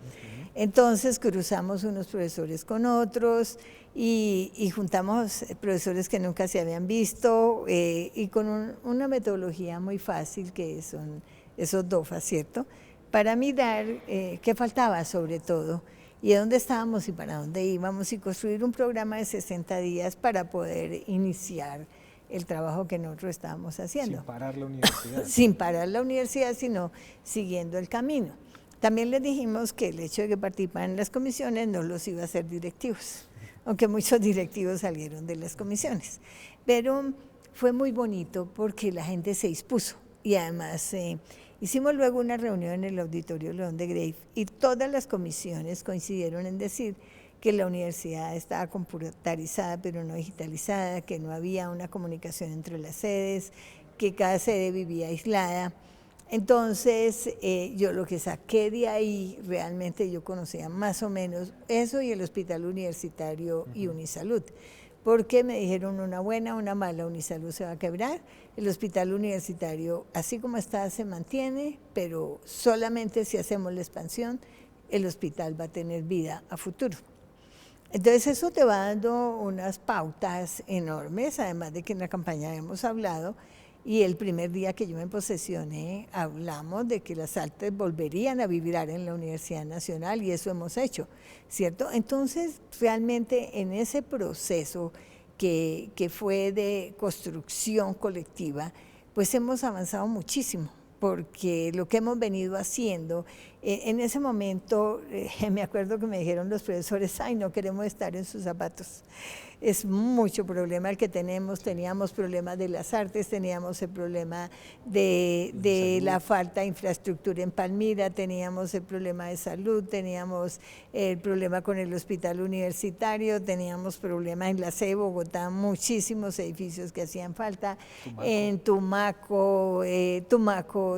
Entonces cruzamos unos profesores con otros y juntamos profesores que nunca se habían visto y con una metodología muy fácil, que son esos DOFA, ¿cierto? Para mirar qué faltaba sobre todo, y de dónde estábamos y para dónde íbamos, y construir un programa de 60 días para poder iniciar el trabajo que nosotros estábamos haciendo. Sin parar la universidad. Sin parar la universidad, sino siguiendo el camino. También les dijimos que el hecho de que participaran en las comisiones no los iba a hacer directivos, aunque muchos directivos salieron de las comisiones. Pero fue muy bonito porque la gente se dispuso, y además hicimos luego una reunión en el Auditorio León de Grave y todas las comisiones coincidieron en decir que la universidad estaba computarizada pero no digitalizada, que no había una comunicación entre las sedes, que cada sede vivía aislada. Entonces yo lo que saqué de ahí, realmente yo conocía más o menos eso y el Hospital Universitario y Unisalud, porque me dijeron una buena, una mala, Unisalud se va a quebrar, el Hospital Universitario así como está se mantiene, pero solamente si hacemos la expansión el hospital va a tener vida a futuro. Entonces eso te va dando unas pautas enormes, además de que en la campaña hemos hablado, y el primer día que yo me posesioné hablamos de que las artes volverían a vibrar en la Universidad Nacional, y eso hemos hecho, ¿cierto? Entonces realmente en ese proceso que fue de construcción colectiva, pues hemos avanzado muchísimo, porque lo que hemos venido haciendo, en ese momento me acuerdo que me dijeron los profesores, ay, no queremos estar en sus zapatos. Es mucho problema el que teníamos problemas de las artes, teníamos el problema de la falta de infraestructura en Palmira, teníamos el problema de salud, teníamos el problema con el hospital universitario, teníamos problemas en la sede de Bogotá, muchísimos edificios que hacían falta, en Tumaco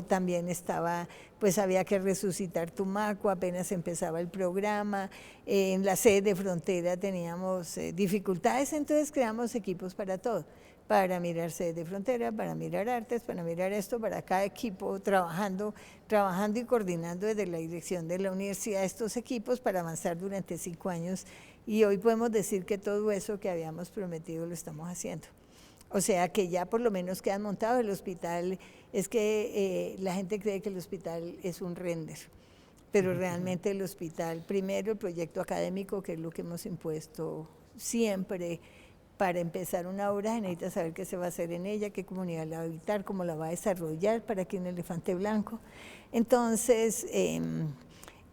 también estaba, pues había que resucitar Tumaco, apenas empezaba el programa, en la sede de Frontera teníamos dificultades, entonces creamos equipos para todo, para mirar sede de Frontera, para mirar artes, para mirar esto, para cada equipo trabajando y coordinando desde la dirección de la universidad estos equipos para avanzar durante 5 años, y hoy podemos decir que todo eso que habíamos prometido lo estamos haciendo. O sea que ya por lo menos quedan montados. El hospital, es que la gente cree que el hospital es un render, pero realmente el hospital, primero el proyecto académico, que es lo que hemos impuesto siempre, para empezar una obra se necesita saber qué se va a hacer en ella, qué comunidad la va a habitar, cómo la va a desarrollar, para qué un elefante blanco. Entonces,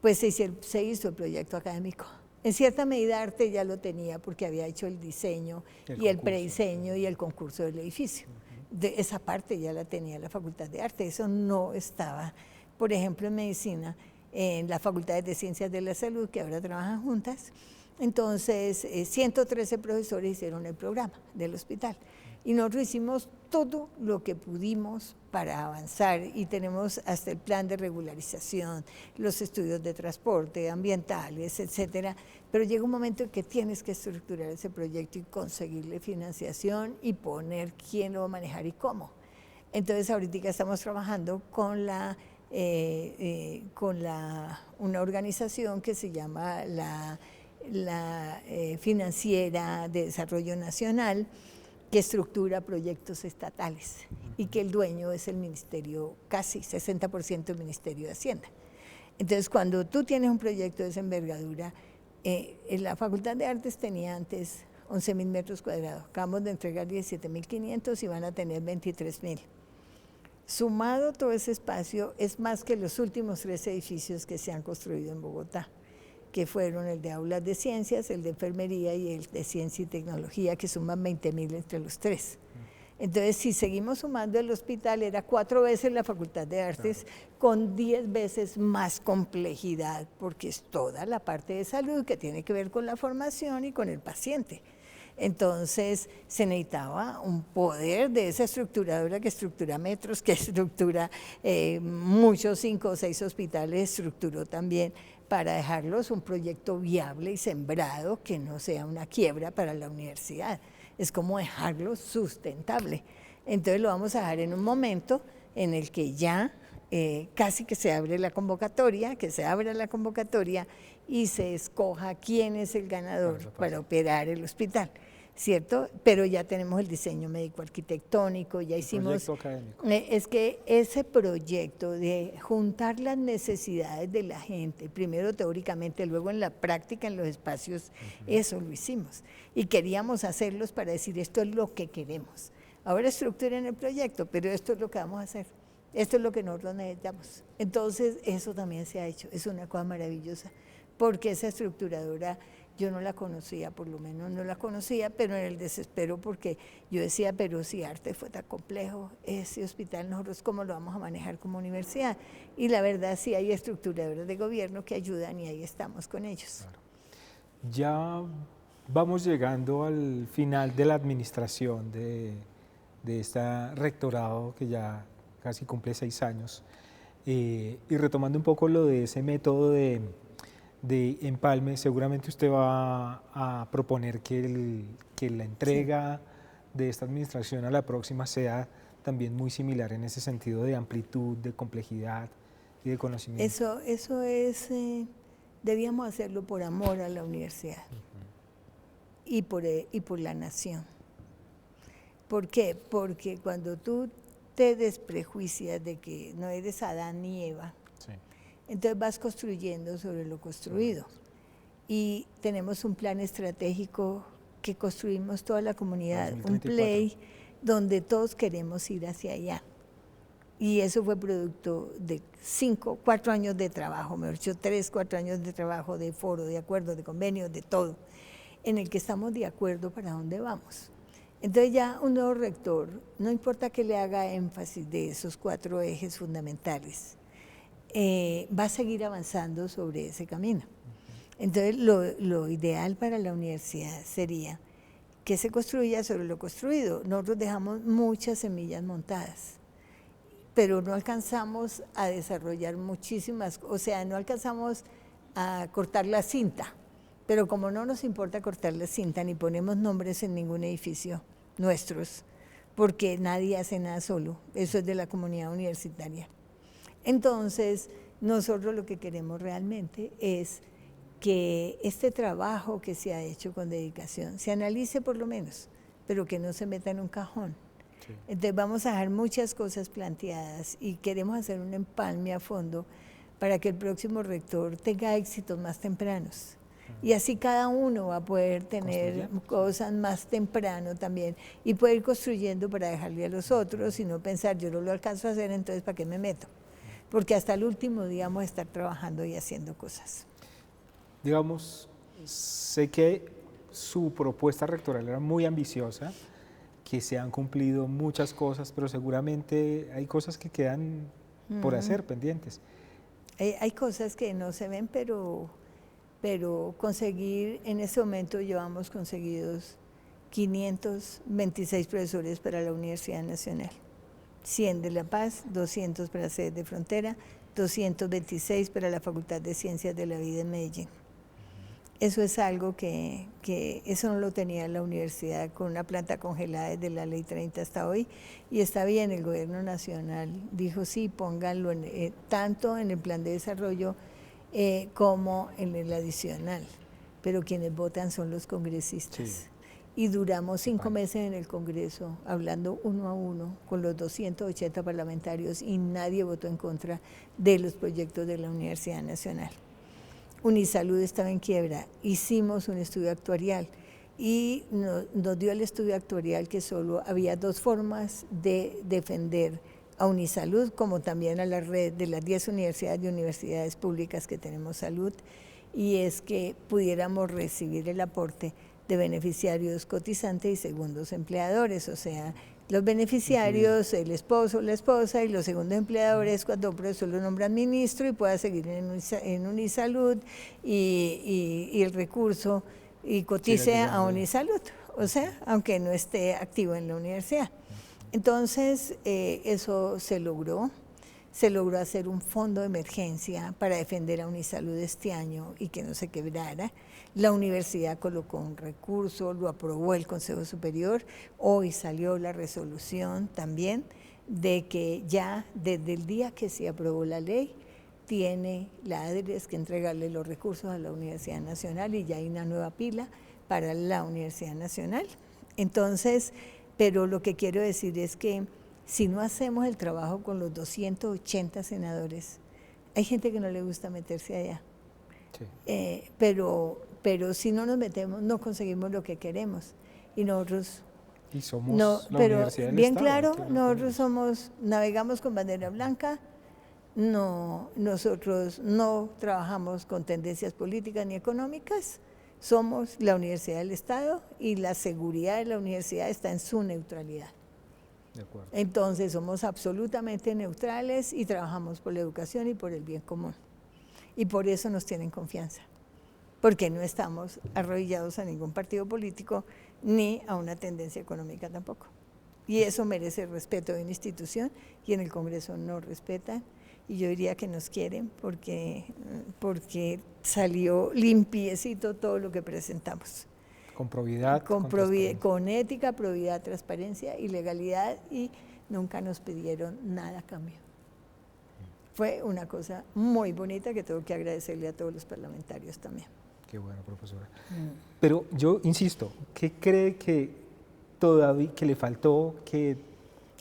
pues se hizo el proyecto académico. En cierta medida Arte ya lo tenía porque había hecho el diseño y el prediseño y el concurso del edificio. De esa parte ya la tenía la Facultad de Arte, eso no estaba, por ejemplo, en Medicina, en las Facultades de Ciencias de la Salud, que ahora trabajan juntas. Entonces, 113 profesores hicieron el programa del hospital y nosotros hicimos todo lo que pudimos para avanzar y tenemos hasta el plan de regularización, los estudios de transporte, ambientales, etcétera, pero llega un momento en que tienes que estructurar ese proyecto y conseguirle financiación y poner quién lo va a manejar y cómo. Entonces, ahorita estamos trabajando con una organización que se llama la Financiera de Desarrollo Nacional, que estructura proyectos estatales y que el dueño es el Ministerio, casi 60% del Ministerio de Hacienda. Entonces, cuando tú tienes un proyecto de esa envergadura, en la Facultad de Artes tenía antes 11.000 metros cuadrados, acabamos de entregar 17.500 y van a tener 23.000. Sumado todo ese espacio, es más que los últimos 3 edificios que se han construido en Bogotá, que fueron el de aulas de ciencias, el de enfermería y el de ciencia y tecnología, que suman 20.000 entre los 3. Entonces, si seguimos sumando, el hospital era 4 veces la Facultad de Artes, con 10 veces más complejidad, porque es toda la parte de salud que tiene que ver con la formación y con el paciente. Entonces, se necesitaba un poder de esa estructuradora que estructura metros, que estructura muchos 5 o 6 hospitales, estructuró también para dejarlos un proyecto viable y sembrado, que no sea una quiebra para la universidad. Es como dejarlo sustentable. Entonces lo vamos a dejar en un momento en el que ya casi que se abre la convocatoria, que se abra la convocatoria y se escoja quién es el ganador para operar el hospital, ¿cierto? Pero ya tenemos el diseño médico-arquitectónico, ya hicimos… Es que ese proyecto de juntar las necesidades de la gente, primero teóricamente, luego en la práctica, en los espacios, eso lo hicimos. Y queríamos hacerlos para decir, esto es lo que queremos. Ahora estructuren el proyecto, pero esto es lo que vamos a hacer. Esto es lo que nosotros necesitamos. Entonces, eso también se ha hecho. Es una cosa maravillosa, porque esa estructuradora… Yo no la conocía, por lo menos no la conocía, pero en el desespero, porque yo decía, pero si Arte fue tan complejo, ese hospital, nosotros cómo lo vamos a manejar como universidad. Y la verdad sí hay estructuradoras de gobierno que ayudan y ahí estamos con ellos. Claro. Ya vamos llegando al final de la administración de este rectorado que ya casi cumple 6 años. Y retomando un poco lo de ese método de empalme, seguramente usted va a proponer que la entrega de esta administración a la próxima sea también muy similar en ese sentido de amplitud, de complejidad y de conocimiento. Eso es, debíamos hacerlo por amor a la universidad y por la nación. ¿Por qué? Porque cuando tú te desprejuicias de que no eres Adán ni Eva, entonces vas construyendo sobre lo construido. Y tenemos un plan estratégico que construimos toda la comunidad, 2034. Un play donde todos queremos ir hacia allá. Y eso fue producto de 4 años de trabajo, mejor dicho, 3, 4 años de trabajo, de foro, de acuerdos, de convenios, de todo, en el que estamos de acuerdo para dónde vamos. Entonces ya un nuevo rector, no importa que le haga énfasis de esos 4 ejes fundamentales, va a seguir avanzando sobre ese camino. Entonces, lo ideal para la universidad sería que se construya sobre lo construido. Nosotros dejamos muchas semillas montadas, pero no alcanzamos a desarrollar muchísimas, o sea, no alcanzamos a cortar la cinta, pero como no nos importa cortar la cinta, ni ponemos nombres en ningún edificio nuestros, porque nadie hace nada solo, eso es de la comunidad universitaria. Entonces, nosotros lo que queremos realmente es que este trabajo que se ha hecho con dedicación se analice por lo menos, pero que no se meta en un cajón. Sí. Entonces vamos a dejar muchas cosas planteadas y queremos hacer un empalme a fondo para que el próximo rector tenga éxitos más tempranos. Y así cada uno va a poder tener cosas más temprano también y poder ir construyendo para dejarle a los otros y no pensar, yo no lo alcanzo a hacer, entonces ¿para qué me meto? Porque hasta el último día vamos a estar trabajando y haciendo cosas. Digamos, sé que su propuesta rectoral era muy ambiciosa, que se han cumplido muchas cosas, pero seguramente hay cosas que quedan por hacer, pendientes. Hay cosas que no se ven, pero conseguir, en este momento llevamos conseguidos 526 profesores para la Universidad Nacional, 100 de La Paz, 200 para la sede de Frontera, 226 para la Facultad de Ciencias de la Vida en Medellín. Eso es algo que eso no lo tenía la universidad con una planta congelada desde la Ley 30 hasta hoy, y está bien, el gobierno nacional dijo sí, pónganlo tanto en el plan de desarrollo como en el adicional, pero quienes votan son los congresistas. Sí. Y duramos 5 meses en el Congreso, hablando uno a uno con los 280 parlamentarios, y nadie votó en contra de los proyectos de la Universidad Nacional. Unisalud estaba en quiebra, hicimos un estudio actuarial y nos dio el estudio actuarial que solo había 2 formas de defender a Unisalud, como también a la red de las 10 universidades y universidades públicas que tenemos salud, y es que pudiéramos recibir el aporte de beneficiarios cotizantes y segundos empleadores, o sea, los beneficiarios, el esposo, la esposa, y los segundos empleadores cuando un profesor lo nombra ministro y pueda seguir en Unisalud y el recurso y cotice a Unisalud, o sea, aunque no esté activo en la universidad. Entonces, eso se logró hacer un fondo de emergencia para defender a Unisalud este año y que no se quebrara. La universidad colocó un recurso, lo aprobó el Consejo Superior, hoy salió la resolución también de que ya desde el día que se aprobó la ley, tiene la ADRES que entregarle los recursos a la Universidad Nacional y ya hay una nueva pila para la Universidad Nacional. Entonces, pero lo que quiero decir es que si no hacemos el trabajo con los 280 senadores, hay gente que no le gusta meterse allá. Sí. Pero si no nos metemos, no conseguimos lo que queremos. Y nosotros... Y somos la Universidad del bien Estado, claro, nosotros navegamos con bandera blanca, nosotros no trabajamos con tendencias políticas ni económicas, somos la Universidad del Estado y la seguridad de la universidad está en su neutralidad. De acuerdo. Entonces somos absolutamente neutrales y trabajamos por la educación y por el bien común. Y por eso nos tienen confianza, porque no estamos arrodillados a ningún partido político ni a una tendencia económica tampoco. Y eso merece el respeto de una institución, y en el Congreso no respetan, y yo diría que nos quieren porque salió limpiecito todo lo que presentamos. Con probidad. Con ética, probidad, transparencia y legalidad, y nunca nos pidieron nada a cambio. Fue una cosa muy bonita que tengo que agradecerle a todos los parlamentarios también. Qué bueno, profesora. Pero yo insisto, ¿qué cree que todavía que le faltó, que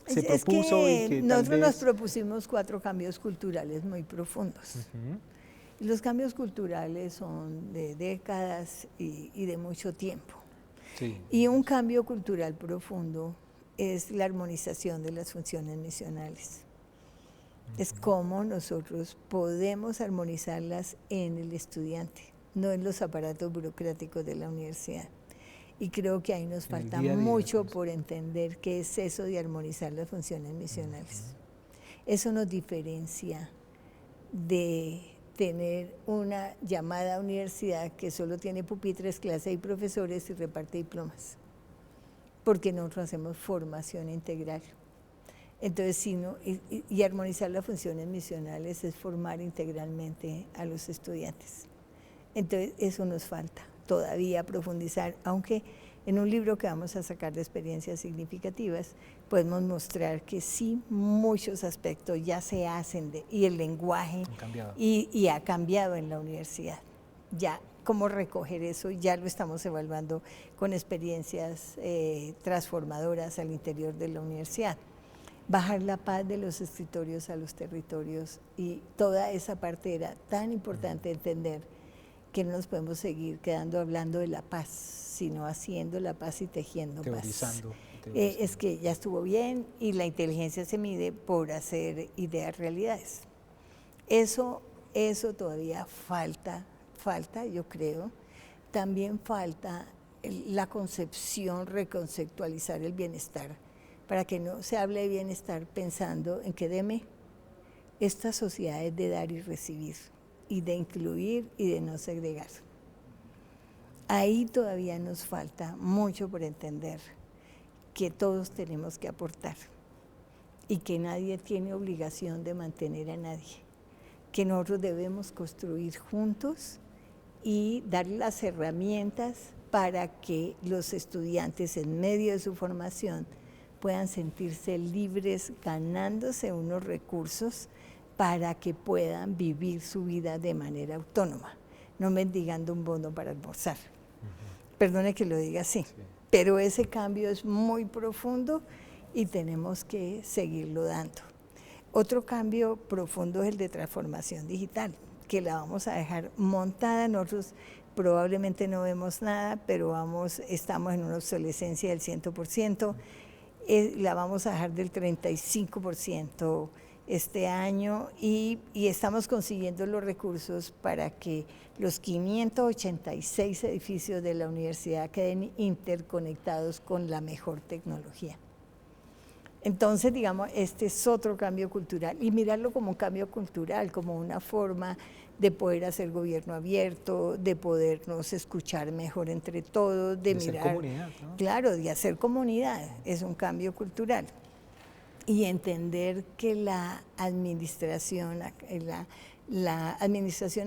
se propuso? Es que y que nosotros nos propusimos 4 cambios culturales muy profundos. Los cambios culturales son de décadas y de mucho tiempo. Sí. Y un cambio cultural profundo es la armonización de las funciones misionales. Es cómo nosotros podemos armonizarlas en el estudiante, no en los aparatos burocráticos de la universidad. Y creo que ahí nos falta mucho por entender qué es eso de armonizar las funciones misionales. Eso nos diferencia de tener una llamada universidad que solo tiene pupitres, clases y profesores y reparte diplomas, porque nosotros hacemos formación integral. Entonces, y armonizar las funciones misionales es formar integralmente a los estudiantes. Entonces, eso nos falta todavía profundizar, aunque en un libro que vamos a sacar de experiencias significativas, podemos mostrar que sí, muchos aspectos ya se hacen, y el lenguaje y ha cambiado en la universidad. Ya, cómo recoger eso, ya lo estamos evaluando con experiencias transformadoras al interior de la universidad. Bajar la paz de los escritorios a los territorios, y toda esa parte era tan importante entender que no nos podemos seguir quedando hablando de la paz, sino haciendo la paz y tejiendo teorizando, paz. teorizando. Es que ya estuvo bien y la inteligencia se mide por hacer ideas realidades. Eso todavía falta, yo creo. También falta la concepción, reconceptualizar el bienestar, para que no se hable de bienestar pensando en que deme, esta sociedad es de dar y recibir, y de incluir y de no segregar. Ahí todavía nos falta mucho por entender, que todos tenemos que aportar y que nadie tiene obligación de mantener a nadie, que nosotros debemos construir juntos y dar las herramientas para que los estudiantes en medio de su formación puedan sentirse libres ganándose unos recursos para que puedan vivir su vida de manera autónoma, no mendigando un bono para almorzar. Perdone que lo diga así, sí, pero ese cambio es muy profundo y tenemos que seguirlo dando. Otro cambio profundo es el de transformación digital, que la vamos a dejar montada. Nosotros probablemente no vemos nada, pero estamos en una obsolescencia del 100%, la vamos a dejar del 35% este año y estamos consiguiendo los recursos para que los 586 edificios de la universidad queden interconectados con la mejor tecnología. Entonces, digamos, este es otro cambio cultural y mirarlo como un cambio cultural, como una forma de poder hacer gobierno abierto, de podernos escuchar mejor entre todos, de mirar, hacer comunidad, ¿no? Claro, de hacer comunidad, es un cambio cultural. Y entender que la administración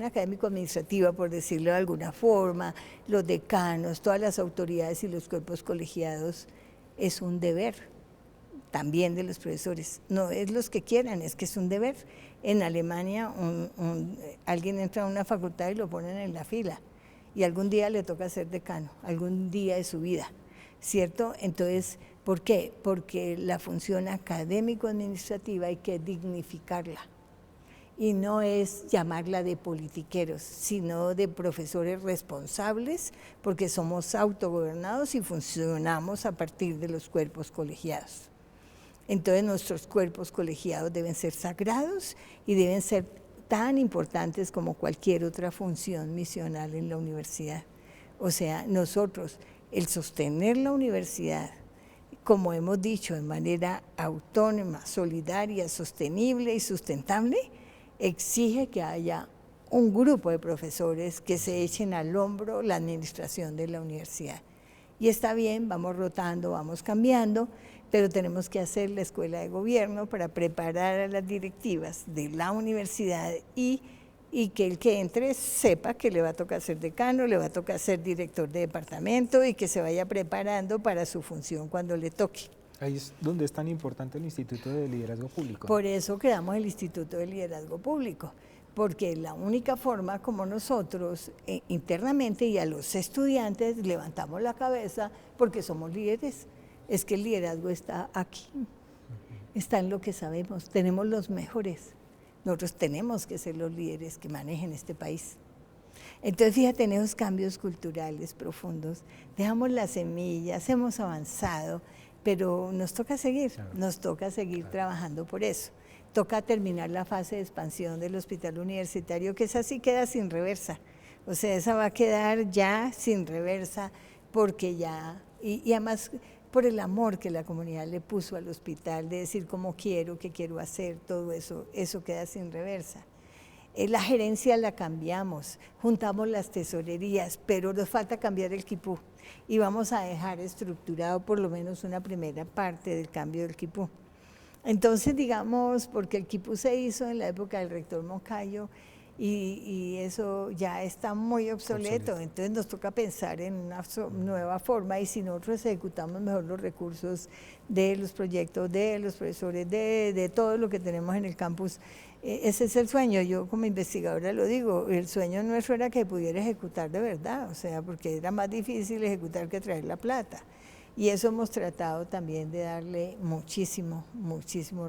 académico-administrativa, por decirlo de alguna forma, los decanos, todas las autoridades y los cuerpos colegiados, es un deber también de los profesores. No es los que quieran, es que es un deber. En Alemania alguien entra a una facultad y lo ponen en la fila y algún día le toca ser decano, algún día de su vida, ¿cierto? Entonces, ¿por qué? Porque la función académico-administrativa hay que dignificarla y no es llamarla de politiqueros, sino de profesores responsables, porque somos autogobernados y funcionamos a partir de los cuerpos colegiados. Entonces nuestros cuerpos colegiados deben ser sagrados y deben ser tan importantes como cualquier otra función misional en la universidad. O sea, nosotros, el sostener la universidad, como hemos dicho, de manera autónoma, solidaria, sostenible y sustentable, exige que haya un grupo de profesores que se echen al hombro la administración de la universidad. Y está bien, vamos rotando, vamos cambiando, pero tenemos que hacer la escuela de gobierno para preparar a las directivas de la universidad y que el que entre sepa que le va a tocar ser decano, le va a tocar ser director de departamento y que se vaya preparando para su función cuando le toque. Ahí es donde es tan importante el Instituto de Liderazgo Público. Por eso creamos el Instituto de Liderazgo Público, porque la única forma como nosotros internamente y a los estudiantes levantamos la cabeza porque somos líderes, es que el liderazgo está aquí, está en lo que sabemos, tenemos los mejores, nosotros tenemos que ser los líderes que manejen este país. Entonces, fíjate, en esos cambios culturales profundos, dejamos las semillas, hemos avanzado, pero nos toca seguir, claro, nos toca seguir trabajando por eso. Toca terminar la fase de expansión del hospital universitario, que esa sí queda sin reversa. O sea, esa va a quedar ya sin reversa, porque ya, y además por el amor que la comunidad le puso al hospital, de decir cómo quiero, qué quiero hacer, todo eso, eso queda sin reversa. La gerencia la cambiamos, juntamos las tesorerías, pero nos falta cambiar el quipú y vamos a dejar estructurado por lo menos una primera parte del cambio del quipú. Entonces, digamos, porque el quipú se hizo en la época del rector Moncayo y eso ya está muy obsoleto, entonces nos toca pensar en una nueva forma y si nosotros ejecutamos mejor los recursos de los proyectos, de los profesores, de todo lo que tenemos en el campus, ese es el sueño. Yo como investigadora lo digo, el sueño nuestro era que pudiera ejecutar de verdad, o sea, porque era más difícil ejecutar que traer la plata. Y eso hemos tratado también de darle muchísimo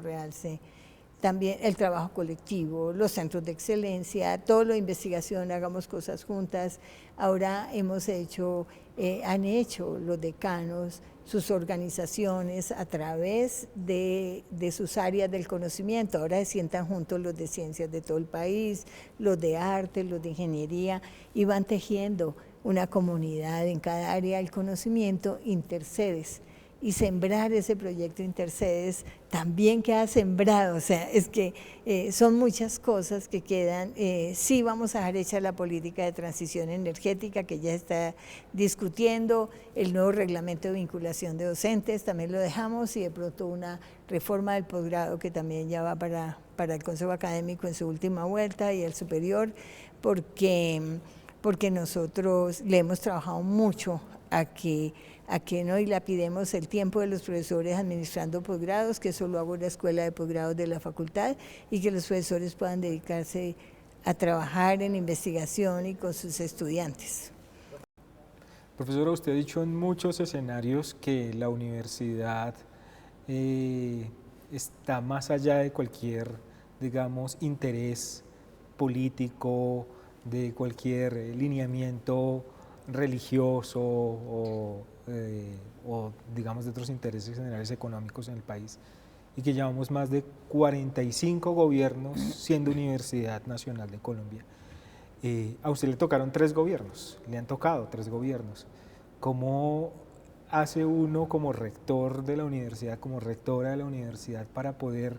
realce también el trabajo colectivo, los centros de excelencia, todo lo de investigación, hagamos cosas juntas. Ahora han hecho los decanos sus organizaciones a través de sus áreas del conocimiento. Ahora se sientan juntos los de ciencias de todo el país, los de arte, los de ingeniería, y van tejiendo una comunidad en cada área del conocimiento, intersedes. Y sembrar ese proyecto Intersedes también queda sembrado, o sea, es que son muchas cosas que quedan. Sí vamos a dejar hecha la política de transición energética que ya está discutiendo, el nuevo reglamento de vinculación de docentes también lo dejamos, y de pronto una reforma del posgrado que también ya va para el Consejo Académico en su última vuelta y el superior, porque nosotros le hemos trabajado mucho a que no dilapidemos el tiempo de los profesores administrando posgrados, que eso lo hago en la escuela de posgrados de la facultad, y que los profesores puedan dedicarse a trabajar en investigación y con sus estudiantes. Profesora, usted ha dicho en muchos escenarios que la universidad está más allá de cualquier, digamos, interés político, de cualquier lineamiento religioso o digamos de otros intereses generales económicos en el país, y que llevamos más de 45 gobiernos siendo Universidad Nacional de Colombia. A usted le tocaron 3 gobiernos, le han tocado 3 gobiernos. ¿Cómo hace uno como rector de la universidad, como rectora de la universidad, para poder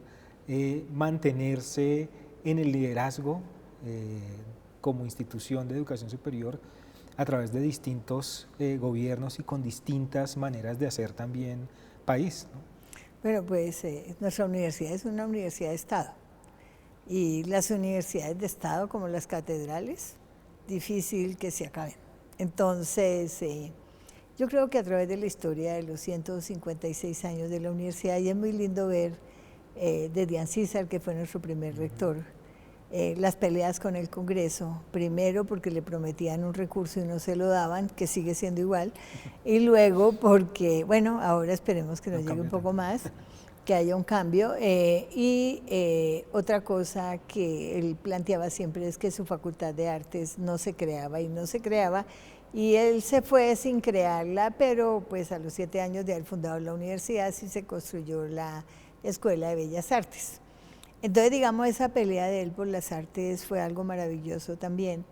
mantenerse en el liderazgo como institución de educación superior a través de distintos gobiernos y con distintas maneras de hacer también país, ¿no? Bueno, pues nuestra universidad es una universidad de Estado, y las universidades de Estado, como las catedrales, difícil que se acaben. Entonces, yo creo que a través de la historia de los 156 años de la universidad, y es muy lindo ver desde Ancísar, que fue nuestro primer rector, las peleas con el Congreso, primero porque le prometían un recurso y no se lo daban, que sigue siendo igual, y luego porque, bueno, ahora esperemos que nos llegue un poco más, que haya un cambio, y otra cosa que él planteaba siempre es que su facultad de artes no se creaba y no se creaba, y él se fue sin crearla, pero pues a los 7 años de haber fundado la universidad sí se construyó la Escuela de Bellas Artes. Entonces, digamos, esa pelea de él por las artes fue algo maravilloso también.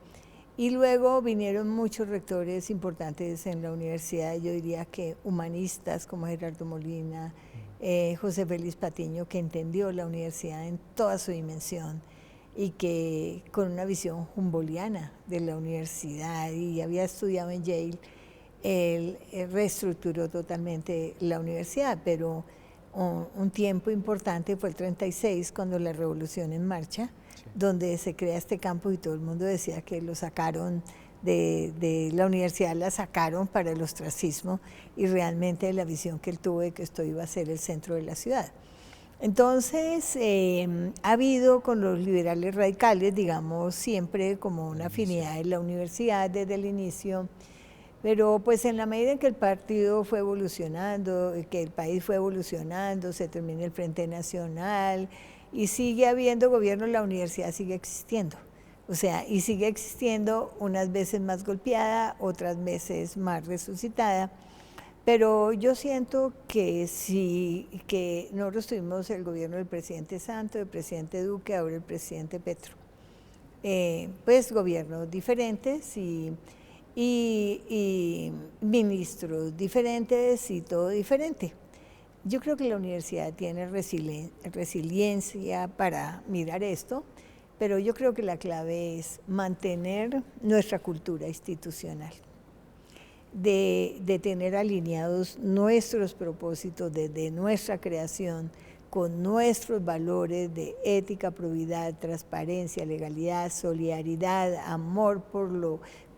Y luego vinieron muchos rectores importantes en la universidad, yo diría que humanistas como Gerardo Molina, José Félix Patiño, que entendió la universidad en toda su dimensión y que con una visión humboldtiana de la universidad, y había estudiado en Yale, él reestructuró totalmente la universidad, pero un tiempo importante fue el 36, cuando la Revolución en Marcha, sí, donde se crea este campus, y todo el mundo decía que lo sacaron de la universidad, la sacaron para el ostracismo, y realmente la visión que él tuvo de que esto iba a ser el centro de la ciudad. Entonces, ha habido con los liberales radicales, digamos, siempre como una afinidad en la universidad desde el inicio. Pero pues en la medida en que el partido fue evolucionando, que el país fue evolucionando, se termina el Frente Nacional y sigue habiendo gobierno, la universidad sigue existiendo. O sea, y sigue existiendo, unas veces más golpeada, otras veces más resucitada. Pero yo siento que que nosotros tuvimos el gobierno del presidente Santos, del presidente Duque, ahora el presidente Petro. Pues gobiernos diferentes y ministros diferentes y todo diferente. Yo creo que la universidad tiene resiliencia para mirar esto, pero yo creo que la clave es mantener nuestra cultura institucional, de tener alineados nuestros propósitos desde nuestra creación con nuestros valores de ética, probidad, transparencia, legalidad, solidaridad, amor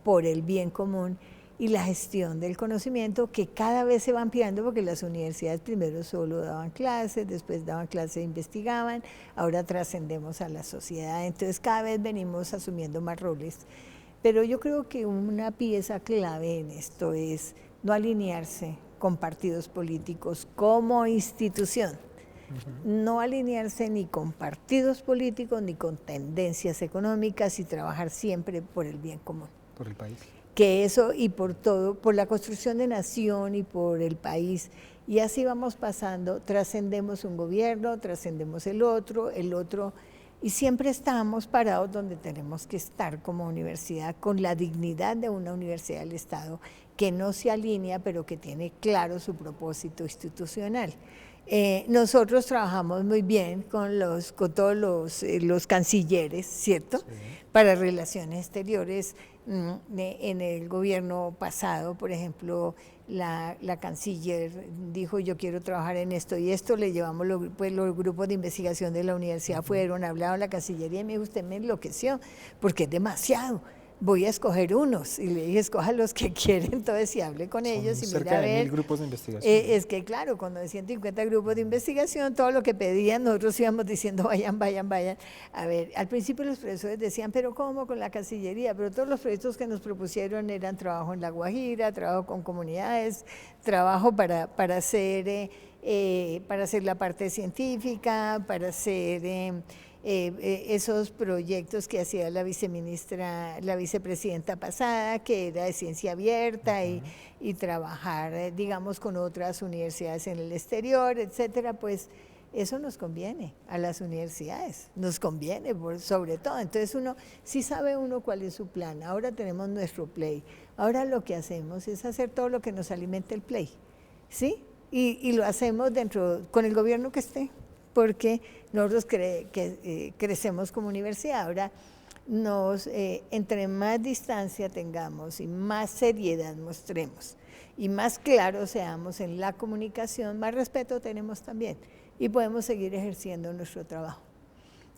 por el bien común, y la gestión del conocimiento, que cada vez se va ampliando, porque las universidades primero solo daban clases, después daban clases e investigaban, ahora trascendemos a la sociedad, entonces cada vez venimos asumiendo más roles. Pero yo creo que una pieza clave en esto es no alinearse con partidos políticos como institución, no alinearse ni con partidos políticos ni con tendencias económicas y trabajar siempre por el bien común. Por el país. Que eso y por todo, por la construcción de nación y por el país. Y así vamos pasando, trascendemos un gobierno, trascendemos el otro, y siempre estamos parados donde tenemos que estar como universidad, con la dignidad de una universidad del Estado, que no se alinea, pero que tiene claro su propósito institucional. Nosotros trabajamos muy bien con todos los cancilleres, ¿cierto? Sí. Para relaciones exteriores. En el gobierno pasado, por ejemplo, la canciller dijo: yo quiero trabajar en esto y esto, le llevamos los grupos de investigación de la universidad, fueron, hablaron la Cancillería y me dijo: usted me enloqueció, porque es demasiado. Voy a escoger unos, y le dije: escoja los que quieren, entonces y hable con ellos y cerca mira a de ver. 1000 grupos de investigación. Es que claro, cuando de 150 grupos de investigación, todo lo que pedían, nosotros íbamos diciendo: vayan. A ver, al principio los profesores decían: pero ¿cómo con la Cancillería? Pero todos los proyectos que nos propusieron eran trabajo en La Guajira, trabajo con comunidades, trabajo para hacer la parte científica, para hacer esos proyectos que hacía la vicepresidenta pasada, que era de ciencia abierta, y trabajar, digamos, con otras universidades en el exterior, etcétera. Pues eso nos conviene a las universidades, nos conviene sobre todo. Entonces sí sabe uno cuál es su plan. Ahora tenemos nuestro play. Ahora lo que hacemos es hacer todo lo que nos alimente el play, ¿sí? Y lo hacemos con el gobierno que esté, porque nosotros crecemos como universidad. Ahora, entre más distancia tengamos y más seriedad mostremos y más claros seamos en la comunicación, más respeto tenemos también y podemos seguir ejerciendo nuestro trabajo.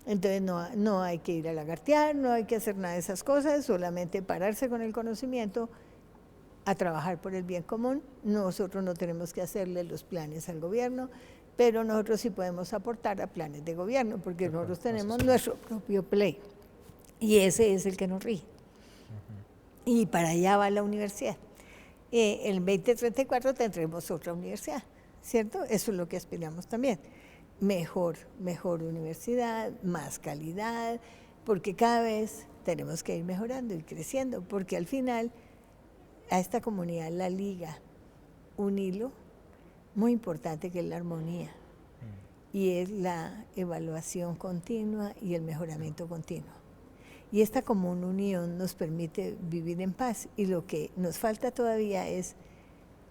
Entonces no hay que ir a lagartear, no hay que hacer nada de esas cosas, solamente pararse con el conocimiento a trabajar por el bien común. Nosotros no tenemos que hacerle los planes al gobierno, pero nosotros sí podemos aportar a planes de gobierno, porque nosotros tenemos nuestro propio play, y ese es el que nos rige. Y para allá va la universidad. En 2034 tendremos otra universidad, ¿cierto? Eso es lo que aspiramos también. Mejor universidad, más calidad, porque cada vez tenemos que ir mejorando y creciendo, porque al final a esta comunidad la liga un hilo muy importante, que es la armonía, y es la evaluación continua y el mejoramiento continuo. Y esta común unión nos permite vivir en paz, y lo que nos falta todavía es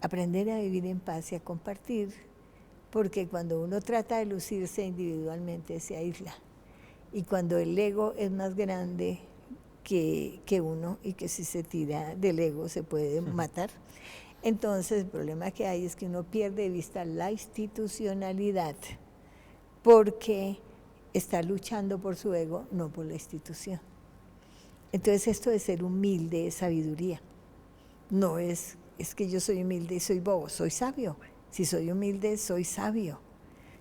aprender a vivir en paz y a compartir, porque cuando uno trata de lucirse individualmente se aísla, y cuando el ego es más grande que uno, y que si se tira del ego se puede matar. Entonces el problema que hay es que uno pierde de vista la institucionalidad, porque está luchando por su ego, no por la institución. Entonces esto de ser humilde es sabiduría. No es que yo soy humilde y soy bobo, soy sabio. Si soy humilde, soy sabio,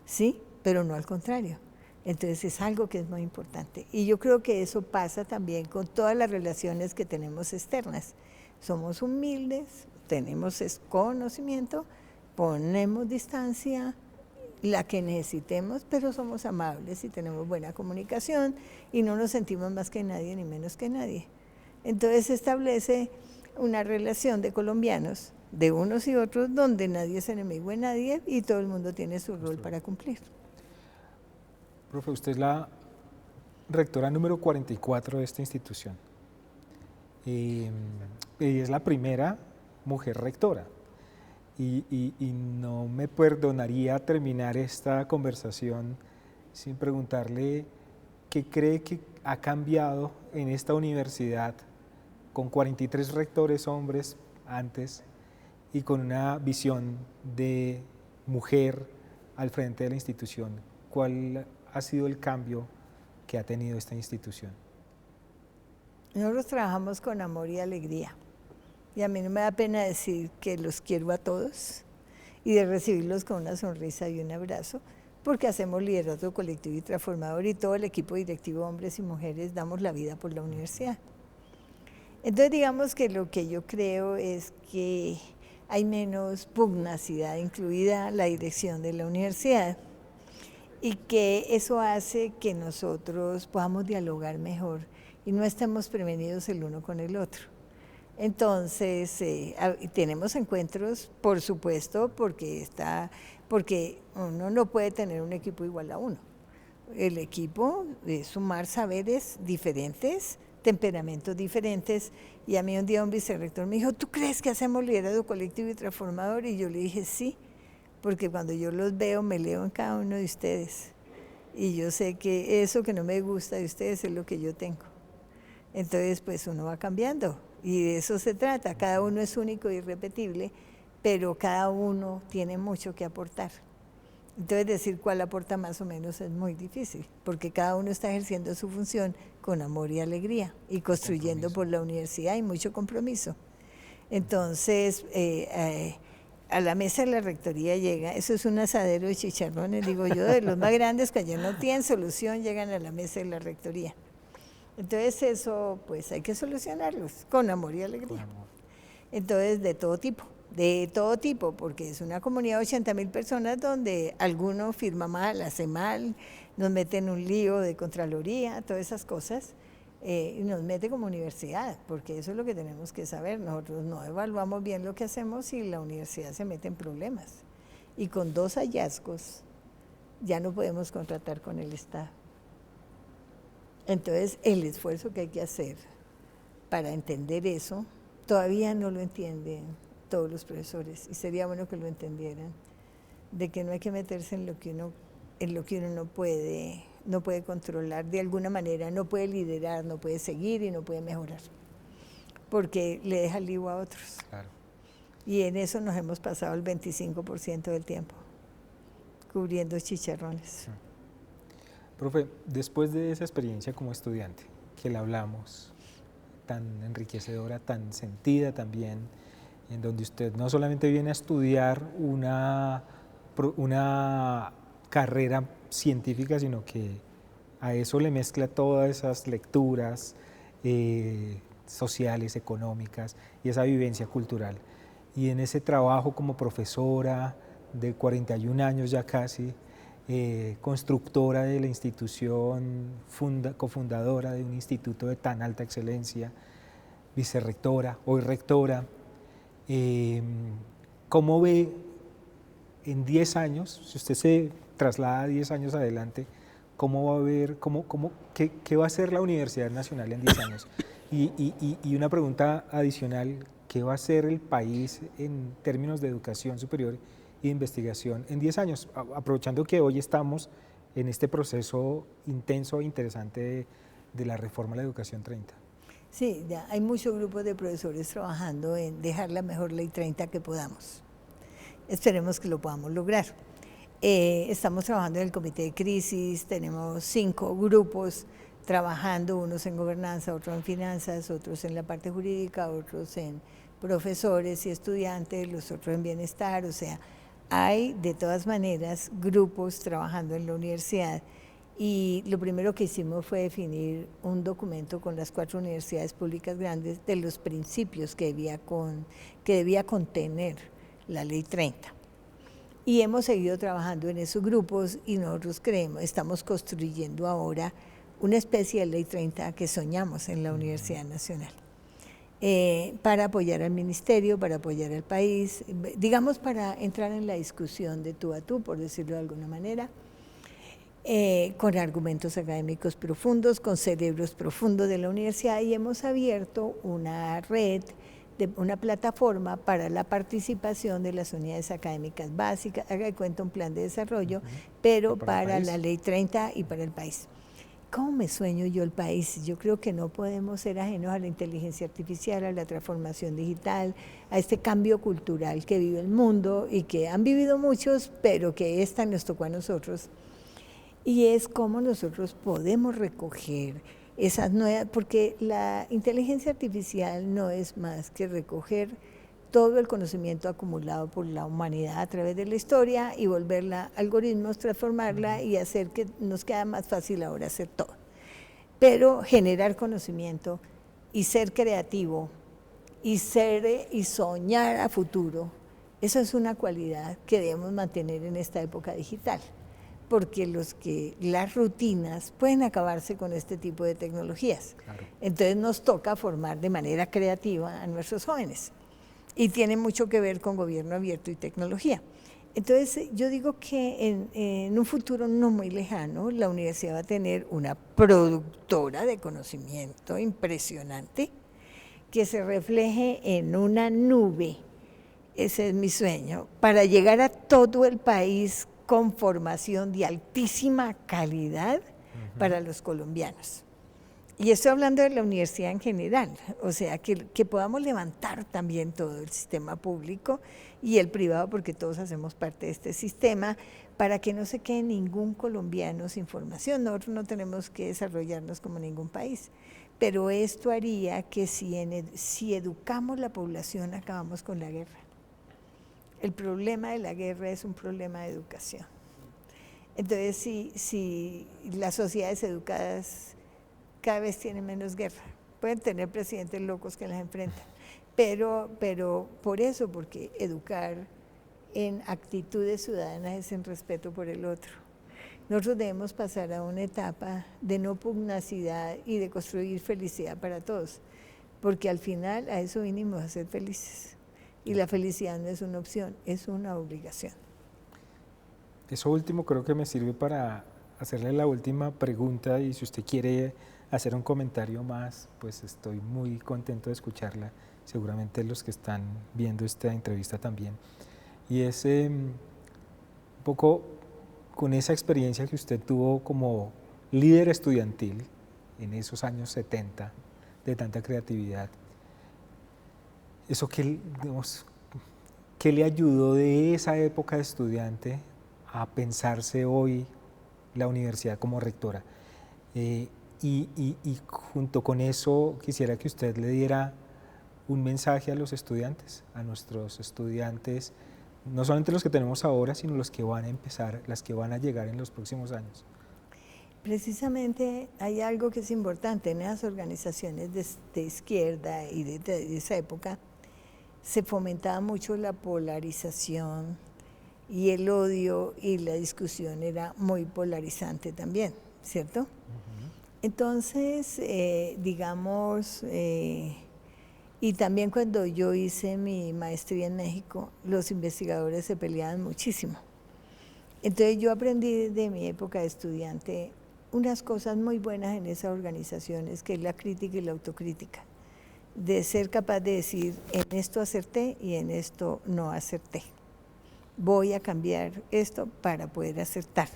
¿sí? Pero no al contrario. Entonces es algo que es muy importante. Y yo creo que eso pasa también con todas las relaciones que tenemos externas. Somos humildes, tenemos conocimiento, ponemos distancia, la que necesitemos, pero somos amables y tenemos buena comunicación y no nos sentimos más que nadie ni menos que nadie. Entonces se establece una relación de colombianos, de unos y otros, donde nadie es enemigo de nadie y todo el mundo tiene su rol para cumplir. Profe, usted es la rectora número 44 de esta institución y es la primera mujer rectora. Y no me perdonaría terminar esta conversación sin preguntarle qué cree que ha cambiado en esta universidad con 43 rectores hombres antes y con una visión de mujer al frente de la institución. ¿Cuál ha sido el cambio que ha tenido esta institución? Nosotros trabajamos con amor y alegría. Y a mí no me da pena decir que los quiero a todos y de recibirlos con una sonrisa y un abrazo, porque hacemos liderazgo colectivo y transformador, y todo el equipo directivo, hombres y mujeres, damos la vida por la universidad. Entonces digamos que lo que yo creo es que hay menos pugnacidad, incluida la dirección de la universidad, y que eso hace que nosotros podamos dialogar mejor y no estemos prevenidos el uno con el otro. Entonces, tenemos encuentros, por supuesto, porque uno no puede tener un equipo igual a uno. El equipo es sumar saberes diferentes, temperamentos diferentes, y a mí un día un vicerrector me dijo, ¿tú crees que hacemos liderazgo colectivo y transformador? Y yo le dije, sí, porque cuando yo los veo, me leo en cada uno de ustedes. Y yo sé que eso que no me gusta de ustedes es lo que yo tengo. Entonces, pues uno va cambiando. Y de eso se trata. Cada uno es único e irrepetible, pero cada uno tiene mucho que aportar. Entonces, decir cuál aporta más o menos es muy difícil, porque cada uno está ejerciendo su función con amor y alegría y construyendo por la universidad y mucho compromiso. Entonces, a la mesa de la rectoría llega, eso es un asadero de chicharrones, digo yo, de los más grandes que ya no tienen solución, llegan a la mesa de la rectoría. Entonces eso, pues hay que solucionarlos con amor y alegría. Entonces, de todo tipo, porque es una comunidad de 80,000 personas donde alguno firma mal, hace mal, nos mete en un lío de Contraloría, todas esas cosas, y nos mete como universidad, porque eso es lo que tenemos que saber. Nosotros no evaluamos bien lo que hacemos y la universidad se mete en problemas. Y con 2 hallazgos ya no podemos contratar con el Estado. Entonces, el esfuerzo que hay que hacer para entender eso, todavía no lo entienden todos los profesores, y sería bueno que lo entendieran, de que no hay que meterse en lo que uno no puede controlar de alguna manera, no puede liderar, no puede seguir y no puede mejorar, porque le deja el lío a otros. Claro. Y en eso nos hemos pasado el 25% del tiempo, cubriendo chicharrones. Sí. Profe, después de esa experiencia como estudiante, que la hablamos, tan enriquecedora, tan sentida también, en donde usted no solamente viene a estudiar una carrera científica, sino que a eso le mezcla todas esas lecturas sociales, económicas y esa vivencia cultural. Y en ese trabajo como profesora de 41 años ya casi, constructora de la institución, cofundadora de un instituto de tan alta excelencia, vicerrectora, hoy rectora, ¿cómo ve en 10 años, si usted se traslada 10 años adelante, cómo va a ver, qué va a hacer la Universidad Nacional en 10 años? Y una pregunta adicional, ¿qué va a hacer el país en términos de educación superior y de investigación en 10 años? Aprovechando que hoy estamos en este proceso intenso e interesante de la reforma a la educación 30. Sí, ya hay muchos grupos de profesores trabajando en dejar la mejor ley 30 que podamos. Esperemos que lo podamos lograr. Estamos trabajando en el comité de crisis, tenemos 5 grupos trabajando, unos en gobernanza, otros en finanzas, otros en la parte jurídica, otros en profesores y estudiantes, los otros en bienestar. O sea, hay de todas maneras grupos trabajando en la universidad. Y lo primero que hicimos fue definir un documento con las 4 universidades públicas grandes de los principios que debía contener la Ley 30. Y hemos seguido trabajando en esos grupos y nosotros estamos construyendo ahora una especie de Ley 30 que soñamos en la Universidad Nacional, para apoyar al ministerio, para apoyar al país, digamos para entrar en la discusión de tú a tú, por decirlo de alguna manera, con argumentos académicos profundos, con cerebros profundos de la universidad, y hemos abierto una red, una plataforma para la participación de las unidades académicas básicas, haga de cuenta un plan de desarrollo, pero para la Ley 30 y para el país. ¿Cómo me sueño yo el país? Yo creo que no podemos ser ajenos a la inteligencia artificial, a la transformación digital, a este cambio cultural que vive el mundo y que han vivido muchos, pero que esta nos tocó a nosotros. Y es cómo nosotros podemos recoger esas nuevas, porque la inteligencia artificial no es más que recoger todo el conocimiento acumulado por la humanidad a través de la historia y volverla algoritmos, transformarla y hacer que nos queda más fácil ahora hacer todo. Pero generar conocimiento y ser creativo y soñar a futuro, eso es una cualidad que debemos mantener en esta época digital. porque las rutinas pueden acabarse con este tipo de tecnologías. Claro. Entonces nos toca formar de manera creativa a nuestros jóvenes. Y tiene mucho que ver con gobierno abierto y tecnología. Entonces yo digo que en un futuro no muy lejano la universidad va a tener una productora de conocimiento impresionante que se refleje en una nube, ese es mi sueño, para llegar a todo el país con formación de altísima calidad para los colombianos. Y estoy hablando de la universidad en general, o sea, que podamos levantar también todo el sistema público y el privado, porque todos hacemos parte de este sistema, para que no se quede ningún colombiano sin formación. Nosotros no tenemos que desarrollarnos como ningún país, pero esto haría que si educamos la población, acabamos con la guerra. El problema de la guerra es un problema de educación. Entonces, si las sociedades educadas cada vez tienen menos guerra, pueden tener presidentes locos que las enfrentan, pero por eso, porque educar en actitudes ciudadanas es en respeto por el otro. Nosotros debemos pasar a una etapa de no pugnacidad y de construir felicidad para todos, porque al final a eso vinimos, a ser felices. Y la felicidad no es una opción, es una obligación. Eso último creo que me sirve para hacerle la última pregunta, y si usted quiere hacer un comentario más, pues estoy muy contento de escucharla, seguramente los que están viendo esta entrevista también. Y es un poco con esa experiencia que usted tuvo como líder estudiantil en esos años 70, de tanta creatividad. Eso que, digamos, ¿qué le ayudó de esa época de estudiante a pensarse hoy la universidad como rectora? Y junto con eso quisiera que usted le diera un mensaje a los estudiantes, a nuestros estudiantes, no solamente los que tenemos ahora, sino los que van a empezar, las que van a llegar en los próximos años. Precisamente hay algo que es importante en esas organizaciones de izquierda y de esa época. Se fomentaba mucho la polarización y el odio, y la discusión era muy polarizante también, ¿cierto? Entonces, digamos, y también cuando yo hice mi maestría en México, los investigadores se peleaban muchísimo. Entonces yo aprendí de mi época de estudiante unas cosas muy buenas en esas organizaciones, que es la crítica y la autocrítica, de ser capaz de decir, en esto acerté y en esto no acerté. Voy a cambiar esto para poder acertar.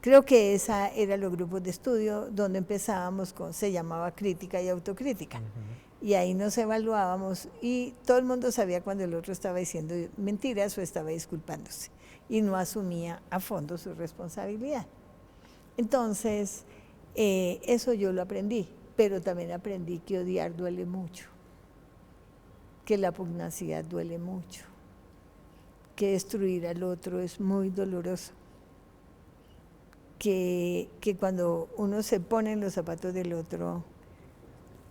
Creo que esa eran los grupos de estudio donde empezábamos se llamaba crítica y autocrítica. Y ahí nos evaluábamos y todo el mundo sabía cuando el otro estaba diciendo mentiras o estaba disculpándose y no asumía a fondo su responsabilidad. Entonces, eso yo lo aprendí, pero también aprendí que odiar duele mucho, que la pugnacidad duele mucho, que destruir al otro es muy doloroso, que cuando uno se pone en los zapatos del otro,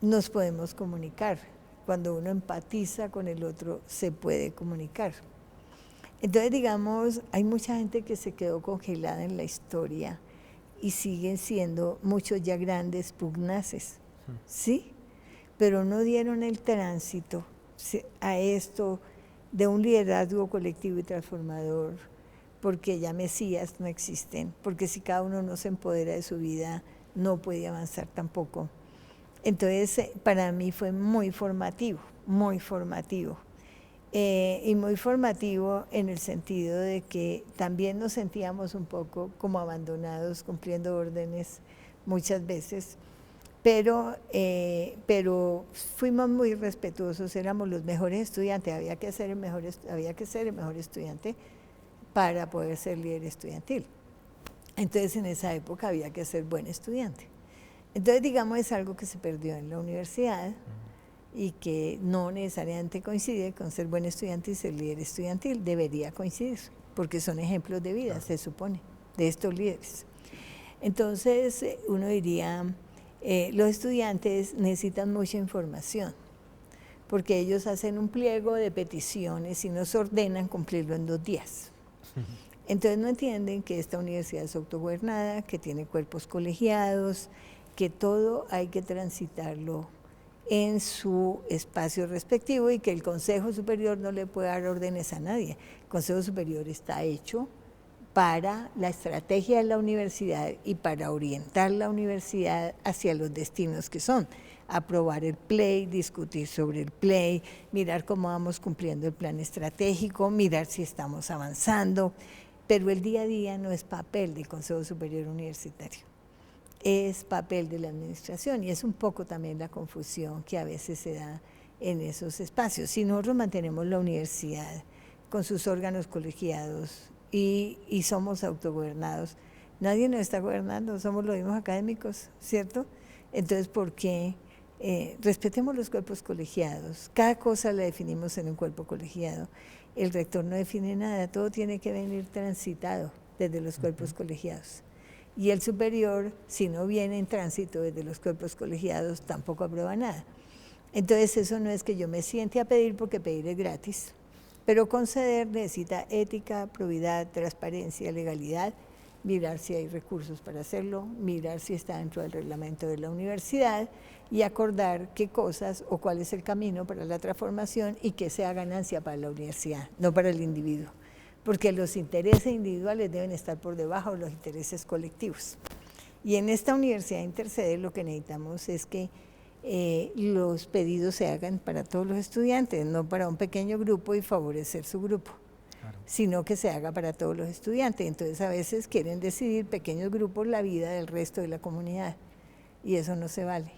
nos podemos comunicar. Cuando uno empatiza con el otro, se puede comunicar. Entonces, digamos, hay mucha gente que se quedó congelada en la historia y siguen siendo muchos ya grandes pugnaces, ¿sí? Pero no dieron el tránsito a esto de un liderazgo colectivo y transformador, porque ya mesías no existen, porque si cada uno no se empodera de su vida, no puede avanzar tampoco. Entonces, para mí fue muy formativo, muy formativo. Y muy formativo en el sentido de que también nos sentíamos un poco como abandonados, cumpliendo órdenes muchas veces, pero fuimos muy respetuosos, éramos los mejores estudiantes, había que ser el mejor estudiante para poder ser líder estudiantil. Entonces, en esa época había que ser buen estudiante. Entonces, digamos, es algo que se perdió en la universidad y que no necesariamente coincide con ser buen estudiante y ser líder estudiantil. Debería coincidir, porque son ejemplos de vida, se supone, de estos líderes. Entonces, uno diría, los estudiantes necesitan mucha información, porque ellos hacen un pliego de peticiones y nos ordenan cumplirlo en 2 días. Entonces no entienden que esta universidad es autogobernada, que tiene cuerpos colegiados, que todo hay que transitarlo en su espacio respectivo y que el Consejo Superior no le puede dar órdenes a nadie. El Consejo Superior está hecho para la estrategia de la universidad y para orientar la universidad hacia los destinos que son. Aprobar el PLEI, discutir sobre el PLEI, mirar cómo vamos cumpliendo el plan estratégico, mirar si estamos avanzando, pero el día a día no es papel del Consejo Superior Universitario, es papel de la administración y es un poco también la confusión que a veces se da en esos espacios. Si nosotros mantenemos la universidad con sus órganos colegiados y somos autogobernados, nadie nos está gobernando, somos los mismos académicos, ¿cierto? Entonces, ¿por qué? Respetemos los cuerpos colegiados, cada cosa la definimos en un cuerpo colegiado, el rector no define nada, todo tiene que venir transitado desde los cuerpos colegiados. Y el superior, si no viene en tránsito desde los cuerpos colegiados, tampoco aprueba nada. Entonces eso no es que yo me siente a pedir porque pedir es gratis, pero conceder necesita ética, probidad, transparencia, legalidad, mirar si hay recursos para hacerlo, mirar si está dentro del reglamento de la universidad y acordar qué cosas o cuál es el camino para la transformación y que sea ganancia para la universidad, no para el individuo, porque los intereses individuales deben estar por debajo de los intereses colectivos. Y en esta universidad Intercede lo que necesitamos es que los pedidos se hagan para todos los estudiantes, no para un pequeño grupo y favorecer su grupo, claro, sino que se haga para todos los estudiantes. Entonces a veces quieren decidir pequeños grupos la vida del resto de la comunidad y eso no se vale,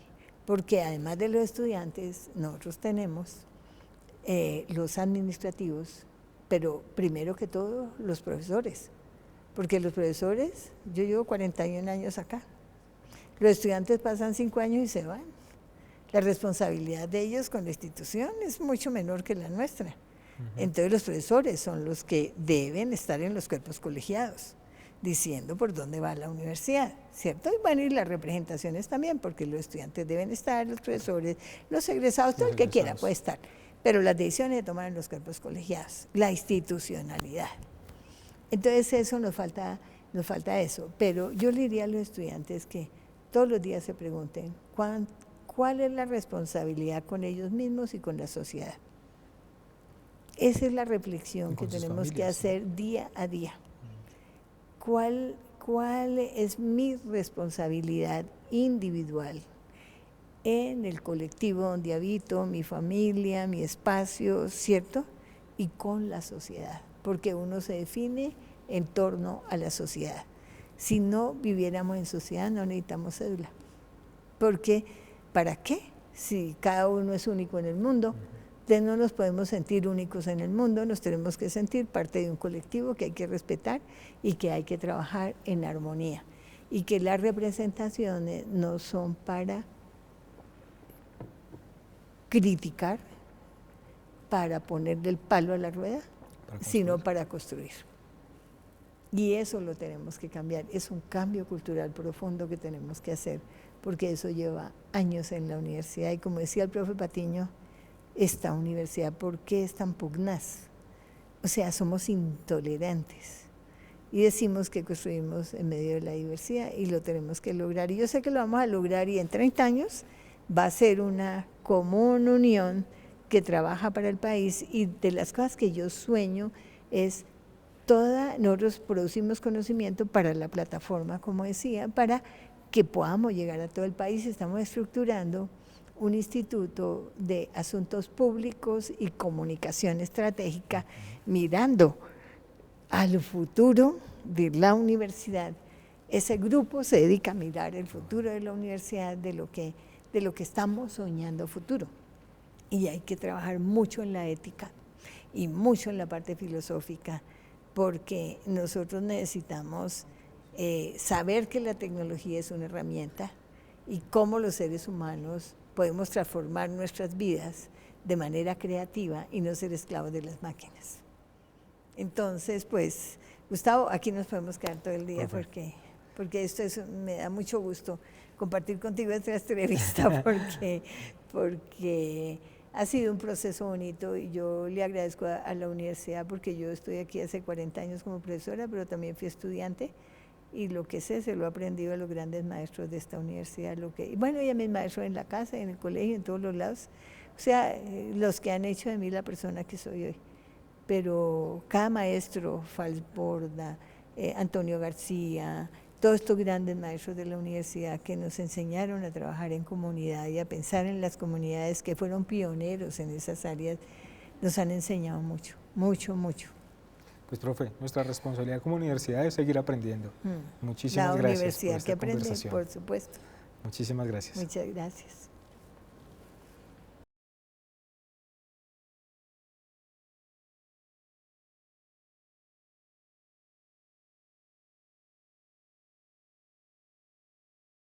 porque además de los estudiantes nosotros tenemos los administrativos, pero primero que todo los profesores, porque los profesores, yo llevo 41 años acá, los estudiantes pasan 5 años y se van. La responsabilidad de ellos con la institución es mucho menor que la nuestra. Entonces los profesores son los que deben estar en los cuerpos colegiados, diciendo por dónde va la universidad, ¿cierto? Y bueno, y las representaciones también, porque los estudiantes deben estar, los profesores, los egresados, todo el que quiera puede estar. Pero las decisiones se toman en los cuerpos colegiados, la institucionalidad. Entonces eso nos falta eso. Pero yo le diría a los estudiantes que todos los días se pregunten cuál es la responsabilidad con ellos mismos y con la sociedad. Esa es la reflexión que tenemos que hacer día a día. ¿Cuál es mi responsabilidad individual en el colectivo donde habito, mi familia, mi espacio, ¿cierto? Y con la sociedad, porque uno se define en torno a la sociedad. Si no viviéramos en sociedad no necesitamos cédula, porque ¿para qué? Si cada uno es único en el mundo, entonces no nos podemos sentir únicos en el mundo, nos tenemos que sentir parte de un colectivo que hay que respetar y que hay que trabajar en armonía. Y que las representaciones no son para criticar, para ponerle el palo a la rueda, sino para construir. Y eso lo tenemos que cambiar, es un cambio cultural profundo que tenemos que hacer, porque eso lleva años en la universidad. Y como decía el profe Patiño, esta universidad, ¿por qué es tan pugnaz? O sea, somos intolerantes y decimos que construimos en medio de la diversidad y lo tenemos que lograr. Y yo sé que lo vamos a lograr y en 30 años va a ser una común unión que trabaja para el país y de las cosas que yo sueño es nosotros producimos conocimiento para la plataforma, como decía, para que podamos llegar a todo el país. Estamos estructurando un instituto de asuntos públicos y comunicación estratégica mirando al futuro de la universidad. Ese grupo se dedica a mirar el futuro de la universidad, de lo que estamos soñando futuro. Y hay que trabajar mucho en la ética y mucho en la parte filosófica, porque nosotros necesitamos saber que la tecnología es una herramienta y cómo los seres humanos podemos transformar nuestras vidas de manera creativa y no ser esclavos de las máquinas. Entonces, pues, Gustavo, aquí nos podemos quedar todo el día porque esto me da mucho gusto compartir contigo esta entrevista porque ha sido un proceso bonito y yo le agradezco a la universidad porque yo estoy aquí hace 40 años como profesora, pero también fui estudiante y lo que sé se lo he aprendido a los grandes maestros de esta universidad, y bueno, y a mis maestros en la casa, en el colegio, en todos los lados, o sea, los que han hecho de mí la persona que soy hoy. Pero cada maestro, Falsborda, Antonio García, todos estos grandes maestros de la universidad que nos enseñaron a trabajar en comunidad y a pensar en las comunidades, que fueron pioneros en esas áreas, nos han enseñado mucho, mucho, mucho. Pues, profe, nuestra responsabilidad como universidad es seguir aprendiendo. Muchísimas gracias por esta conversación. Por supuesto. Muchísimas gracias. Muchas gracias.